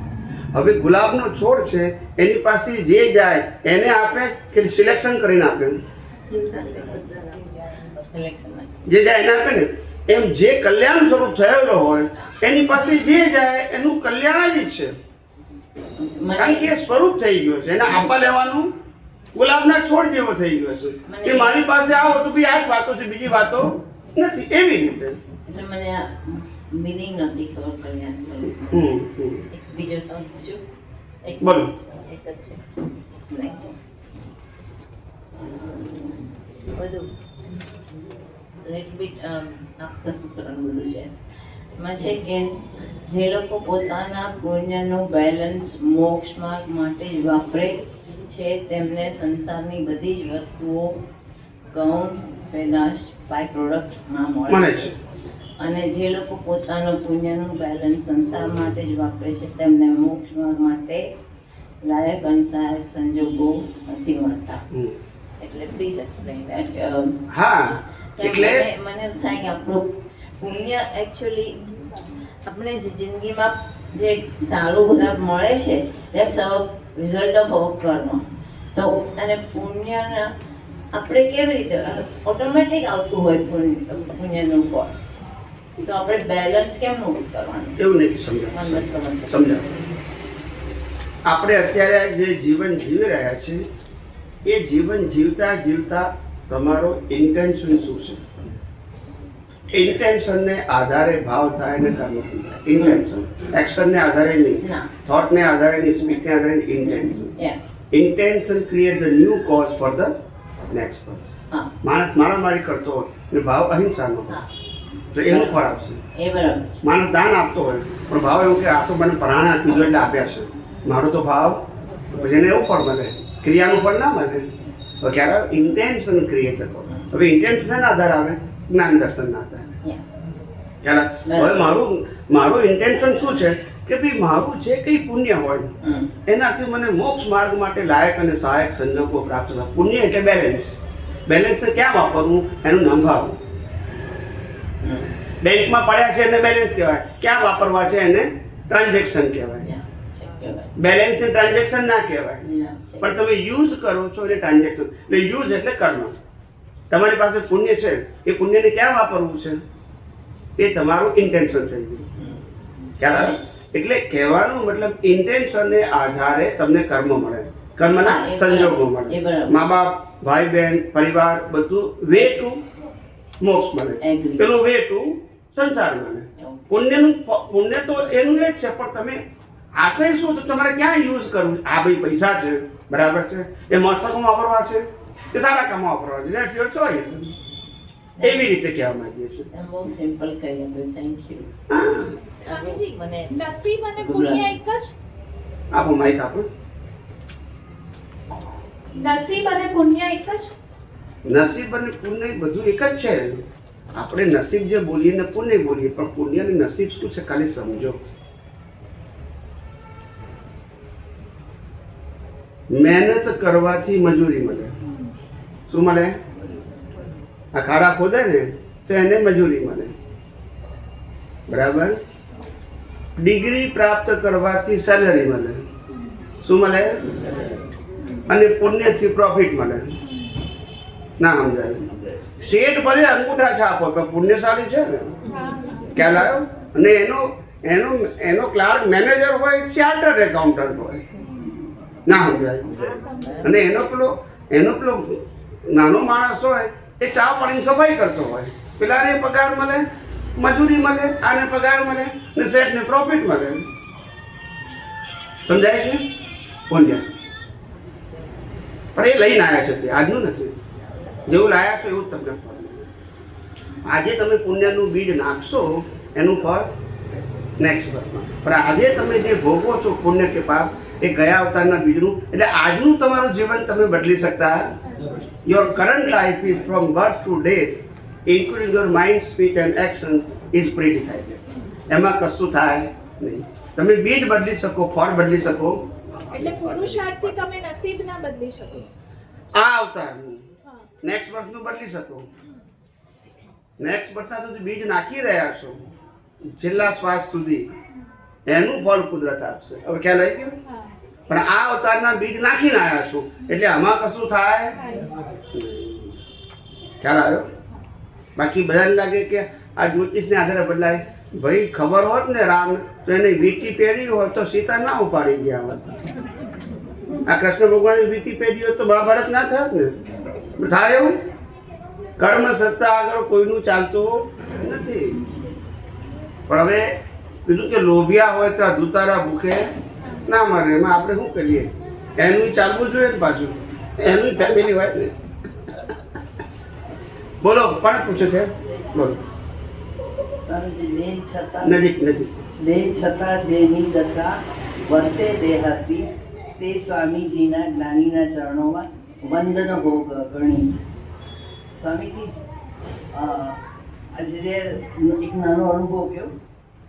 S1: હવે ગુલાબનો છોડ છે, એની પાસે જે જાય એને આપે કે સિલેક્શન કરીને આપે? જે જાય એને આપે ને. એમ જે કલ્યાણ સ્વરૂપ થયેલો હોય એની પાસે જે જાય એનું કલ્યાણ જ છે, કારણ કે એ સ્વરૂપ થઈ ગયો છે. એને આપવા લેવાનું ગુલાબના છોડ જેવો થઈ ગયો છે કે મારી પાસે આવો તો બી આ જ વાતો છે, બીજી વાતો નથી. એવી રીતે
S6: એટલે મને આ મિનિંગ નથી ખબર કલ્યાણ સ્વરૂપ. એક બીજો સવાલ પૂછું? એક
S1: બોલો.
S6: એક જ છે. નહીં. બધું રિપીટ આપતા સૂત્રણ બધું છે. એમાં છે કે જે લોકો પોતાના પુણ્યનું બેલેન્સ મોક્ષ માર્ગ માટે જ વાપરે છે તેમને સંસારની બધી જ વસ્તુઓ ગૌણ પેદાશ બાય પ્રોડક્ટમાં મળે
S1: મળે
S6: છે.
S1: છે.
S6: અને જે લોકો પોતાનું પુણ્યનું બેલેન્સ સંસાર માટે જ વાપરે છે તેમને મોક્ષ માર્ગ માટે લાયક અને સહાયક સંજોગો નથી મળતા. એટલે પ્લીઝ એક્સપ્લેન ધેટ.
S1: હા, એટલે
S6: મને એવું થાય કે આપણું પુણ્ય એકચ્યુઅલી આપણે જે જિંદગીમાં જે સારું લાભ મળે છે that's our result of our karma. તો અને પુણ્યના આપણે કેવી રીતે ઓટોમેટિક આવતું હોય પુણ્યનું ફળ, તો આપણે બેલેન્સ કેમનું કરવાનું?
S1: એવું નહીં સમજાવ. આપણે અત્યારે જે જીવન જીવી રહ્યા છીએ એ જીવન જીવતા જીવતા તમારો ઇન્ટેન્શન શું છે? ઇન્ટેન્શનને આધારે ભાવ થાય ને કર્મ થાય. ઇન્ટેન્શન એક્શનને આધારે નહીં,
S6: ના.
S1: થોટને આધારે નહીં, સ્પીચને આધારે નહીં. Intention.
S6: Yeah.
S1: Intention create the new cause for the next person.
S6: હા
S1: માણસ મારામારી કરતો હોય અને ભાવ અહિંસાનો હોય
S6: હા
S1: તો એનું ફળ આપશે.
S6: એ બરાબર છે.
S1: માણસ દાન આપતો હોય પણ ભાવ એવું કે આ તો મને પ્રાણ આપી એટલે આપ્યા છે, મારો તો ભાવ, પછી એને એવું ફળ મળે, ક્રિયાનું ફળ ના મળે. તો ક્યારે ઇન્ટેન્શન ક્રિએટ કરો. હવે ઇન્ટેન્શન ના આધાર આવે, જ્ઞાન દર્શન ના આધારે.
S6: Yeah.
S1: ખ્યાલ આવે? હવે મારું ઇન્ટેન્શન શું છે કે ભાઈ મારું જે કંઈ પુણ્ય હોય
S6: હમ.
S1: એનાથી મને મોક્ષ માર્ગ માટે લાયક અને સહાયક સંજોગો પ્રાપ્ત થાય. પુણ્ય એટલે બેલેન્સ. બેલેન્સને ક્યાં વાપરવું એનું નામ ભાવ. બેંકમાં પડ્યા છે એને બેલેન્સ કહેવાય, ક્યાં વાપરવા છે એને ટ્રાન્ઝેક્શન કહેવાય.
S6: Yeah. છે કહેવાય.
S1: બેલેન્સ ટ્રાન્ઝેક્શન ના કહેવાય,
S6: ના, છે.
S1: પણ તમે યુઝ કરો છો એટલે ટ્રાન્ઝેક્શન. એટલે યુઝ એટલે કર્મ. તમારી પાસે પુણ્ય છે, એ પુણ્યને ક્યાં વાપરવું છે એ તમારું ઇન્ટેન્શન થઈ ગયું. ખ્યાલ આવે? એટલે કહેવાનો મતલબ ઇન્ટેન્શનને આધારે તમને કર્મ મળે, કર્મના
S6: હા, એ
S1: સંજોગો
S6: બરાબર. એ
S1: મળે.
S6: બરાબર.
S1: મા બાપ, ભાઈ બહેન, પરિવાર બધું વે ટુ મોક્ષ મળે,
S6: Agree.
S1: પેલું વે ટુ સંસાર મળે. પુણ્ય તો એનું એ જ છે, પણ તમે આશય શું તો તમારે ક્યાં યુઝ કરવું? આ ભાઈ પૈસા છે, બરાબર છે, એ મસ્તકમાં વાપરવા છે કે સારા કામમાં વાપરવા છે? That's your choice. એવી રીતે કહેવા માંગીએ છીએ.
S6: એમ બહુ સિમ્પલ કહી આપ્યું. Thank you.
S7: સ્વામીજી,
S6: મને
S7: નસીબ અને પુણ્ય એક જ?
S1: આપો માઇક આપો.
S7: નસીબ અને પુણ્ય એક જ?
S1: નસીબ અને પુણ્ય બધું એક જ છે. આપણે નસીબ જે બોલીએ ને પુણ્ય બોલીએ, પણ પુણ્ય અને નસીબ શું છે ખાલી સમજો. મહેનત કરવાથી મજૂરી મળે. શું મળે? આ ખાડા ખોદે ને તો એને મજૂરી મળે, બરાબર. ડિગ્રી પ્રાપ્ત કરવાથી સેલરી મળે. શું મળે? અને પુણ્યથી પ્રોફિટ મળે. ના સમજાય? શેઠ ભલે અંગૂઠા છાપો પણ પુણ્યશાળી છે ને. ખ્યાલ આવ્યો? અને એનો ક્લાર્ક મેનેજર હોય, ચાર્ટર્ડ એકાઉન્ટન્ટ હોય. ના સમજાય? અને એનો પેલો નાનો માણસ હોય એ ચા પાણીની સફાઈ કરતો હોય, પેલાને પગાર મળે, મજૂરી મળે, આને પગાર મળે ને શેઠને પ્રોફિટ મળે. સમજાય છે? પુણ્ય. પણ એ લઈને આવ્યા છે તે, આજનું નથી. જેવું લાયા છો એવું જ તમને ફળ મળે. આજે તમે પુણ્યનું બીજ નાખશો એનું ફળ નેક્સ્ટ વર્ષમાં. પણ આજે તમે જે ભોગવો છો પુણ્ય કે પાપ, એ ગયા અવતારના બીજનું. એટલે આજનું તમારું જીવન તમે બદલી શકતા. Your current life is from birth to death, including your mind, speech and action is pre decided. એમાં કશું થાય નહીં. તમે બીજ બદલી શકો, ફળ બદલી શકો.
S7: એટલે પુરુષાર્થથી તમે નસીબ ના બદલી શકો.
S1: આ અવતારનું
S7: હા.
S1: નેક્સ્ટ બર્થનું બદલી શકો. નેક્સ્ટ બર્થના તો બીજ નાખી રહ્યા છો છેલ્લા શ્વાસ સુધી, એનું ફળ કુદરત આપશે. હવે ખ્યાલ આવી ગયો?
S7: હા.
S1: પણ આ અવતારના બીજ નાખીને આવ્યા છો એટલે આમાં કશું થાય. ખ્યાલ આવ્યો? બાકી બધાને લાગે કે આ જ્યોતિષને આધારે બદલાય. ભાઈ ખબર હોત ને રામ તો એને વીટી પહેરી હોત તો સીતા ના ઉપાડી ગયા હોત. આ કૃષ્ણ ભગવાનની વિકીપીડિયા હોય તો મહાભારત ના થાત ને. થાય એવું? કર્મ સત્તા આગળ કોઈનું ચાલતું નથી. પણ હવે કીધું કે લોભિયા હોય તો ધુતારા ભૂખે ના મરે. એમાં આપણે શું કરીએ? એનું ચાલવું જોઈએ ને પાછું, એનું ફેમિલી હોય ને. બોલો, પણ પૂછે છે, બોલો.
S6: સ્વામીજી, દેહ છતાં
S1: નજીક નજીક.
S6: દેહ છતાં જેની દશા વર્તે દેહાતી તે સ્વામીજીના જ્ઞાનીના ચરણોમાં વંદન ભોગ ગણી. સ્વામીજી, આજે જે એક નાનો અનુભવ કયો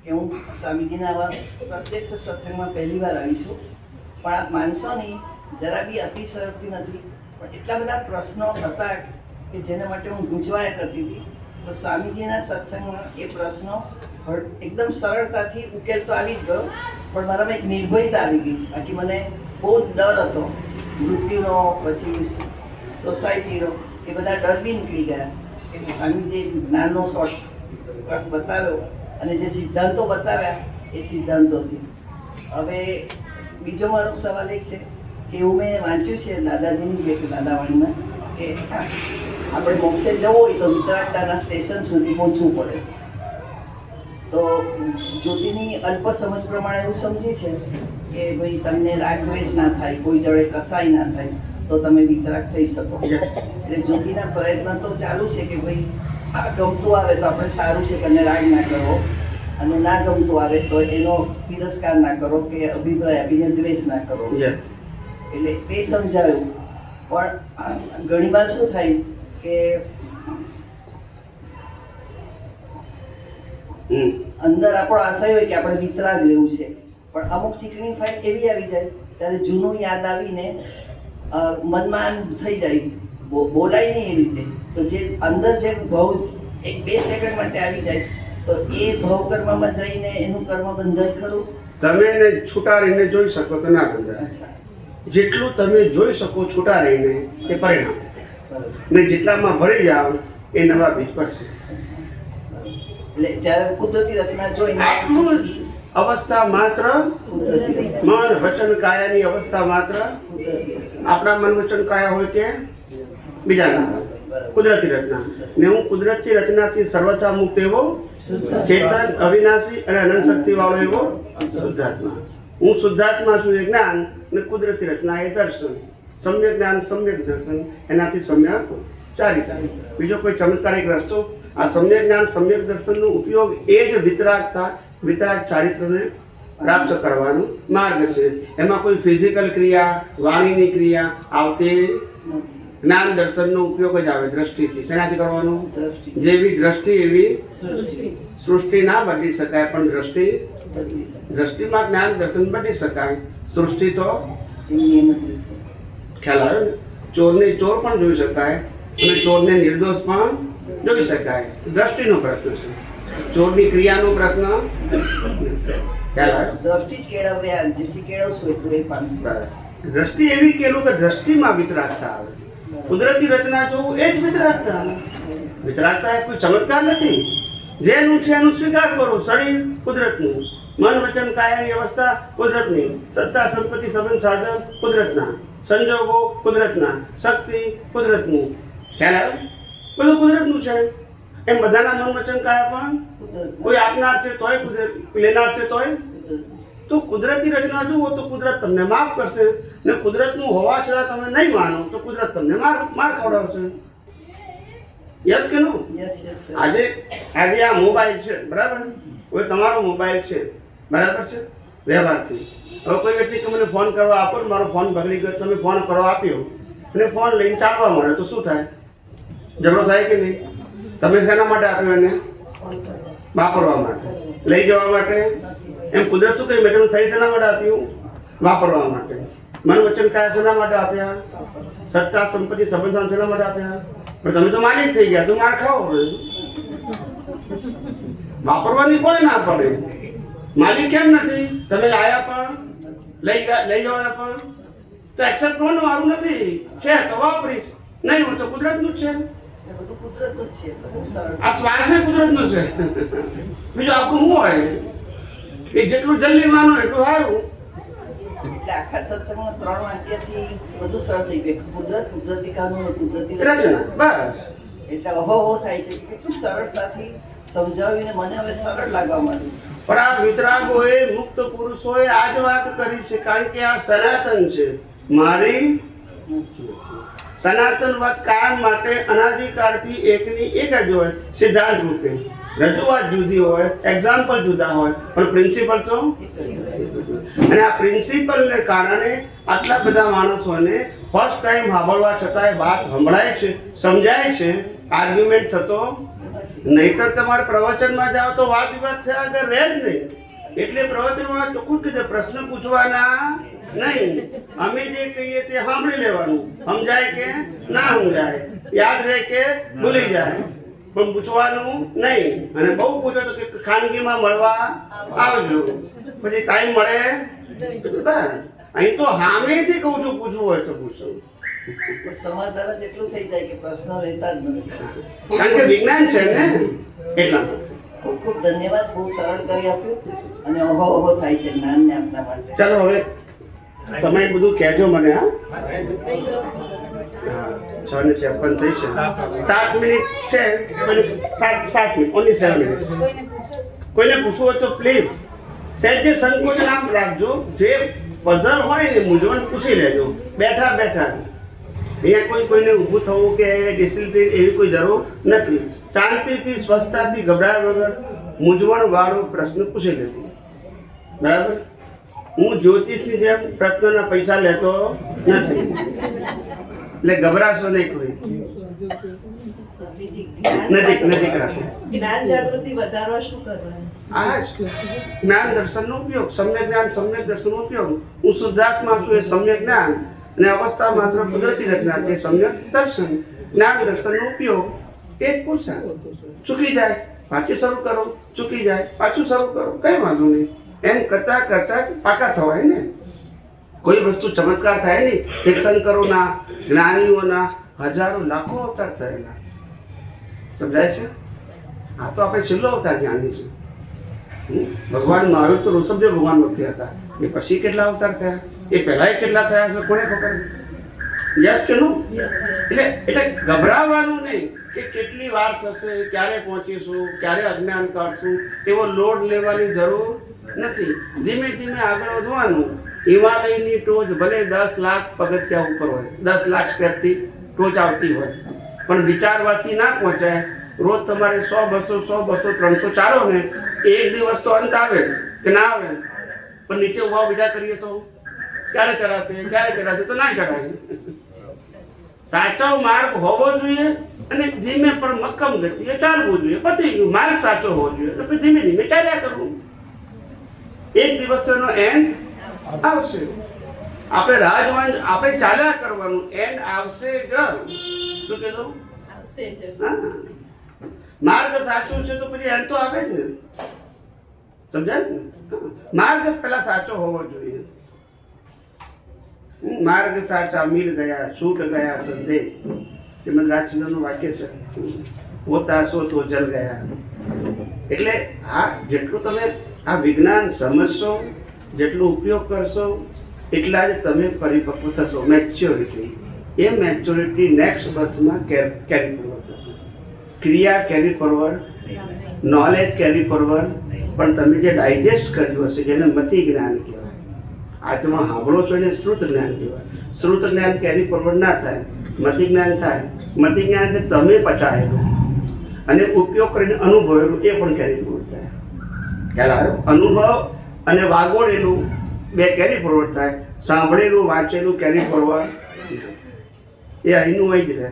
S6: કે હું સ્વામીજીના આવા પ્રત્યક્ષ સત્સંગમાં પહેલી વાર આવી છું, પણ આપ માનશો નહીં, જરા બી અતિશયોક્તિ નથી, પણ એટલા બધા પ્રશ્નો હતા કે જેના માટે હું ગૂંચવાયા કરતી હતી. તો સ્વામીજીના સત્સંગમાં એ પ્રશ્નો એકદમ સરળતાથી ઉકેલ તો આવી જ ગયો, પણ મારામાં એક નિર્ભયતા આવી ગઈ. બાકી મને બહુ જ ડર હતો મૃત્યુનો, પછી સોસાયટીનો, એ બધા ડર બી નીકળી ગયા. કે સ્વામીજી જ્ઞાનનો શોર્ટકટ બતાવ્યો અને જે સિદ્ધાંતો બતાવ્યા એ સિદ્ધાંતોથી. હવે બીજો મારો સવાલ એ છે કે એવું મેં વાંચ્યું છે દાદાજીની કે દાદાવાણીમાં કે આપણે મોક્ષે જવું હોય તો વિતરાગતાના સ્ટેશન સુધી પહોંચવું પડે. તો જ્યોતિની અલ્પ સમજ પ્રમાણે એવું સમજી છે કે ભાઈ તમને રાગ દ્વેષ ના થાય, કોઈ જોડે કસાઈ ના થાય તો તમે વિતરાગ થઈ શકો. એટલે જ્યોતિના પ્રયત્ન તો ચાલુ છે કે ભાઈ આ ગમતું આવે તો આપણે સારું છે કે એને રાગ ના કરવો, અને ના ગમતું આવે તો એનો તિરસ્કાર ના કરો કે અભિપ્રાય આપીને દ્વેષ ના કરો. એટલે તે સમજાયું. પણ ઘણી વાર શું થાય કે અંદર આપણો આશય હોય કે આપણે વિતરાગ લેવું છે, પણ અમુક ચીકણી ફાઇટ એવી આવી જાય ત્યારે જૂનું યાદ આવીને મનમાં આમ થઈ જાય, બોલાય નહીં એવી રીતે. તો જે અંદર જે ભાવ 1-2 સેકન્ડ માટે આવી જાય તો એ ભાવ કર્મમાં જઈને એનું કર્મ બંધાય ખરું.
S1: તમે એને છૂટા રહીને જોઈ શકો તો ના બંધાય. જેટલું તમે જોઈ શકો છૂટા રહીને એ પરિણામ, ને જેટલામાં ભળી જાઓ એ નવા બીજ પડશે.
S6: એટલે ત્યારે કુદરતી રચના જોઈને
S1: અવસ્થા માત્ર મન વચન કાયાની અવસ્થા માત્ર આપણા મન વચન કાયા હોય કે બીજાના કુદરતી રચના. ને હું કુદરતી રચનાથી સર્વથા મુક્ત એવો ચેતન અવિનાશી અને અનંત શક્તિ વાળો એવો શુદ્ધાત્મા. હું શુદ્ધાત્મા છું એ જ્ઞાન, ને કુદરતી રચના એ દર્શન. સમ્યક જ્ઞાન સમ્યક દર્શન, એનાથી સમ્યક ચારિતા. બીજો કોઈ ચમત્કારિક રસ્તો? આ સમ્યક જ્ઞાન સમ્યક દર્શનનો ઉપયોગ એ જ વિતરાગ ચારિત્રને પ્રાપ્ત કરવાનો માર્ગ છે. એમાં કોઈ ફિઝિકલ ક્રિયા, વાણીની ક્રિયા આવતી જ્ઞાન દર્શનનો ઉપયોગ જ આવે દ્રષ્ટિથી. શેનાથી કરવાનું? જેવી દ્રષ્ટિ એવી સૃષ્ટિ ના બદલી શકાય, પણ દ્રષ્ટિમાં જ્ઞાન દર્શન બદલી શકાય. સૃષ્ટિ તો ખ્યાલ આવે ને, ચોરને ચોર પણ જોઈ શકાય અને ચોરને નિર્દોષ પણ જોઈ શકાય. દ્રષ્ટિનો પ્રશ્ન છે, ચોરની ક્રિયાનો પ્રશ્ન ખ્યાલ આવે.
S6: દ્રષ્ટિ જ કેળવ્યા, જેટલી કેળવશું એટલું એ પણ.
S1: બસ દ્રષ્ટિ એવી કેલું કે દ્રષ્ટિમાં વિતરાગતા આવે. કુદરતી રચના જોવું એ જ વિતરાગતા. વિતરાગતા એ કોઈ ચમત્કાર નથી. જેનું છે એનું સ્વીકાર કરો. શરીર કુદરતનું, મન વચન કાયાની અવસ્થા કુદરતની, સત્તા સંપત્તિ સંબંધ સાધન કુદરતના, સંજોગો કુદરતના, શક્તિ કુદરતનું. ખ્યાલ આવે? બધું કુદરતનું છે. એમ બધાના મન વચન કાયા પણ કોઈ આપનાર છે તોય કુદરત, લેનાર છે તોય. તો કુદરતી રચના જુઓ તો કુદરત તમને માફ કરશે, ને કુદરતનું હોવા છતાં તમે નહીં માનો તો કુદરત તમને માર ખવડાવશે. યસ કે નો? આજે આ મોબાઈલ છે, બરાબર? હવે તમારો મોબાઈલ છે, બરાબર છે, વ્યવહારથી. હવે કોઈ વ્યક્તિ કે મને ફોન કરવા આપો, મારો ફોન બગડી ગયો, તમે ફોન કરવા આપ્યો અને ફોન લઈને ચાલવા મળે તો શું થાય? ઝઘડો થાય કે નહીં? તમે શેના માટે આપ્યો એને? વાપરવા માટે, લઈ જવા માટે. એમ કુદરત શું કહ્યું? મેં તમને શરીર શેના માટે આપ્યું? વાપરવા માટે. મન વચન કાયા શેના માટે આપ્યા? સત્તા સંપત્તિ સંબંધ શેના માટે આપ્યા? પણ તમે તો માલિક થઈ ગયા, તો માર ખાઓ. વાપરવાની પડે ના પડે? માલિક કેમ નથી? તમે લાયા પણ, લઈ જવાના પણ તો એક્સેપ્ટ કરવાનું મારું નથી. છે તો વાપરીશ, નહીં હોય તો કુદરતનું જ છે. આ શ્વાસ કુદરતનો છે. બીજું આપણું શું હોય? એ જેટલું જલ્દી માનો એટલું સારું.
S8: એટલે આખા સત્સંગમાં 3 વાક્યથી બધું સરળ થઈ ગયું. કુદરત, કુદરતી કાનૂન, કુદરતી
S1: રચના બસ.
S8: એટલે અહો થાય છે. કેટલું સરળતાથી સમજાવીને મને હવે સરળ લાગવા માંડ્યું.
S1: પણ આ વિતરાગોએ મુક્ત પુરુષોએ આ જ વાત કરી છે, કારણ કે આ સનાતન છે. મારી સનાતન વાત કાયમ માટે અનાદિકાળથી એકની એક જ હોય, સિદ્ધાંત રૂપે. રજૂઆત જુદી હોય, એક્ઝામ્પલ જુદા હોય, પણ પ્રિન્સિપલ તો. અને આ પ્રિન્સિપલને કારણે આટલા બધા માણસોને ફર્સ્ટ ટાઈમ સાંભળવા છતાંય વાત સંભળાય છે, સમજાય છે, આર્ગ્યુમેન્ટ થતો. નહીતર તમારે પ્રવચનમાં જાઓ તો વાદ વિવાદ થયા આગળ રહે જ નહીં. એટલે પ્રવચનમાં ચોખ્ખું કીધું, પ્રશ્ન પૂછવાના નહીં. અમે જે કહીએ તે સાંભળી લેવાનું. સમજાય કે ના સમજાય, યાદ રહે કે ભૂલી જાય, પણ પૂછવાનું નહીં. અને બહુ પૂછો તો કે ખાનગીમાં મળવા આવજો, પછી ટાઈમ મળે બસ. અહીં તો સામેથી કહું છું, પૂછવું હોય તો પૂછો.
S8: પણ સમાધાન જ એટલું થઈ જાય કે પ્રશ્ન રહેતા જ નથી.
S1: કારણ કે વિજ્ઞાન છે ને, એટલા
S8: ખૂબ ખૂબ ધન્યવાદ. બહુ સરળ કરી આપ્યું અને અહો થાય છે જ્ઞાનને આપના માટે.
S1: ચાલો હવે સમય બધું કહેજો મને. હા, 6:53 થઈ છે. 7 મિનિટ છે. 7 મિનિટ, ઓનલી 7 મિનિટ. કોઈને પૂછવું હોય તો પ્લીઝ સહેજે સંકોચ નામ રાખજો. જે પઝલ હોય ને, મૂંઝવણ પૂછી લેજો બેઠા બેઠા. અહીંયા કોઈને ઊભું થવું કે ડિસિપ્લિન એવી કોઈ જરૂર નથી. શાંતિથી, સ્વસ્થતાથી, ગભરાયા વગર મૂંઝવણ વાળો પ્રશ્ન પૂછી લેજો. બરાબર? હું જ્યોતિષની જેમ પ્રશ્નના પૈસા લેતો નથી, એટલે ગભરાશો નહીં કોઈ. નજીક રાખો.
S6: જ્ઞાન જાગૃતિ વધારવા શું કરવાનું?
S1: આ જ જ્ઞાન દર્શનનો ઉપયોગ, સમ્યક જ્ઞાન, સમ્યક દર્શનનો ઉપયોગ. હું શુદ્ધાત્મા છું, એ સમ્યક જ્ઞાન, અને અવસ્થા માત્ર કુદરતી રચના છે, સમ્યક દર્શન. જ્ઞાન દર્શનનો ઉપયોગ એક પુરુષાર્થ. ચૂકી જાય પાછી શરૂ કરો, ચૂકી જાય પાછું શરૂ કરો, કઈ વાંધો નહીં. એમ કરતા કરતા પાકા થવાય ને. કોઈ વસ્તુ ચમત્કાર થાય નહીં. તીર્થંકરોના, જ્ઞાનીઓના હજારો લાખો અવતાર થયેલા. સમજાય છે? આ તો આપણે છેલ્લો અવતાર જ્ઞાની છે. ભગવાન મહાવીર તો ઋષભદેવ ભગવાન વખતે હતા. એ પછી કેટલા અવતાર થયા, એ પહેલા કેટલા થયા છે, કોને ખબર? યસ કે નો? એટલે ગભરાવાનું નહીં કે કેટલી વાર થશે, ક્યારે પહોંચીશું, ક્યારે અજ્ઞાન કાઢશું, એવો લોડ લેવાની જરૂર નથી. ધીમે ધીમે આગળ વધવાનું. હિમાલયની ટોચ ભલે 10 લાખ પગથિયા ઉપર હોય, 10 લાખ સ્ટેપથી ટોચ આવતી હોય, પણ વિચારવાથી ના પહોંચાય. રોજ તમારે 100, 200, 100, 200, 300 ચાલો ને, એક દિવસ તો અંત આવે કે ના આવે. પણ નીચે ઉભા બીજા કરીએ તો ક્યારે ચડાશે તો ના ચડાય. સાચો માર્ગ હોવો જોઈએ અને ધીમે પણ મક્કમ ગતિએ ચાલવું જોઈએ. પતી ગયું. માર્ગ સાચો હોવો જોઈએ એટલે ધીમે ધીમે ચાલ્યા કરવું. એક દિવસ તો એનો એન્ડ આવશે. આપણે રાજવંશ, આપણે ચાલ્યા કરવાનું. એન્ડ આવશે જ. શું કીધું?
S6: આવશે જ.
S1: હા, માર્ગ સાચો છે તો પછી એન્ડ તો આવે જ ને. સમજાય ને? માર્ગ જ પેલા સાચો હોવો જોઈએ. માર્ગ સાચા મિલ ગયા, છૂટ ગયા સંદેહ. શ્રીમદ રાજચંદ્રનું વાક્ય છે, હોતા સો તો જલ ગયા. એટલે આ જેટલું તમે આ વિજ્ઞાન સમજશો, જેટલો ઉપયોગ કરશો, એટલા જ તમે પરિપક્વ થશો. મેચ્યોરિટી. એ મેચ્યોરિટી નેક્સ્ટ બર્થમાં કેરી ફોરવર્ડ થશે. ક્રિયા carry forward, knowledge carry forward. પણ તમે જે ડાયજેસ્ટ કર્યું હશે, જેને મતિ જ્ઞાન કહેવાય, આ તમે સાંભળો છો એને શ્રુત જ્ઞાન કહેવાય. શ્રુત જ્ઞાન કેરી ફોરવર્ડ ના થાય, મતિ જ્ઞાન થાય. મતિ જ્ઞાન એટલે તમે પચાયેલું અને ઉપયોગ કરીને અનુભવેલું, એ પણ કેરી ફોરવર્ડ થાય. ખ્યાલ આવ્યો? અનુભવ અને વાગોળેલું બે કેરી ફોરવર્ડ થાય. સાંભળેલું, વાંચેલું કેરી ફોરવર્ડ એ અહીંનું અહીં જ રહે.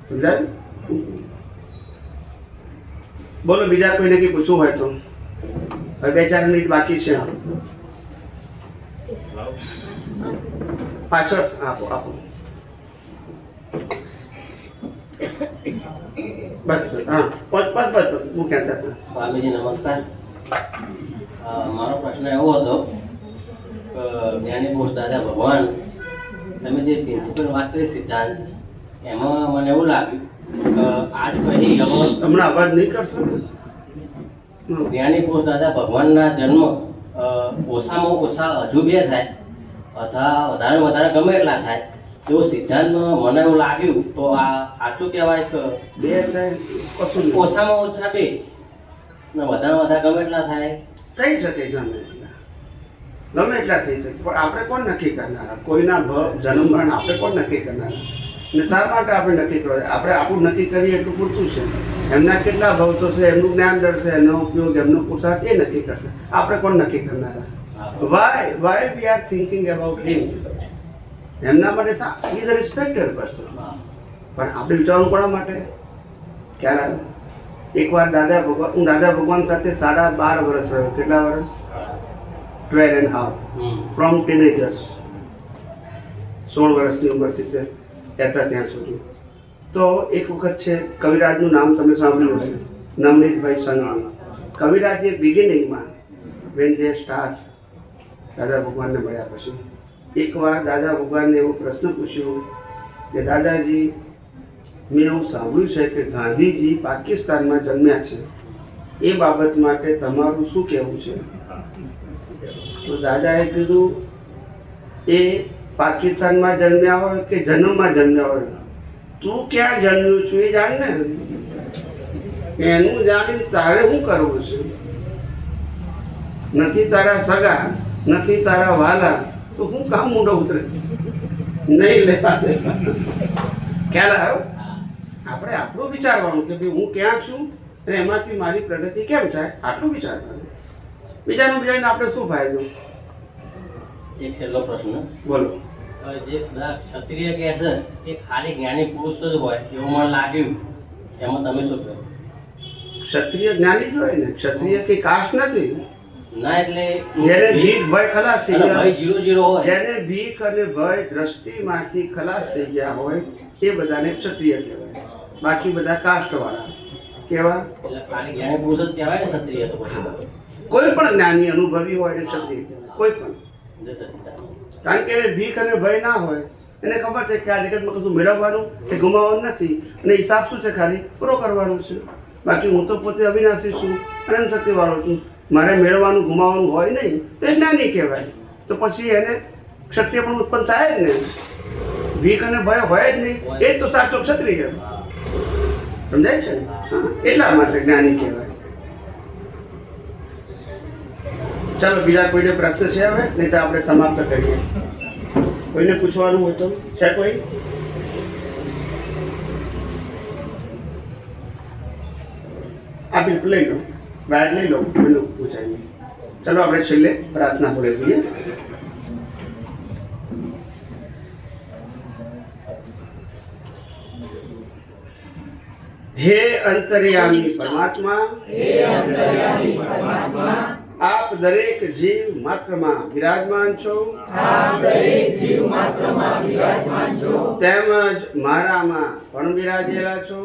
S1: સમજાય? બોલો, બીજા કોઈને કંઈ પૂછવું હોય તો. હવે 2-4 મિનિટ બાકી છે. પાછળ આપો. બસ હા, બસ હું ક્યાં થશે.
S9: સ્વામીજી નમસ્કાર. મારો પ્રશ્ન એવો હતો કે જ્ઞાની પુરુષ દાદા ભગવાન, તમે જે પ્રિન્સિપલ વાત કરી સિદ્ધાંત, એમાં મને એવું લાગ્યું કે આજ પછી
S1: હમણાં અવાજ નહીં કરશો.
S9: જ્ઞાની પુરુષ દાદા ભગવાનના જન્મ ઓછામાં ઓછા હજુ 2 થાય અથવા વધારે ગમે એટલા થાય એવો સિદ્ધાંત મને એવું લાગ્યું તો આ સાચું કહેવાય કે
S1: 2 થાય કશું નહીં.
S9: ઓછામાં ઓછા 2 ને વધારે ગમે એટલા થાય
S1: થઈ શકે ગમે એટલા થઈ શકે, પણ આપણે કોણ નક્કી કરનારા? કોઈના જન્મ મરણ આપણે કોણ નક્કી કરનારા? ને શા માટે આપણે નક્કી કરીએ? આપણે આપણું નક્કી કરીએ એટલું પૂરતું છે. એમના કેટલા ભવતો છે, એમનું જ્ઞાન દર્શે, એમનો ઉપયોગ, એમનો પુરુષાર્થ એ નક્કી કરશે. આપણે કોણ નક્કી કરનારા? Why we are thinking about him? એમના માટે he is a respected person. પણ આપણે વિચારવું કોના માટે? ક્યારે એકવાર હું દાદા ભગવાન સાથે 12.5 વર્ષ રહ્યો. કેટલા વર્ષ? 12.5 ફ્રોમ ટીનેજર્સ, 16 વર્ષની ઉંમરથી તે હતા ત્યાં સુધી. તો એક વખત છે, કવિરાજનું નામ તમે સાંભળ્યું હશે, નવનીતભાઈ સંઘવી. કવિરાજે બિગિનિંગમાં વેન દે સ્ટાર્ટ દાદા ભગવાનને મળ્યા પછી એકવાર દાદા ભગવાનને એવો પ્રશ્ન પૂછ્યો કે દાદાજી, મેં એવું સાંભળ્યું છે કે ગાંધીજી પાકિસ્તાનમાં જન્મ્યા છે, એ બાબત માટે તમારું શું કહેવું છે? તો દાદાએ કીધું, એ પાકિસ્તાનમાં જન્મ્યા હોય કે જન્મમાં જન્મ્યા હોય, તું ક્યાં જન્મ્યું છું એ જાણ ને. એનું જાણીને તારે શું કરવું છે? નથી તારા સગા, નથી તારા વાલા, તો હું કામ મૂંડો ઉતરે નહીં લેવા દેવા. ખ્યાલ આવ્યો? આપણે આપણું વિચારવાનું કે ભાઈ હું ક્યાં છું અને એમાંથી મારી પ્રગતિ કેમ થાય, આટલું વિચારવાનું. બીજાનું વિચારીને આપણે શું ફાયદો?
S9: એક છેલ્લો પ્રશ્ન
S1: બોલો.
S9: જે બધા ક્ષત્રિય કહે છે એ ખાલી જ્ઞાની પુરુષ જ હોય એવું મને લાગ્યું, એમાં તમે શું કહો?
S1: ક્ષત્રિય જ્ઞાની જ હોય ને, ક્ષત્રિય કઈ કાસ્ટ નથી.
S9: ના એટલે
S1: જેને ભીખ ભય ખલાસ થઈ
S9: અને
S1: ગયા,
S9: ભાઈ 0-0 હોય,
S1: જેને ભીખ અને ભય દ્રષ્ટિમાંથી ખલાસ થઈ ગયા હોય એ બધાને ક્ષત્રિય કહેવાય. બાકી બધા કાસ્ટ વાળા કેવા?
S9: એટલે ખાલી જ્ઞાની પુરુષ જ કહેવાય ને ક્ષત્રિય તો પછી.
S1: કોઈ પણ જ્ઞાની અનુભવી હોય એને ક્ષત્રિય કહેવાય. કોઈ પણ.
S9: જય સચ્ચિદાનંદ.
S1: કારણ કે એને ભીખ અને ભય ના હોય, એને ખબર છે કે આ જગતમાં કશું મેળવવાનું કે ગુમાવવાનું નથી, અને હિસાબ શું છે? ખાલી પૂરો કરવાનો છે. બાકી હું તો પોતે અવિનાશી છું, અનંત શક્તિવાળો છું, મારે મેળવવાનું ગુમાવવાનું હોય નહીં, તો એ જ્ઞાની કહેવાય. તો પછી એને ક્ષત્રિય પણ ઉત્પન્ન થાય જ ને. ભીખ અને ભય હોય જ નહીં, એ જ તો સાચો ક્ષત્રિય. સમજાય છે ને? હા, એટલા માટે જ્ઞાની કહેવાય. ચાલો, બીજા કોઈને પ્રશ્ન છે હવે? નહીં તો આપણે સમાપ્ત કરીએ. કોઈને પૂછવાનું હોય તો છે કોઈ? આપી લઈ લો, બહાર લઈ લો, પેલું પૂછાય નહીં. ચાલો આપણે છેલ્લે પ્રાર્થના બોલે દઈએ. હે અંતર્યામી પરમાત્મા, આપ દરેક જીવ માત્રમાં બિરાજમાન છો, તેમજ મારામાં પણ બિરાજેલા છો.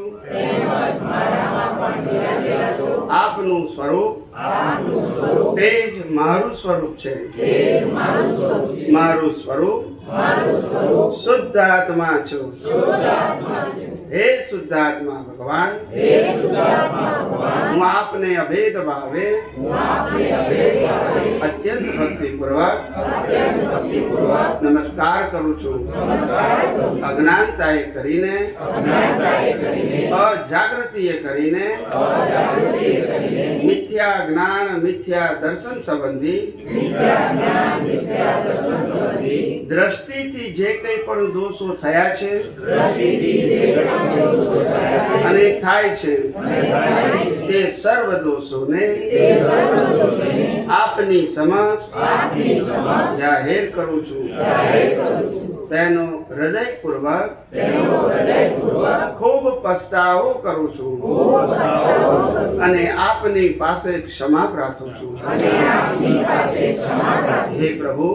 S1: આપનું સ્વરૂપ તે જ મારું સ્વરૂપ છે. મારું સ્વરૂપ શુદ્ધ આત્મા છું. હે શુદ્ધાત્મા ભગવાન, હું આપને અભેદ ભાવે અત્યંત ભક્તિપૂર્વક નમસ્કાર કરું છું. અજ્ઞાનતાએ કરીને, અજાગૃતિએ કરીને, મિથ્યા જ્ઞાન મિથ્યા દર્શન સંબંધી દ્રષ્ટિથી જે કંઈ પણ દોષો થયા છે અને થાય છે, તે સર્વ દોષોને આપની સમક્ષ જાહેર કરું છું. તેનો હૃદયપૂર્વક ખૂબ પસ્તાવો કરું છું અને આપની પાસે ક્ષમા પ્રાર્થું છું. હે પ્રભુ,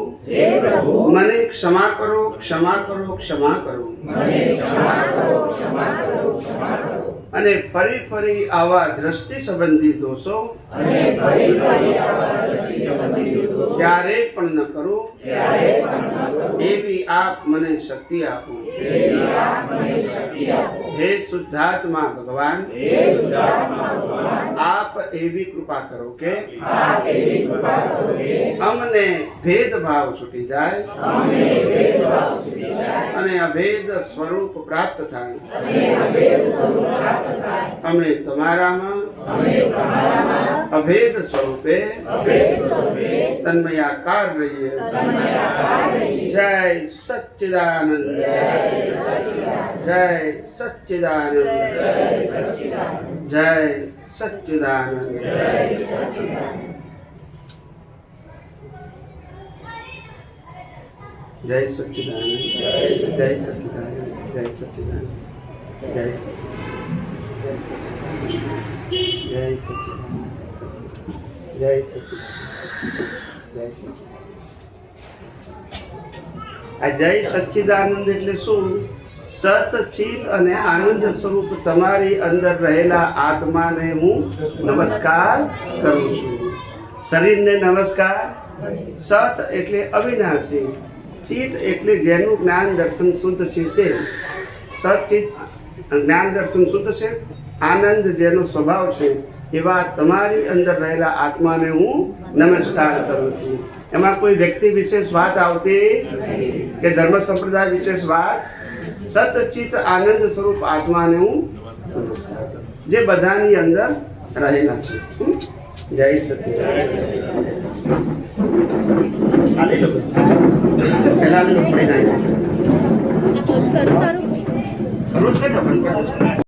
S1: મને ક્ષમા કરો, ક્ષમા કરો, ક્ષમા કરો. અને ફરી ફરી આવા દ્રષ્ટિ સંબંધી દોષો ક્યારે પણ ન કરું, એવી આપ મને શક્તિ આપો. હે શુદ્ધાત્મા ભગવાન આપ એવી કૃપા કરો કે અમને ભેદભાવ છૂટી જાય અને અભેદ સ્વરૂપ પ્રાપ્ત થાય. અમે તમારામાં અભેદ સ્વરૂપે તન્મયાકાર રહીએ. જય સચ્ચિદાનંદ, જય સચ્ચિદાનંદ, જય સચ્ચિદાનંદ. જય સચ્ચિદાનંદ, જય સચ્ચિદાનંદ, જય સચ્ચિદાનંદ, જય જય સચ્ચિદાનંદ, જય સચ્ચિદાનંદ. આ જય સચ્ચિદાનંદ એટલે શું? સત, ચિત અને આનંદ સ્વરૂપ તમારી અંદર રહેલા આત્માને હું નમસ્કાર કરું છું. શરીરને નમસ્કાર. સત એટલે અવિનાશી, ચિત એટલે જેનું જ્ઞાન દર્શન શુદ્ધ છે તે. સચિત જ્ઞાન દર્શન શુદ્ધ છે. આનંદ જેનો સ્વભાવ છે એવા તમારી અંદર રહેલા આત્માને હું નમસ્કાર કરું છું. એમાં કોઈ વ્યક્તિ વિશેષ વાત આવતી કે ધર્મ સંપ્રદાય વિશેષ વાત. સતચિત આનંદ સ્વરૂપ આત્માને હું નમસ્કાર કરું, જે બધાની અંદર રહેલા છે. જય સચિદાનંદ. પહેલા
S7: કરું તારું
S1: કરું છે ને?